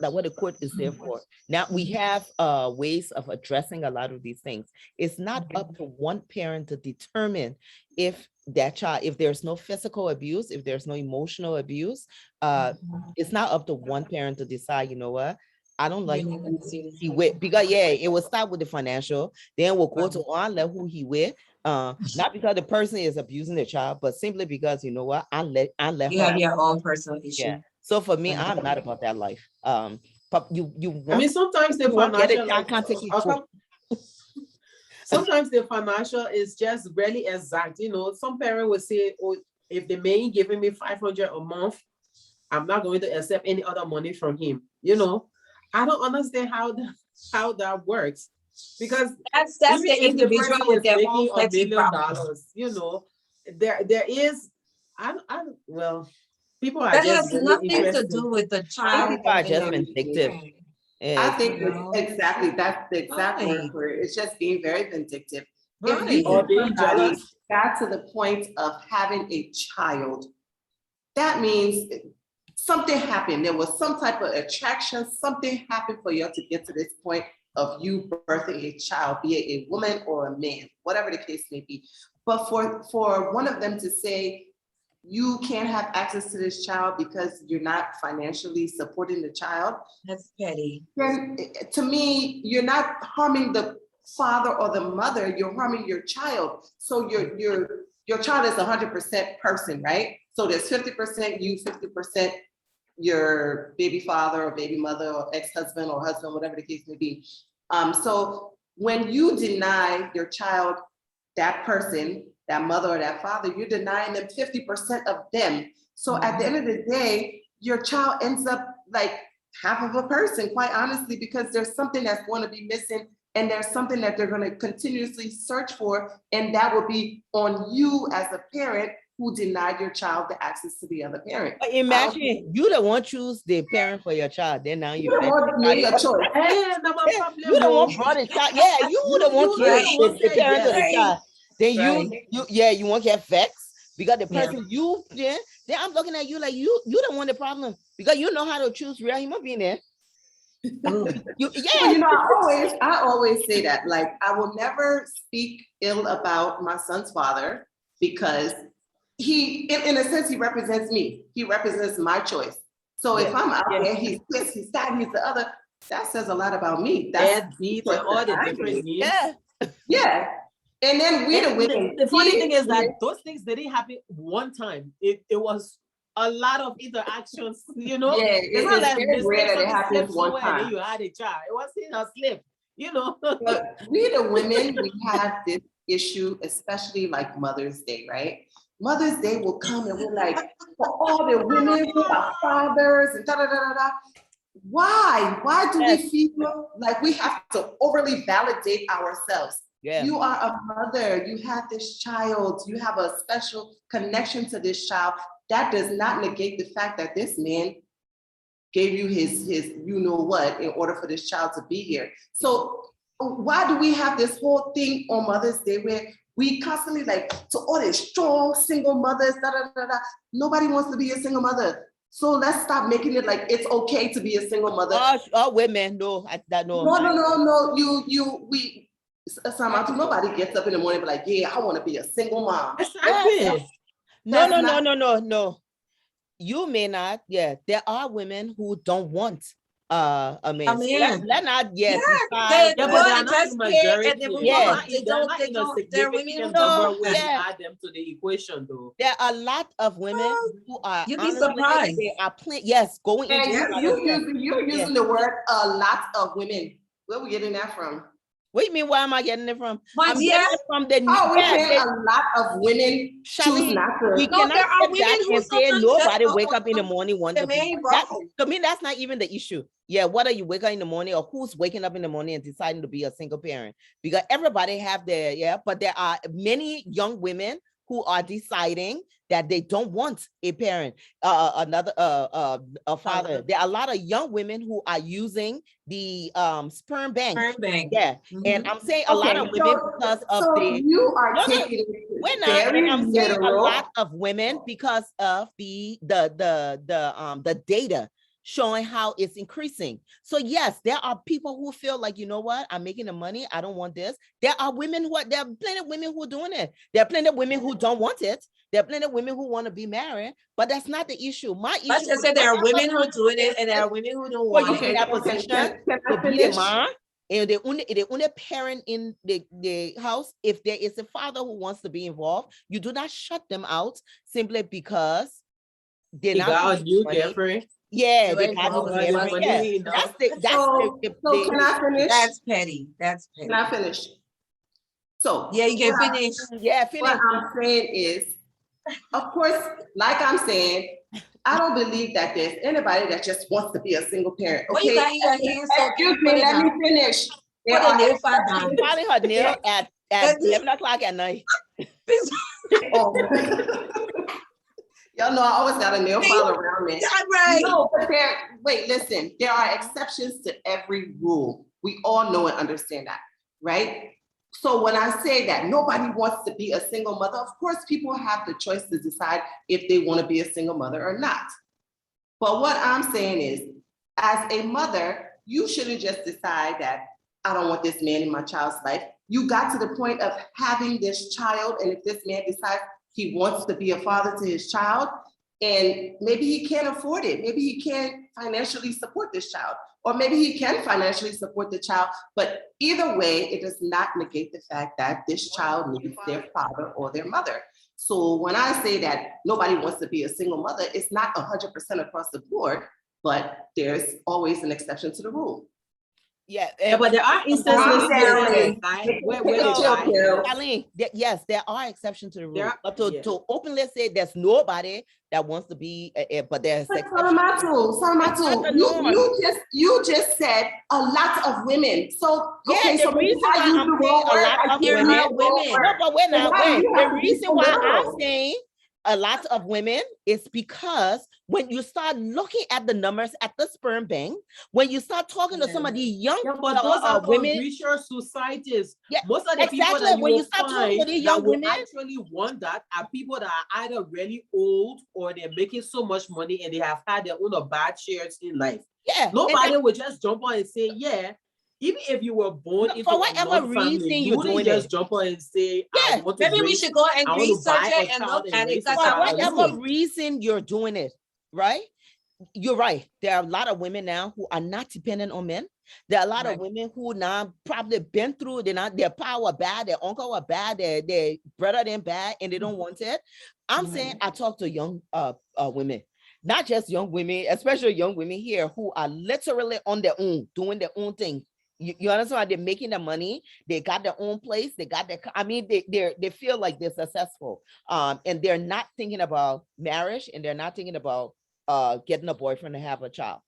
That's what the court is there for. Now we have ways of addressing a lot of these things. It's not up to one parent to determine if that child, if there's no physical abuse, if there's no emotional abuse, it's not up to one parent to decide, you know what, I don't like who he with, because it will start with the financial, then we'll go to let who he with. Not because the person is abusing the child, but simply because you know what, I let you have your own personal issue. Yeah. So for me, I'm not about that life. But you want, I mean, sometimes the financial sometimes the financial is just really exact. Some parent will say, oh, if the man giving me 500 a month, I'm not going to accept any other money from him. I don't understand how that works, because that's the individual with their own $1 million. There is, well, people are that just has nothing to do with the child. People are just vindictive. I think exactly that's the exact word for it. It's just being very vindictive. Right. If Or being jealous. got to the point of having a child, that means something happened. There was some type of attraction, something happened for you to get to this point of you birthing a child, be it a woman or a man, whatever the case may be. But for one of them to say, you can't have access to this child because you're not financially supporting the child. That's petty. Then to me, you're not harming the father or the mother, you're harming your child. So your child is 100% person, right? So there's 50% you, 50% your baby father or baby mother or ex-husband or husband, whatever the case may be. So when you deny your child that person, that mother or that father, you're denying them 50% of them. So at the end of the day, your child ends up like half of a person, quite honestly, because there's something that's going to be missing, and there's something that they're going to continuously search for, and that will be on you as a parent who denied your child the access to the other parent. But imagine you don't want to choose the parent for your child. Then now You don't want to make a choice. You don't want brought the child. Yeah, you don't want the parent of the child. Then you won't get vexed because the person then I'm looking at you like you don't want the problem because you know how to choose real human being there. Well, I always say that, like, I will never speak ill about my son's father because he, in a sense, he represents me. He represents my choice. So if I'm out there, he's this, he's that, he's the other, that says a lot about me. That's all the different needs. Yeah. And then we the women. The funny thing is that those things didn't happen one time. It was a lot of interactions, you know. Yeah, it's not like very rare that it happens one time. And then you had a child. It was in a slip, you know. But we the women, we have this issue, especially like Mother's Day, right? Mother's Day will come and we're like, for all the women who are fathers and da-da-da-da-da. Why do we feel like we have to overly validate ourselves? Yeah. You are a mother, you have this child, you have a special connection to this child. That does not negate the fact that this man gave you his you know what in order for this child to be here. So why do we have this whole thing on Mother's Day where we constantly like, to all these strong single mothers, da-da-da-da. Nobody wants to be a single mother. So let's stop making it like it's okay to be a single mother. Oh women, no. Salamartu, nobody gets up in the morning and be like, yeah, I want to be a single mom. No. You may not. Yeah, there are women who don't want a man. Let not yet. Add them to the equation, though. There are a lot of women who are. You'd be surprised. They are going into. You're using the word a lot of women. Where are we getting that from? What do you mean? Where am I getting it from? I'm getting it from the a lot of women choose not to. We cannot say nobody wake up in the morning want to be. To me, that's not even the issue. Yeah, whether you wake up in the morning or who's waking up in the morning and deciding to be a single parent, because everybody have their but there are many young women who are deciding that they don't want a parent, a father. There are a lot of young women who are using the sperm bank. Yeah, and I'm saying a lot of women because of the. You are taking we're not, and I'm saying a lot of women because of the data showing how it's increasing. So yes, there are people who feel like, you know what, I'm making the money, I don't want this. There are women there are plenty of women who are doing it. There are plenty of women who don't want it. There are plenty of women who want to be married, but that's not the issue. My issue. Let's just say there are women who are doing it and there are women who don't want it. You in that position to be the mom and the only parent in the house. If there is a father who wants to be involved, you do not shut them out simply because they're not. Yeah, they got money. That's the can I finish? That's petty. Can I finish? So yeah, you can finish. Yeah, finish. What I'm saying is, of course, like I'm saying, I don't believe that there's anybody that just wants to be a single parent. Okay, you got your hands so excuse me, let me finish. Probably her nail at 11 o'clock at night. Y'all know I always got a nail file around me. Right. No, but listen, there are exceptions to every rule. We all know and understand that, right? So when I say that nobody wants to be a single mother, of course, people have the choice to decide if they want to be a single mother or not. But what I'm saying is, as a mother, you shouldn't just decide that I don't want this man in my child's life. You got to the point of having this child, and if this man decides he wants to be a father to his child, and maybe he can't afford it. Maybe he can't financially support this child, or maybe he can financially support the child. But either way, it does not negate the fact that this child needs their father or their mother. So when I say that nobody wants to be a single mother, it's not 100% across the board, but there's always an exception to the rule. Yeah, but there are instances yes, there are exceptions to the rule. But to openly say there's nobody that wants to be, but there's Salamartu, you just said a lot of women. So okay, the reason why I'm saying a lot of women. No, but we're not. The reason why I'm saying a lot of women, it's because when you start looking at the numbers at the sperm bank, when you start talking to some of these young but those are women, richer societies. yeah, Most of the people exactly. that you When you will start talking to find these that young will women, actually want that are people that are either really old or they're making so much money and they have had their own bad shares in life. yeah, Nobody would just jump on and say, yeah. Even if you were born into for a whatever reason non-family, you you're wouldn't doing just it. jump on and say, I Yeah, want to Maybe we raise, should go and I want to research buy it a and child look and at it raise a because for I want child. to whatever see. reason you're doing it, right? You're right. There are a lot of women now who are not dependent on men. There are a lot of women who now probably been through, their power bad, their uncle were bad, their brother them bad, and they don't want it. I'm saying I talk to young women, not just young women, especially young women here who are literally on their own, doing their own thing. You understand why they're making the money, they got their own place, they got their, I mean, they feel like they're successful. And they're not thinking about marriage, and they're not thinking about getting a boyfriend to have a child.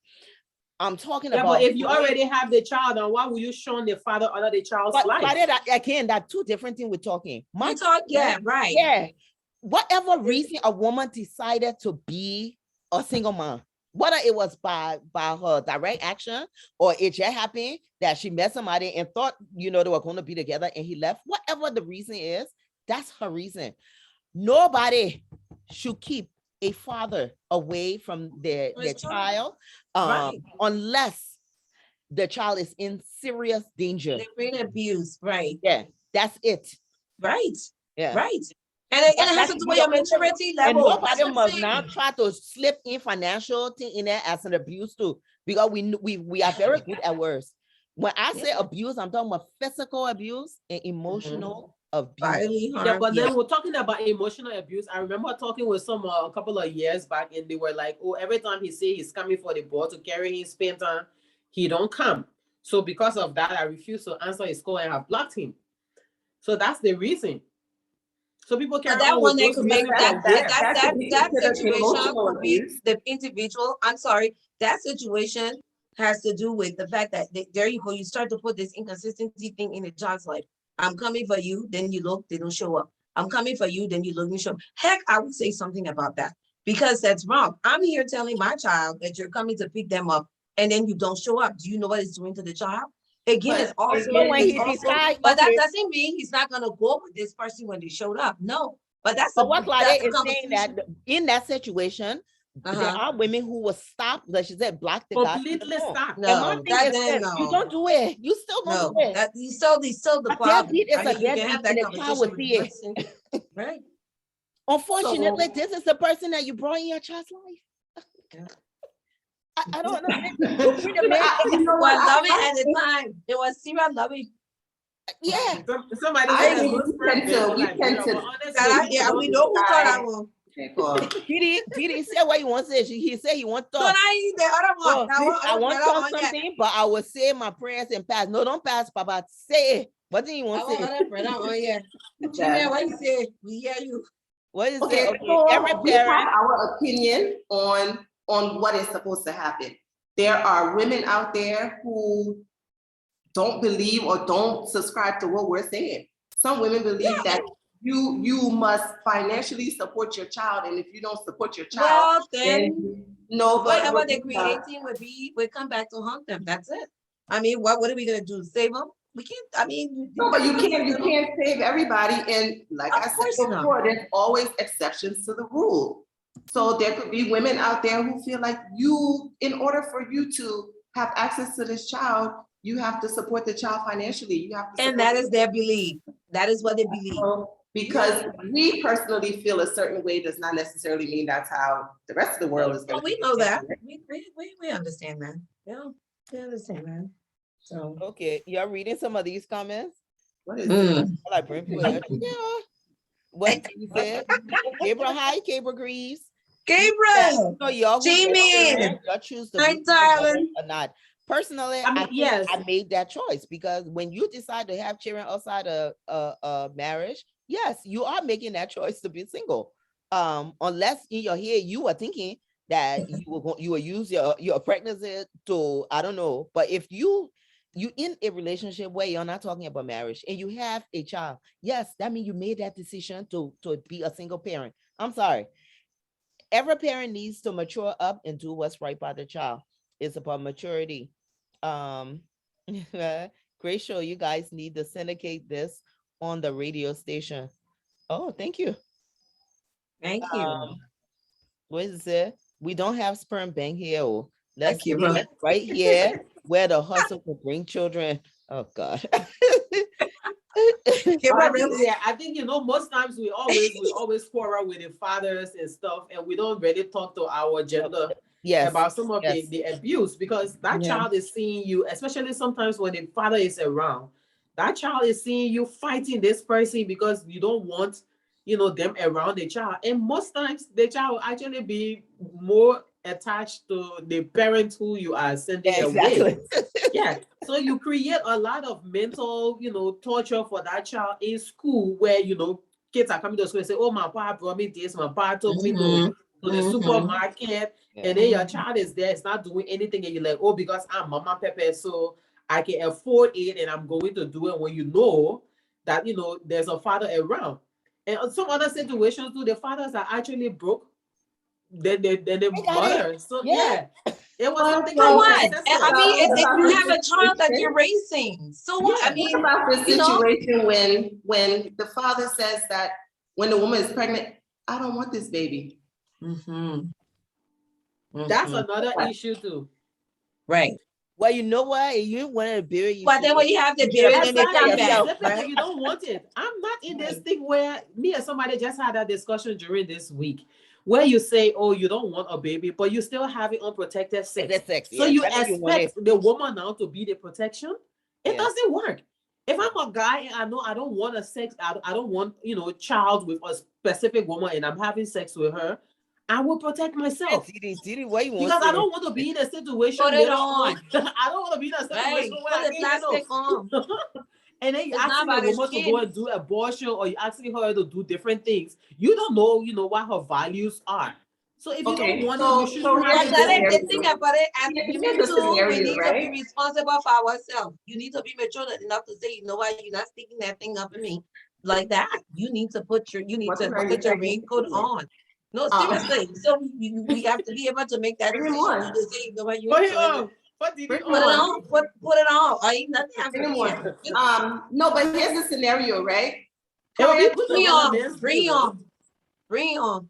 I'm talking about. But if you already have the child, then why will you show the father under the child's life? But again, that's two different things we're talking. Yeah, right. Yeah. Whatever reason a woman decided to be a single mom, whether it was by her direct action or it just happened that she met somebody and thought, they were going to be together and he left, whatever the reason is, that's her reason. Nobody should keep a father away from their child unless the child is in serious danger. They're being abused, right? Yeah, that's it. Right. Yeah. Right. And it has to do with your maturity level. And nobody must not try to slip in financial thing in there as an abuse too, because we are very good at words. When I say abuse, I'm talking about physical abuse and emotional abuse. Yeah, but then we're talking about emotional abuse. I remember talking with someone a couple of years back, and they were like, "Oh, every time he say he's coming for the boy to carry his painter, he don't come. So because of that, I refuse to answer his call and have blocked him." So that's the reason. So people carry that on one with they those could make reasons. that situation could be the individual. I'm sorry, that situation has to do with the fact that there you go. You start to put this inconsistency thing in a child's life. I'm coming for you, then you look, they don't show up. I'm coming for you, then you look, you show up. Heck, I would say something about that because that's wrong. I'm here telling my child that you're coming to pick them up, and then you don't show up. Do you know what it's doing to the child? Again, it's also, but that doesn't mean he's not gonna go with this person when they showed up. No, but that's what Claudette is saying, that in that situation, there are women who will stop, like she said, block the guy. Completely stop. No, you don't do it. You still don't do it. That you still the problem. You can have that conversation with the person. Right. Unfortunately, this is the person that you brought in your child's life. I don't know. It was loving at the time. It was serious loving. Yeah. Somebody yeah, we know who thought I will. He didn't say what he wants to say. He said he wants to talk. No, I the other one. I want to talk something, but I will say my prayers and pass. No, don't pass, Papa. Say it. What do you want to say? Yeah, what you say? We hear you. What is okay, it? so every we have parent, our opinion on what is supposed to happen. There are women out there who don't believe or don't subscribe to what we're saying. Some women believe that you must financially support your child, and if you don't support your child, then whatever they're creating will come back to haunt them. That's it. I mean, what are we gonna do? Save them? We can't. I mean, no, but you can't save everybody. And like I said before, there's always exceptions to the rule. So there could be women out there who feel like in order for you to have access to this child, you have to support the child financially. You have to, and that is their belief. That is what they believe. Because we personally feel a certain way does not necessarily mean that's how the rest of the world is going to be. We know that. We understand that. Yeah, we understand that. So okay, you're reading some of these comments. What is it? Like yeah. What you said? Gabriel, hi, Gabriel Greaves. Gabriel, y'all Jamie, y'all choose to hi, darling. Or not. Personally, I made that choice because when you decide to have children outside of marriage, yes, you are making that choice to be single. Unless in your head you are thinking that you will use your pregnancy to, I don't know, but if you in a relationship where you're not talking about marriage and you have a child, yes, that means you made that decision to be a single parent. I'm sorry. Every parent needs to mature up and do what's right by the child. It's about maturity. Um, great show. You guys need to syndicate this on the radio station. Oh, thank you. Thank you. What is it? We don't have sperm bank here. Oh, let's Thank you, leave bro. it right here where the hustle will bring children. Oh God. Yeah, I think most times we always quarrel with the fathers and stuff, and we don't really talk to our gender Yes. about some of Yes. the abuse, because that Yeah. child is seeing you, especially sometimes when the father is around. That child is seeing you fighting this person because you don't want them around the child, and most times the child will actually be more attached to the parent who you are sending away. Exactly. Yeah. So you create a lot of mental, torture for that child in school, where kids are coming to school and say, "Oh, my papa brought me this, my papa took me to the supermarket," and then your child is there, it's not doing anything, and you're like, "Oh, because I'm Mama Pepe, so I can afford it, and I'm going to do it," when you know that there's a father around. And some other situations too, the fathers are actually broke. Then the mother. So yeah. It was something So that was what? excessive. I mean, if About you the have a child that situation- you're raising, so what? I mean, What about the you know? situation when the father says that when the woman is pregnant, I don't want this baby. That's another issue too. Right. Well, you know what? You want to bury you. But then when you have the baby, then they Exactly. come back, Specifically, right? you don't want it. I'm not in this Right. thing where me and somebody just had that discussion during this week, where you say, "Oh, you don't want a baby, but you still having unprotected sex." That's sex, So yeah. you I know you want expect the woman now to be the protection? It Yeah. doesn't work. If I'm a guy and I know I don't want a sex, I don't want child with a specific woman, and I'm having sex with her, I will protect myself. Didi, what you want? Because I don't want to be in a situation. Put it on. I don't want to be in a situation Right. where Put I the can't get plastic on. and then you're It's not asking the about his woman to skin. go and do abortion, or you're asking her to do different things. You don't know, what her values are. So if you don't want it, you shouldn't have But it. that is the thing about it. As Here's women the too, we scenario, need to be right? responsible for ourselves. You need to be mature enough to say, you know what, you're not sticking that thing up in me like that. You need to put your raincoat on. No, seriously. So we have to be able to make that decision to say, you know what, you Put ain't it doing on. it. Put it Put it on. on. Put it on. I ain't nothing happening Anyone. here. No, but here's the scenario, right? It would be Prior good to Bring get a on. man's Bring view, on. Bring on.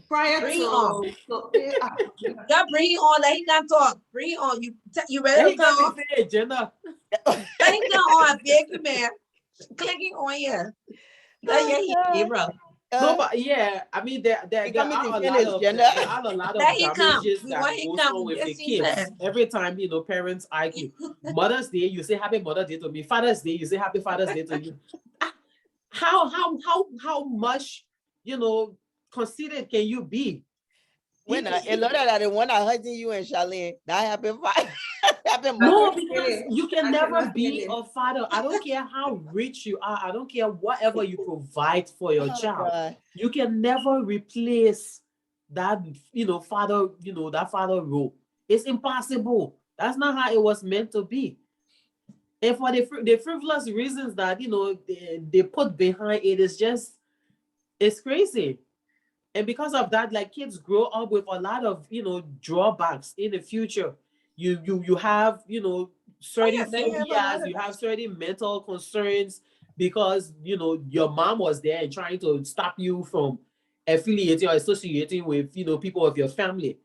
prior Bring to on. yeah, God, bring on. Let him not talk. Bring on. You though. ready He to come? got to say agenda. Let him come on. Beg you, man. Clicking on here. Yeah, bro. No, but yeah, I mean there are a lot Let of him come. damages We that want him goes come. on with the Yes, he kids. said. Every time parents argue. Mother's Day, you say Happy Mother's Day to me. Father's Day, you say Happy Father's Day to you. How much considered can you be? When a lot of that one I hurting you and Charlene, that happened. Happened. No, because you can never be a father. I don't care how rich you are. I don't care whatever you provide for your child. God. You can never replace that, father, that father role. It's impossible. That's not how it was meant to be. And for the frivolous reasons that, they put behind it, it's crazy. And because of that, like, kids grow up with a lot of drawbacks in the future. You have certain phobias, you have certain mental concerns, because your mom was there and trying to stop you from affiliating or associating with people of your family.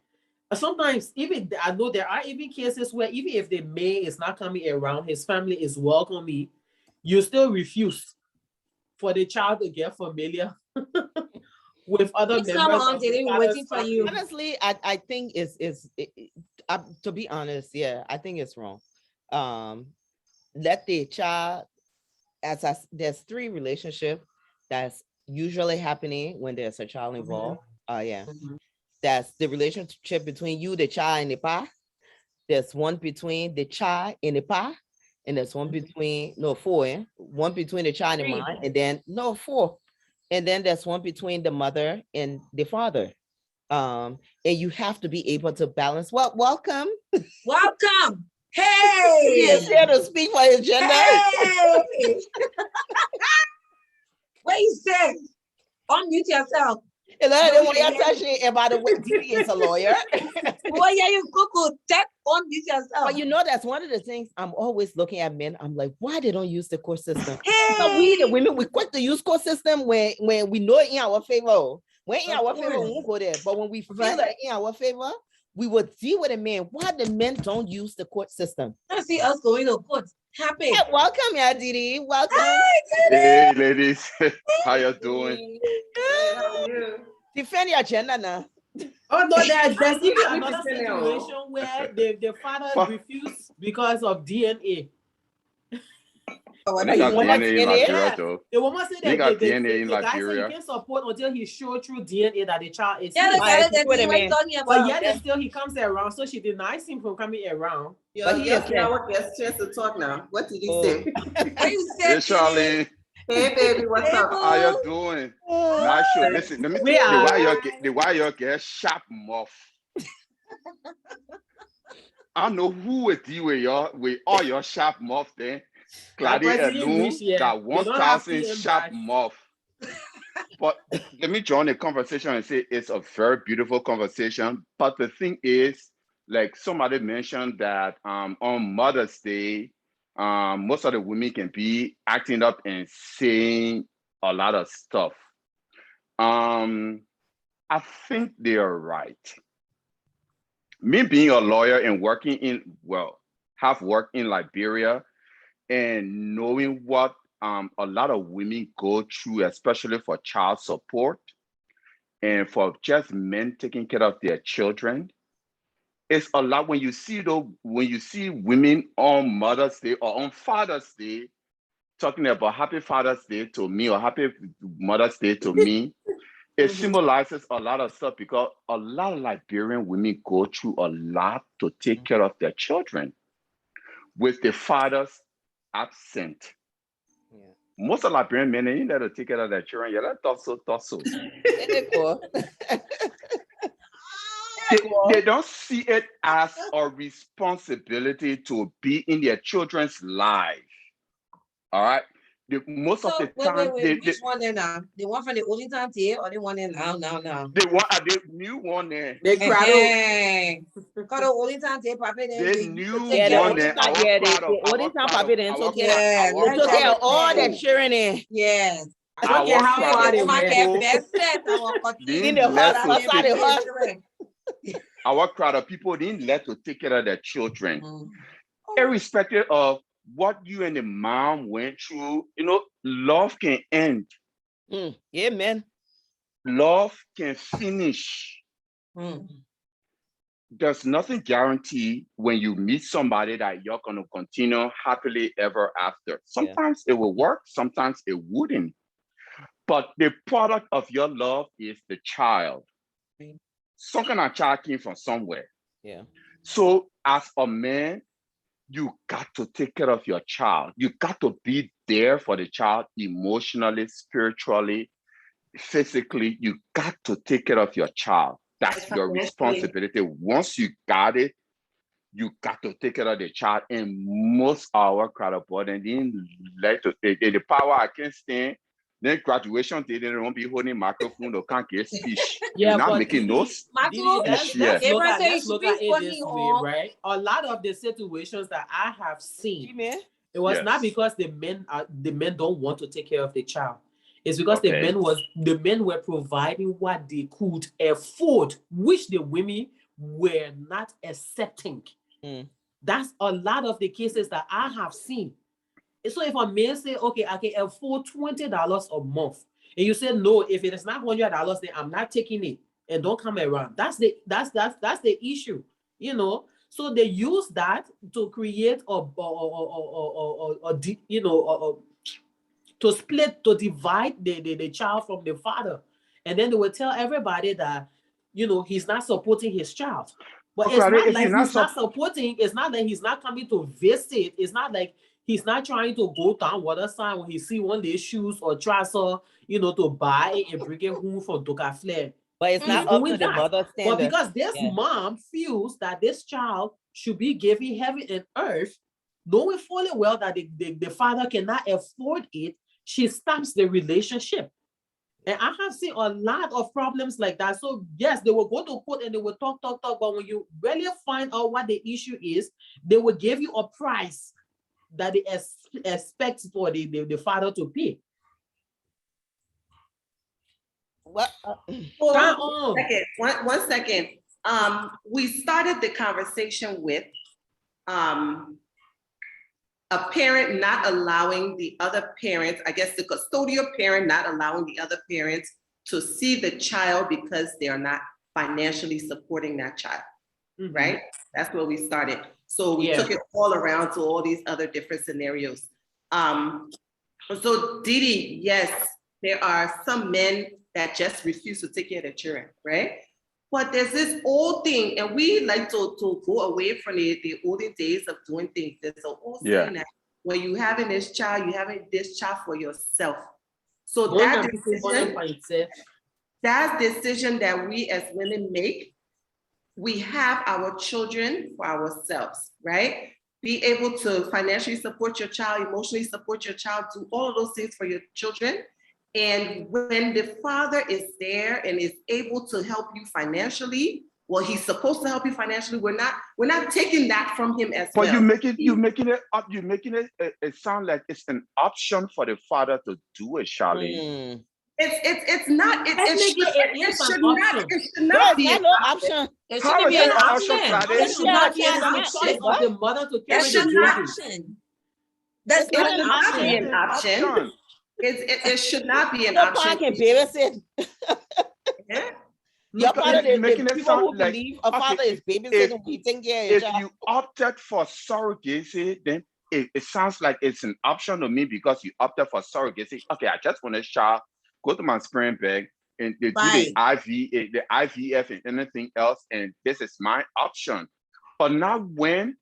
Sometimes even I know there are even cases where even if the man is not coming around, his family is welcoming, you still refuse for the child to get familiar with other members of the father's family. Honestly, I think to be honest, yeah, I think it's wrong. Let the child, there's 3 relationships that's usually happening when there's a child involved. That's the relationship between you, the child, and the pa. There's one between the child and the pa, and there's one between 4, one between the child and mom, and then 4. And then there's one between the mother and the father. And you have to be able to balance. Well, welcome. Welcome. Hey. He is here to speak for his gender. Hey. What you say? Unmute yourself. And then they want to touch it about the way Didi is a lawyer. Boy, yeah, you go check on this yourself. But you know, that's one of the things I'm always looking at men. I'm like, why they don't use the court system? Hey. So we, the women, we quick to use court system when we know it in our favor. When in Of our favor, we course. won't go there. But when we feel Right. that in our favor, we will deal with a man. Why the men don't use the court system? I see us going to court. Happy. Hey, welcome, yeah, Didi. Welcome. Hey, ladies, how you doing? How are you? Defend your gender now. Oh no, there's even Yeah, another we can know. situation where the father refused because of DNA. Oh, what They are got you- DNA in Liberia, Yeah. though. The woman said They that got the DNA in guy said Liberia. he can't support until he showed through DNA that the child is Yeah, his. the guy Alright, that wait a you were minute. talking But about. yet and still he comes around, so she denies him from coming around. But he is Yes, now what gets chance to talk now. What did he Oh. say? What you Hey, said, Charlene, Hey baby, what's Hey, up? boo. how you doing? Nice show. Listen, let me We tell you are. the why you get sharp mouth. I know who will deal with all your sharp mouth then. That Claudia person alone reach here. got They don't have 1,000 TM sharp back. mouth. But let me join the conversation and say it's a very beautiful conversation. But the thing is, like somebody mentioned that on Mother's Day, most of the women can be acting up and saying a lot of stuff. I think they are right. Me being a lawyer and have worked in Liberia and knowing what a lot of women go through, especially for child support and for just men taking care of their children. It's a lot when you see women on Mother's Day or on Father's Day talking about Happy Father's Day to me or Happy Mother's Day to me. It symbolizes a lot of stuff because a lot of Liberian women go through a lot to take care of their children with the fathers absent. Yeah. Most of Liberian men, they need to take care of their children. Yeah, that's so. They don't see it as a responsibility to be in their children's life. All right. Most of the time, wait. Which one then now? The one from the olden time here or the one in now? the new one there. They cradle. Because the olden time here, Papa, then The they new Yeah, the one only there. time, the only time Papa didn't took care of all the children in. Yes. I don't care how far they woman went. get best friend. In the house, outside the house. Our crowd of people didn't let to take care of their children, irrespective of what you and the mom went through. Love can end. Yeah, man. Love can finish. There's nothing guaranteed when you meet somebody that you're going to continue happily ever after. Sometimes it will work, sometimes it wouldn't. But the product of your love is the child. Some kind of child came from somewhere. Yeah. So as a man, you got to take care of your child. You got to be there for the child emotionally, spiritually, physically. You got to take care of your child. That's your responsibility. Once you got it, you got to take care of the child. And most of our crowd of boys didn't like to take the power I can't stand. Then graduation day, they don't be holding microphone or can't get speech. You're not making no speech. Let's look at it this way, right? A lot of the situations that I have seen, it was not because the men don't want to take care of the child. It's because the men were providing what they could afford, which the women were not accepting. That's a lot of the cases that I have seen. So if a man say, okay, I can afford $20 a month, and you say no, if it is not $100, then I'm not taking it, and don't come around. That's the issue, So they use that to create to split, to divide the child from the father, and then they will tell everybody that he's not supporting his child. But it's not like he's not supporting. It's not that he's not coming to visit. It's not like he's not trying to go down water sign when he see one of their shoes or trouser, to buy it and bring it home from Dokafle. But it's not up to the mother's standard. But because this mom feels that this child should be given heaven and earth, knowing fully well that the father cannot afford it, she stops the relationship. And I have seen a lot of problems like that. So yes, they will go to court and they will talk, but when you really find out what the issue is, they will give you a price that they expect for the father to pay. What? One second. We started the conversation with a parent not allowing the other parents, I guess the custodial parent not allowing the other parents to see the child because they're not financially supporting that child, right? That's where we started. So we took it all around to all these other different scenarios. So Didi, yes, there are some men that just refuse to take care of their children, right? But there's this old thing, and we like to go away from the olden days of doing things. There's an old saying that when you having this child, you having this child for yourself. So that decision that we as women make, we have our children for ourselves, right? Be able to financially support your child, emotionally support your child, do all of those things for your children. And when the father is there and is able to help you financially, well, he's supposed to help you financially. We're not taking that from him as well. But you're making it sound like it's an option for the father to do it, Charlene. It's not. It should not be an option. It shouldn't be an option. It should not be an option for the mother to carry the children. That's not an option. It should not be an option. option. Can babysit. You're part of the people who like, believe a father is babysitting. If you opted for surrogacy, then it sounds like it's an option to me because you opted for surrogacy. Okay, I just want a child, go to my sperm bank and they do the IVF and anything else, and this is my option. But now when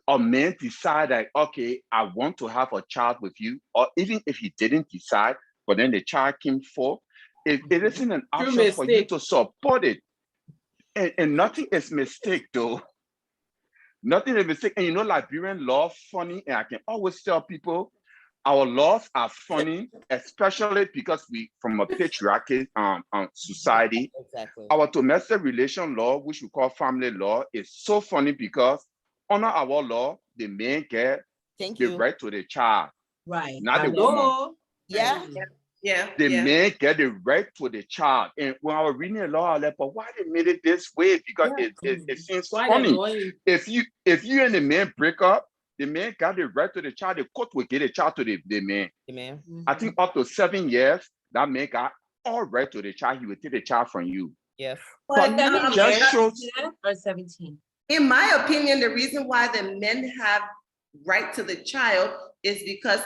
a man decide that, okay, I want to have a child with you, or even if he didn't decide, but then the child came forth, it isn't an option for you to support it. And nothing is mistake though. Nothing is mistake. And you know, Liberian law funny, and I can always tell people, our laws are funny, especially because we from a patriarchal society. Exactly. Our domestic relation law, which we call family law, is so funny because under our law, the man get the right to the child. Right. Not the woman. The man get the right to the child. And when I was reading the law, I was like, but why they made it this way? Because it seems funny. If you and the man break up, the man got the right to the child. The court will get the child to the man. I think up to 7 years, that man got all right to the child. He will take the child from you. Yes. But just shows or 17. In my opinion, the reason why the men have right to the child is because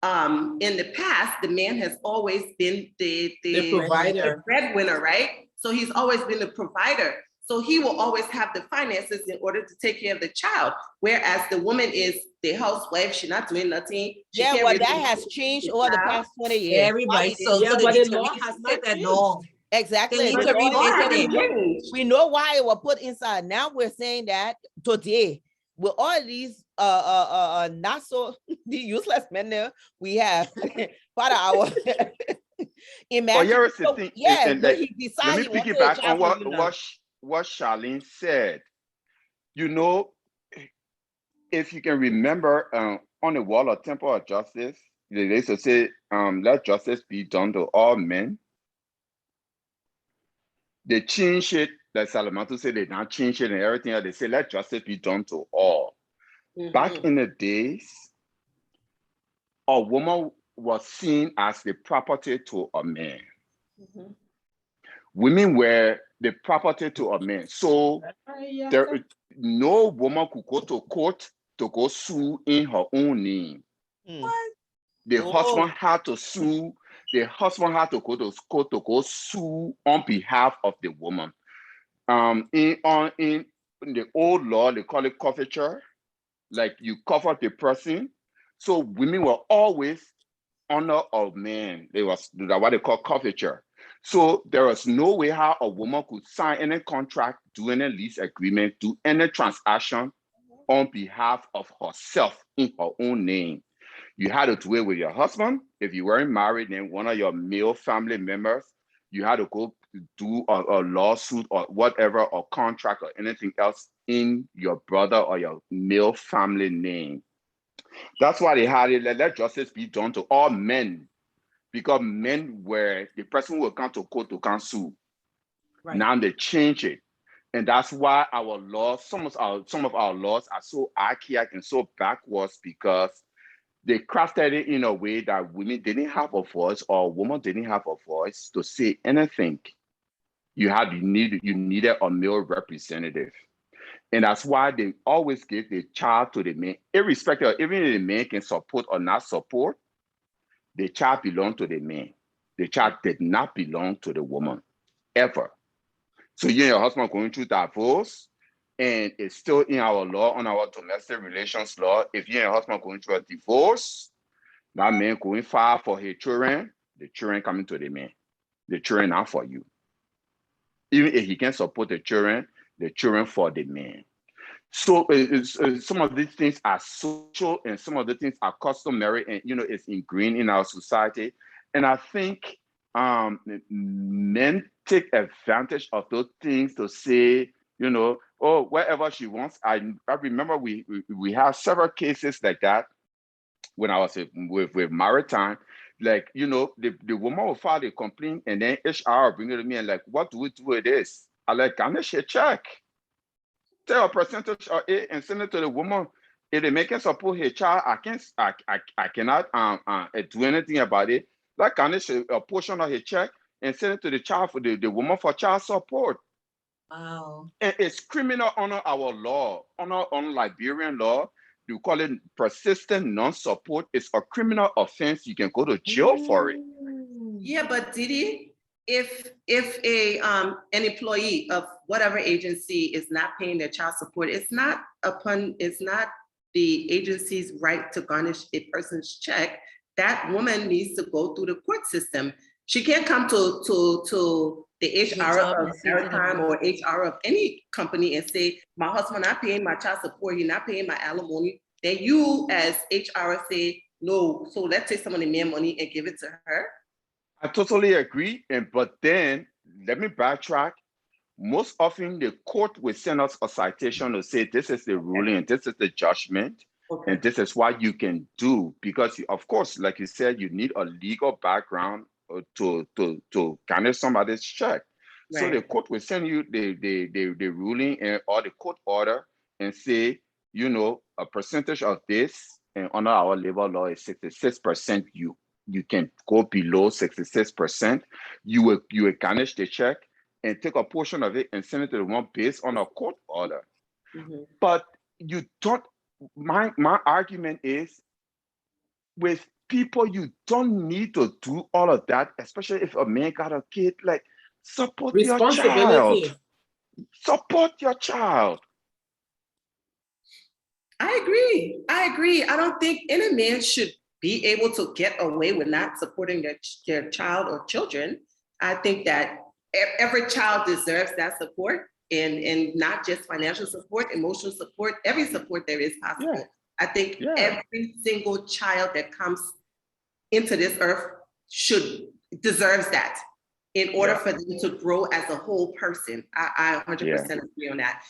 in the past, the man has always been the provider, the breadwinner, right? So he's always been the provider. So he will always have the finances in order to take care of the child. Whereas the woman is the housewife, she's not doing nothing. That has changed over the past 20 years. Everybody, so but the law has not that long. Exactly. We know why it was put inside. Now we're saying that today, with all these not so the useless men there we have part of our imagine. Let me piggyback on what Charlene said. You know, if you can remember on the wall of Temple of Justice, they used to say, let justice be done to all men. They changed it, like Salamartu said, they not change it and everything else. They say, let justice be done to all. Back in the days, a woman was seen as the property to a man. Women were the property to a man. So no woman could go to court to go sue in her own name. The husband had to sue. The husband had to go to court to go sue on behalf of the woman. In the old law, they call it coverture. Like you cover the person. So women were always under a man. They was what they call coverture. So there was no way how a woman could sign any contract, do any lease agreement, do any transaction on behalf of herself in her own name. You had to do it with your husband. If you weren't married, then one of your male family members, you had to go do a lawsuit or whatever, or contract or anything else in your brother or your male family name. That's why they had it. Let justice be done to all men, because men were the person who will come to court to cancel. Right. Now they change it. And that's why our laws, some of our laws are so archaic and so backwards, because they crafted it in a way that women didn't have a voice, or women didn't have a voice to say anything. You needed a male representative. And that's why they always give the child to the man, irrespective of even if the man can support or not support, the child belonged to the man. The child did not belong to the woman, ever. So you and your husband going through divorce, and it's still in our law, on our domestic relations law. If you and your husband going through a divorce, that man going far for his children, the children coming to the man. The children not for you. Even if he can support the children for the man. So some of these things are social, and some of the things are customary, and it's ingrained in our society. And I think men take advantage of those things to say, oh, wherever she wants. I remember we have several cases like that when I was with Maritime. Like, the woman will file a complaint, and then HR will bring it to me and like, what do we do with this? I like, garnish a check. Tell a percentage of it and send it to the woman. If they make it support her child, I cannot do anything about it. Like, garnish a portion of her check and send it to the child, for the woman, for child support. Wow. And it's criminal under our law, on Liberian law. You call it persistent non-support. It's a criminal offense. You can go to jail for it. Yeah, but Didi, if an employee of whatever agency is not paying their child support, it's not the agency's right to garnish a person's check. That woman needs to go through the court system. She can't come to the HR of Maritime or HR of any company and say, my husband not paying my child support, he's not paying my alimony. Then you as HR say, no, so let's take some of the man money and give it to her. I totally agree. But then let me backtrack. Most often the court will send us a citation to say, this is the ruling, and this is the judgment, and this is what you can do. Because of course, like you said, you need a legal background to garnish somebody's check. Right. So the court will send you the ruling or the court order and say, a percentage of this, and under our labor law is 66%. You can go below 66%. You will garnish the check and take a portion of it and send it to the one based on a court order. Mm-hmm. But you don't. My argument is, with people, you don't need to do all of that, especially if a man got a kid. Like, support your child. Support your child. I agree. I don't think any man should be able to get away with not supporting their child or children. I think that every child deserves that support, and not just financial support, emotional support, every support there is possible. Yeah. I think every single child that comes into this earth deserves that in order for them to grow as a whole person. I 100% agree on that.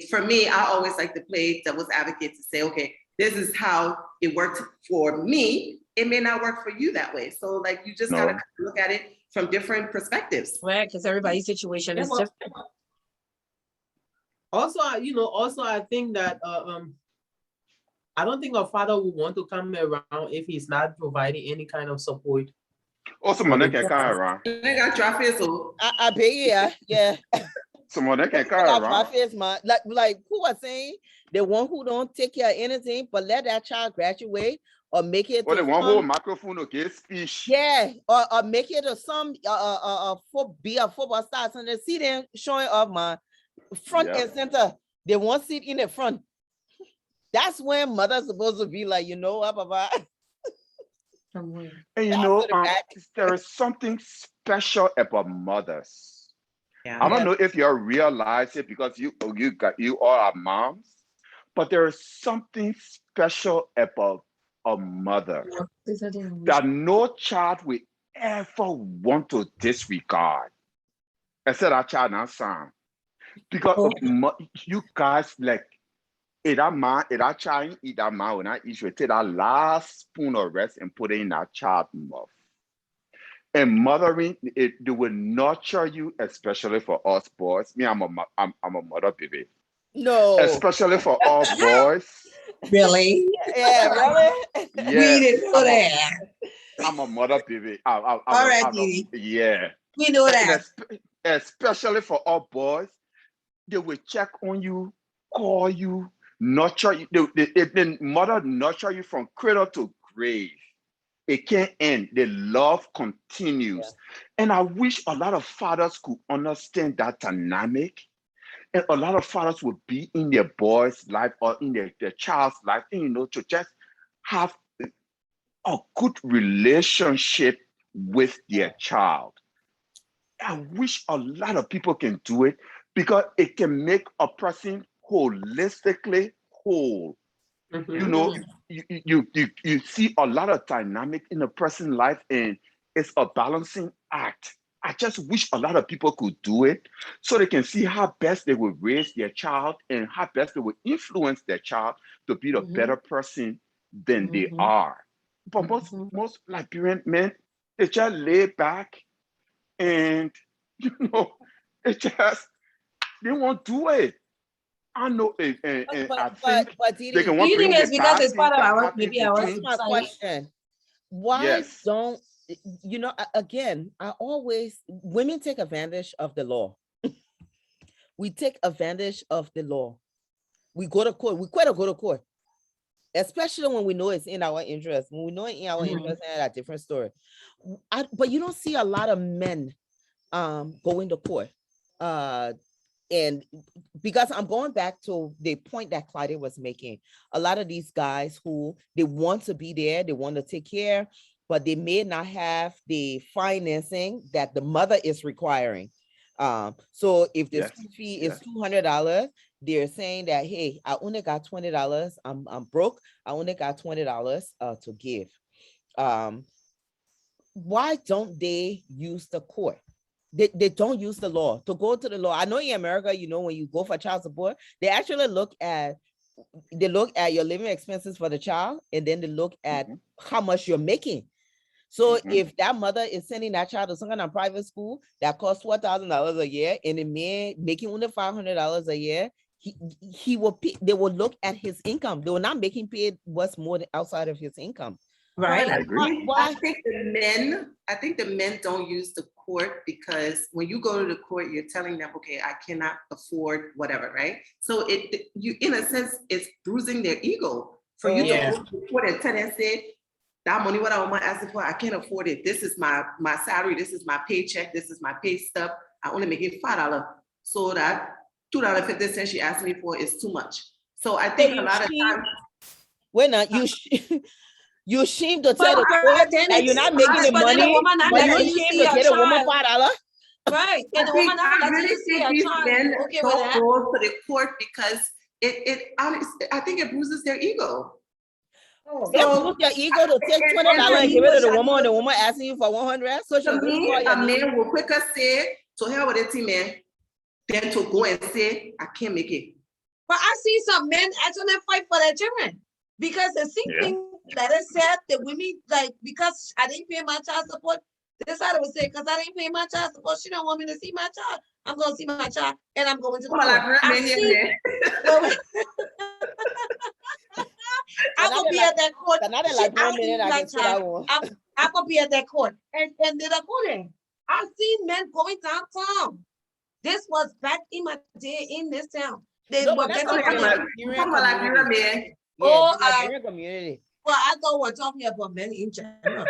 For me, I always like to play devil's advocate to say, okay, this is how it worked for me. It may not work for you that way. So like, you just gotta look at it from different perspectives. Right, because everybody's situation is different. Also, I think that I don't think a father would want to come around if he's not providing any kind of support. Also, someone can come around. They got traffic, so I bet, yeah. Someone can come around. Like who was saying, the one who don't take care of anything, but let that child graduate or make it. Or the one who microphone to get speech. Yeah, or make it to some be a football star, and they see them showing off my front and center. They won't sit in the front. That's when mother's supposed to be like, Baba. And there is something special about mothers. Yeah. I don't know if you realize it, because you all are moms, but there is something special about a mother that no child will ever want to disregard, except that child not son. Because you guys like, if that child eat that man when I eat, you take that last spoon of rice and put it in that child's mouth. And mothering, they will nurture you, especially for us boys. Me, I'm a mother baby. No. Especially for all boys. Really? Yeah, really? Yeah. We didn't know that. I'm a mother baby. All right, Didi. Yeah. We know that. Especially for all boys, they will check on you, call you, nurture you. They mother nurture you from cradle to grave. It can't end. The love continues. Yeah. And I wish a lot of fathers could understand that dynamic. And a lot of fathers would be in their boys' life or in their child's life, and, to just have a good relationship with their child. I wish a lot of people can do it because it can make a person holistically whole. You see a lot of dynamic in a person's life, and it's a balancing act. I just wish a lot of people could do it so they can see how best they will raise their child and how best they will influence their child to be the better person than they are. But most Liberian men, they just lay back and they won't do it. I know, and I think they can want to bring it's because it's part of our Here's my question. Why don't, again, women take advantage of the law. We take advantage of the law. We go to court. We quit or go to court. Especially when we know it's in our interest. When we know it's in our interest, that's a different story. But you don't see a lot of men going to court. And because I'm going back to the point that Claudia was making, a lot of these guys who they want to be there, they want to take care, but they may not have the financing that the mother is requiring. So if the school fee is $200, they're saying that, hey, I only got $20. I'm broke. I only got $20 to give. Why don't they use the court? They don't use the law to go to the law. I know in America, when you go for child support, they actually look at your living expenses for the child, and then they look at how much you're making. So if that mother is sending that child to some kind of private school that costs $4,000 a year, and the man making only $500 a year, they will look at his income. They will not make him pay what's more than outside of his income. Right. I agree. I think the men don't use the court because when you go to the court, you're telling them, okay, I cannot afford whatever, right? So you, in a sense, it's bruising their ego for you to go to the court and tell them, say, that money, what I want to ask for, I can't afford it. This is my salary. This is my paycheck. This is my pay stub. I only make it $5. So that $2.50 she asked me for is too much. So I think a lot of times. When you shame to tell the court that you're not making the money, but you shame to get a woman $5. Right. And the woman I really think these men don't go to the court because I think it bruises their ego. So your ego to take $20 and give it to the woman, and the woman asking you for $100. So to me, a man will quicker say, to hell with it, man, than to go and say, I can't make it. But I see some men actually fight for their children because the same thing that is said, the women, like, because I didn't pay my child support, this side would say, because I didn't pay my child support, she don't want me to see my child. I'm going to see my child and I'm going to the court. I will be at that court. I'm going to be at that court. And they're going. I've seen men going downtown. This was back in my day in this town. They were getting Liberian man. Community. Well, I thought we're talking about men in general.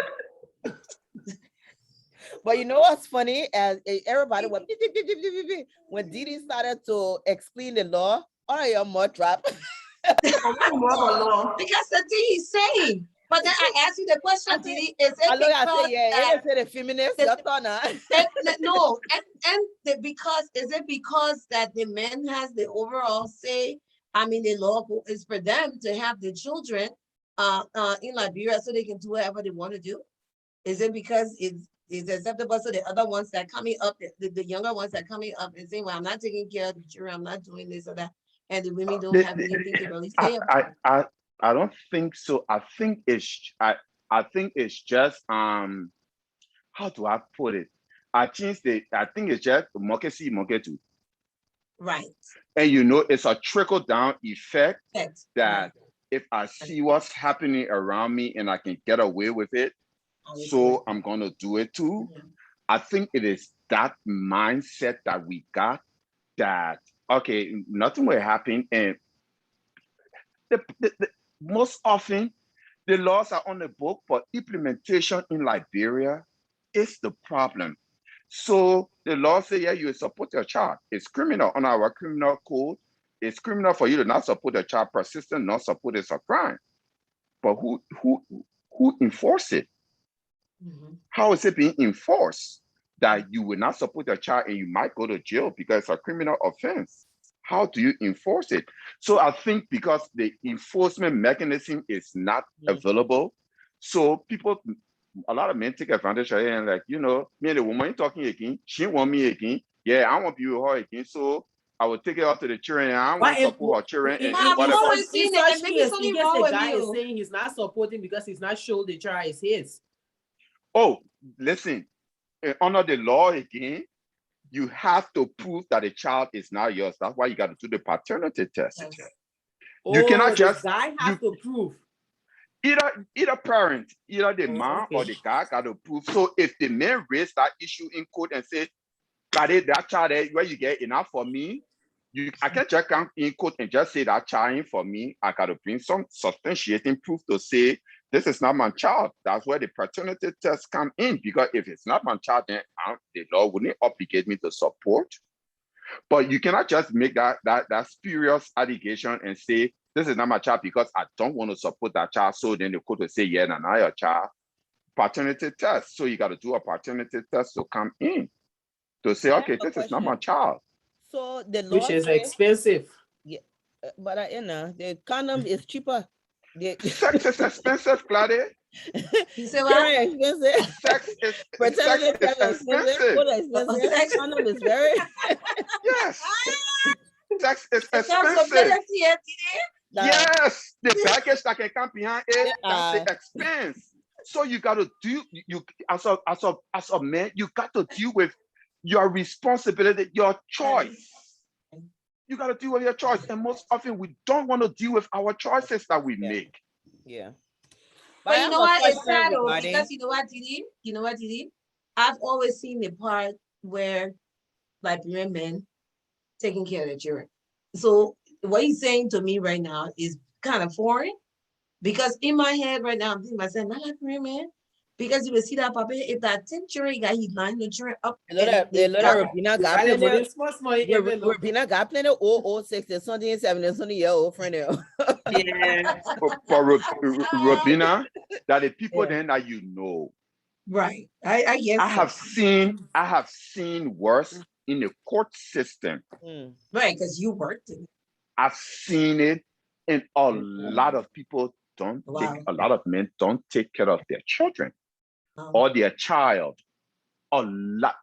But you know what's funny? As everybody went, when Didi started to explain the law, I am more trapped. Because the thing he's saying. But then I asked you the question, Didi, is it because that the men has the overall say? I mean, the law is for them to have the children, in Liberia so they can do whatever they want to do? Is it because it's acceptable so the other ones that coming up, the younger ones that coming up and saying, well, I'm not taking care of the children, I'm not doing this or that, and the women don't have anything to really say about it? I don't think so. I think it's just how do I put it? I think it's just monkey see, monkey do. Right. And it's a trickle down effect that Right. if I see what's happening around me and I can get away with it, so I'm gonna do it too. I think it is that mindset that we got that, okay, nothing will happen. And most often the laws are on the book, but implementation in Liberia is the problem. So the law say, yeah, you support your child. It's criminal on our criminal code. It's criminal for you to not support a child. Persistent not support is a crime. But who enforce it? How is it being enforced that you will not support your child and you might go to jail because it's a criminal offense? How do you enforce it? So I think because the enforcement mechanism is not available, so a lot of men take advantage of it and like, me and the woman talking again, she want me again. Yeah, I want to be with her again. So I will take it out to the children and I want to support her children. In always such seen it, and maybe case, something in case wrong the with guy is you. saying he's not supporting because he's not sure the child is his. Oh, listen, under the law again, you have to prove that the child is not yours. That's why you got to do the paternity test. You cannot just the guy has to prove. Either parent, either the mom or the guy got to prove. So if the man raised that issue in court and say, that child where you get enough for me, I can't just come in court and just say that child ain't for me. I got to bring some substantiating proof to say this is not my child. That's where the paternity test come in, because if it's not my child, then the law wouldn't obligate me to support. But you cannot just make that spurious allegation and say this is not my child because I don't want to support that child. So then the court will say, yeah, not your child. Paternity test. So you got to do a paternity test to come in to say, okay, this is not my child. So the law, which is expensive. Yeah, but the condom is cheaper. Sex is expensive, Claudia. You say what? Very expensive. Sex is expensive. Condom is very. Yes. Sex is expensive. Yes, the baggage that can come behind it, that's the expense. So you got to do, as a man, you got to deal with your responsibility, your choice. You got to deal with your choice. And most often we don't want to deal with our choices that we make. Yeah. But you know what? It's sad though, because you know what, Didi? You know what, Didi? I've always seen the part where Liberian men taking care of their children. So what he's saying to me right now is kind of foreign, because in my head right now, I'm thinking myself, not Liberian man. Because you will see that papa, if that 10 children, he's lining the children up. Robina got plenty 006, there's something 7, there's something year old friend. Yeah. For Robina, that the people then that Right. I guess I have seen worse in the court system. Right, because you worked in it. I've seen it, and a lot of people a lot of men don't take care of their children or their child. A lot,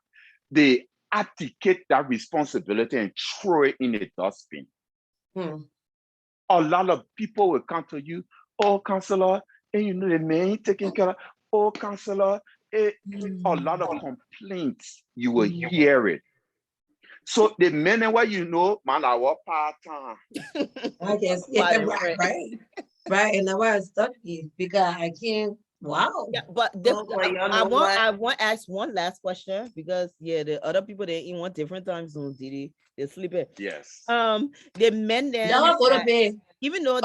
they abdicate that responsibility and throw it in a dustbin. A lot of people will come to you, oh, counselor, and the man taking care of, oh, counselor, a lot of complaints, you will hear it. So the men and what man, I work part-time. I guess, right. And now I'm stuck here because I can't. Wow. Yeah, but I want to ask one last question, because the other people, they in one different time zones, Didi. They're sleeping. Yes. The men then even though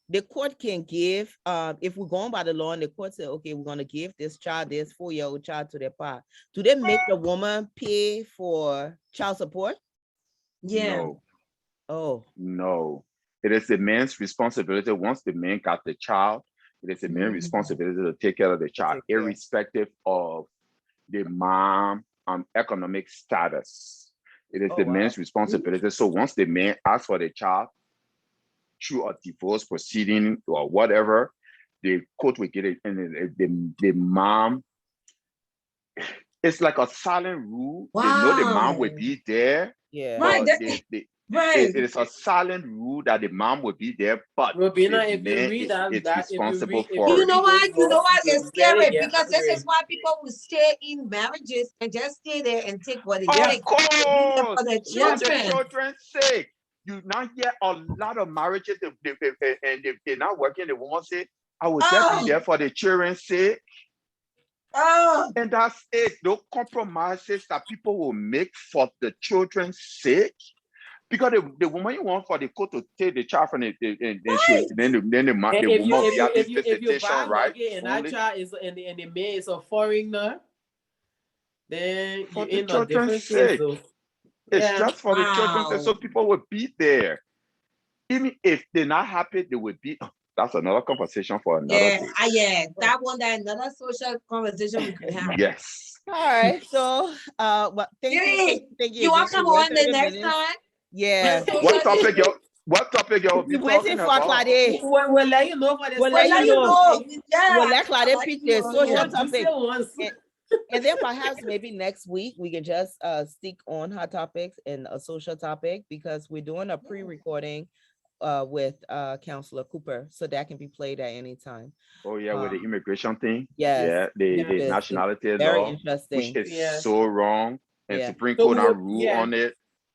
the court can give, if we're going by the law and the court say, okay, we're gonna give this 4-year-old child to their parent, do they make the woman pay for child support? Yeah. No. Oh. No. It is the man's responsibility. Once the man got the child, it is the man's responsibility to take care of the child, irrespective of the mom economic status. It is the man's responsibility. So once the man asks for the child, through a divorce proceeding or whatever, the court will get it, and the mom, it's like a silent rule. They know the mom will Wow. be there, Yeah. Right, but right. it is a silent rule that the mom will be there, but Robina, the if you man read that, is if you responsible read, if for you it. You know read what? those laws, It's you really scary get because this angry. is why people will stay in marriages and just stay there and take what it Of takes to be there course, for their for the children. children's sake. You now hear a lot of marriages, they're not working. The woman say, I will just be there for the children's sake. And that's it. Those compromises that people will make for the children's sake. Because the woman you want for the court to take the child from the then the woman will be at this visitation, right? And that child is and the man is a foreigner, then For you the in a children's different case. sake. So It's yeah. just for the children's sake, so people will be there. Even if they're not happy, they will be. That's another conversation for another day. That one, that another social conversation we could have. Yes. All right. So, well, thank you. Thank you. You want to come on the 30 next minutes. time? Yeah. What topic y'all be We're waiting talking for about? Claudia. We'll let you know for this. We'll let you know. Yeah, We'll let Claudia pick the social topic. topic. And then perhaps maybe next week we can just stick on hot topics and a social topic, because we're doing a pre-recording with Counselor Cooper, so that can be played at any time. Oh yeah, with the immigration thing. Yes. Yeah, the nationality very law, interesting, which is so wrong, and Supreme So Court now rule on it.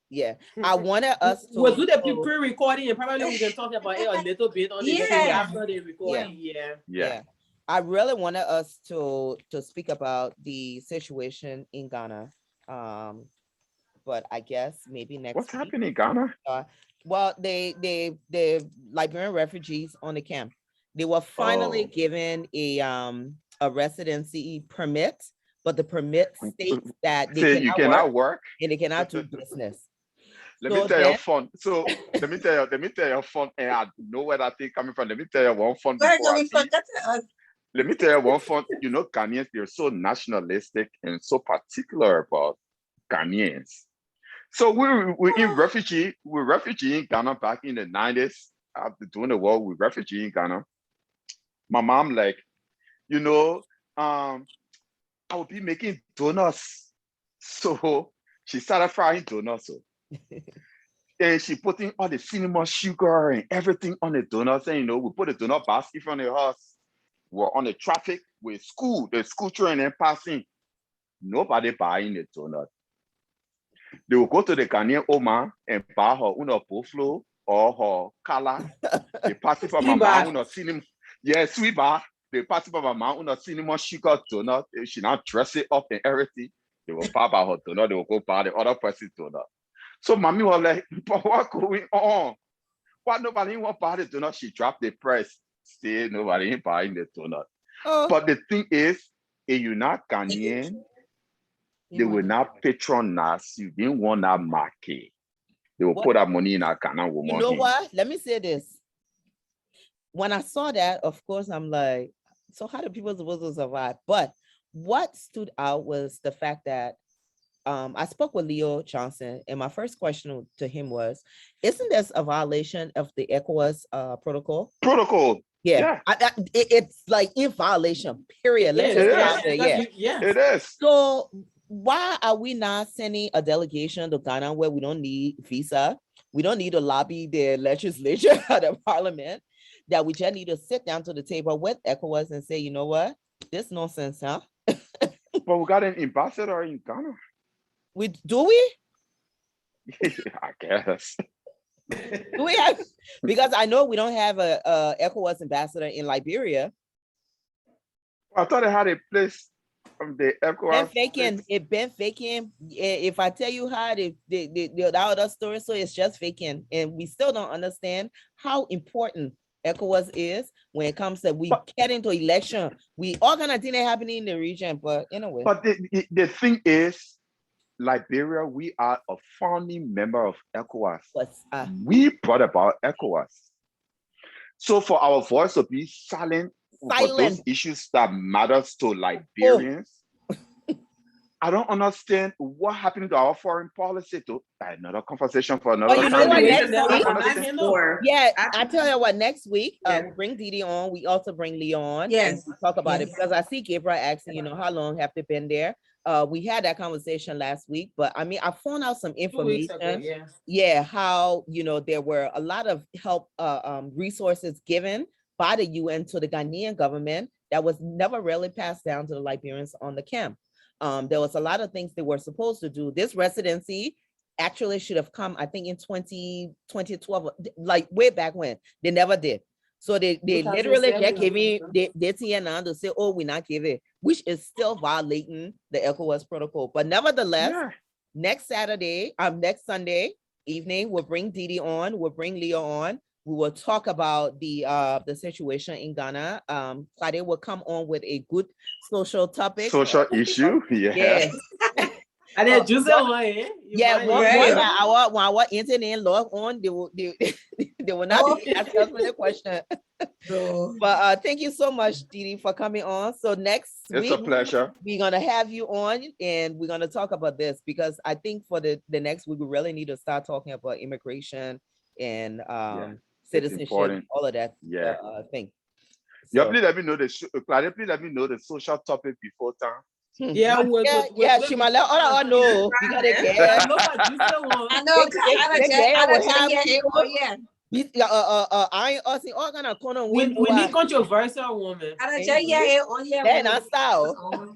Yeah, I wanted us to. We'll do the pre-recording, and probably we can talk about it a little bit on the show after the recording. Yeah. I really wanted us to speak about the situation in Ghana, but I guess maybe next. What's happening in Ghana? Well, the Liberian refugees on the camp, they were finally given a residency permit, but the permit states that they you cannot work and they cannot do business. Let me tell you fun. So let me tell you fun. And I know where that thing coming from. Let me tell you one fun before I leave. Let me tell you one fun. You know, Ghanaians, they're so nationalistic and so particular about Ghanaians. So we're refugee in Ghana back in the 90s. After doing the war, we're refugee in Ghana. My mom, like, you know, I would be making donuts. So she started frying donuts. And she putting all the cinnamon sugar and everything on the donuts. And, you know, we put a donut basket from the house. We're on the traffic with the school train and passing. Nobody buying the donut. They will go to the Ghanaian Oma and buy her una buffalo or her kala. They pass it for my mom una cinnamon. Yeah, sweet bar. They pass it for my mom una cinnamon sugar donut. She now dress it up and everything. They will buy her donut. They will go buy the other person's donut. So mommy was like, but what going on? Why nobody want to buy the donut? She dropped the price. Still nobody ain't buying the donut. But the thing is, if you're not Ghanaian, they will not patronize you. They didn't want that market. They will put that money in a Ghana woman. You know what? Let me say this. When I saw that, of course, I'm like, so how do people supposed to survive? But what stood out was the fact that I spoke with Leo Johnson, and my first question to him was, isn't this a violation of the ECOWAS protocol? Yeah. It's like in violation, period. It is. So why are we not sending a delegation to Ghana where we don't need visa? We don't need to lobby the legislature or the parliament, that we just need to sit down to the table with ECOWAS and say, you know what, this nonsense, huh? But we got an ambassador in Ghana. Do we? I guess. Do we have? Because I know we don't have a ECOWAS ambassador in Liberia. I thought they had a place from the ECOWAS. It been vacant. If I tell you how the other story, so it's just vacant, and we still don't understand how important ECOWAS is when it comes to get into election. We all kind of things happening in the region, but anyway. But the thing is, Liberia, we are a founding member of ECOWAS. We brought about ECOWAS. So for our voice to be silent for those issues that matters to Liberians, I don't understand what happened to our foreign policy too. Another conversation for Oh, another you know time. what? We Next don't week, understand. yeah, I tell you what. Next week, Yeah. we bring Didi on. We also bring Leon. And Yes. we talk about it Yes. because I see Gabriel asking, you know, how long have they been there? We had that conversation last week, but I mean, I found out some 2 weeks information. ago, yeah. Yeah, how there were a lot of help resources given by the UN to the Ghanaian government that was never really passed down to the Liberians on the camp. There was a lot of things they were supposed to do. This residency actually should have come, I think, in 2012, like way back when. They never did. So they literally just gave me they to say, oh, we're not giving, which is still violating the ECOWAS protocol. But nevertheless, next Sunday evening, we'll bring Didi on, we'll bring Leo on. We will talk about the situation in Ghana. Claudia will come on with a good social topic. Social issue, Yes. And then Jose, yeah, our internet log on, they will not ask us a question. But thank you so much, Didi, for coming on. So next week, it's a pleasure. We're gonna have you on, and we're gonna talk about this because I think for the next week we really need to start talking about immigration and citizenship, all of that thing. Yeah, please let me know Claudia, please let me know the social topic before time. Yeah, she might let all know. We gotta get. I know. I ain't asking all kind of corner. We need controversial women. Then I style.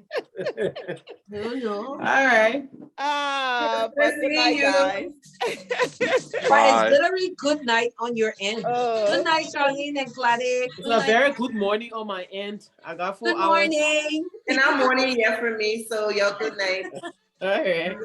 No. All right. But good night, guys. But it's literally good night on your end. Good night, Charlene and Claudia. It's a very good morning on my end. I got 4 hours. Good morning. And I'm morning here for me, so y'all good night. All right.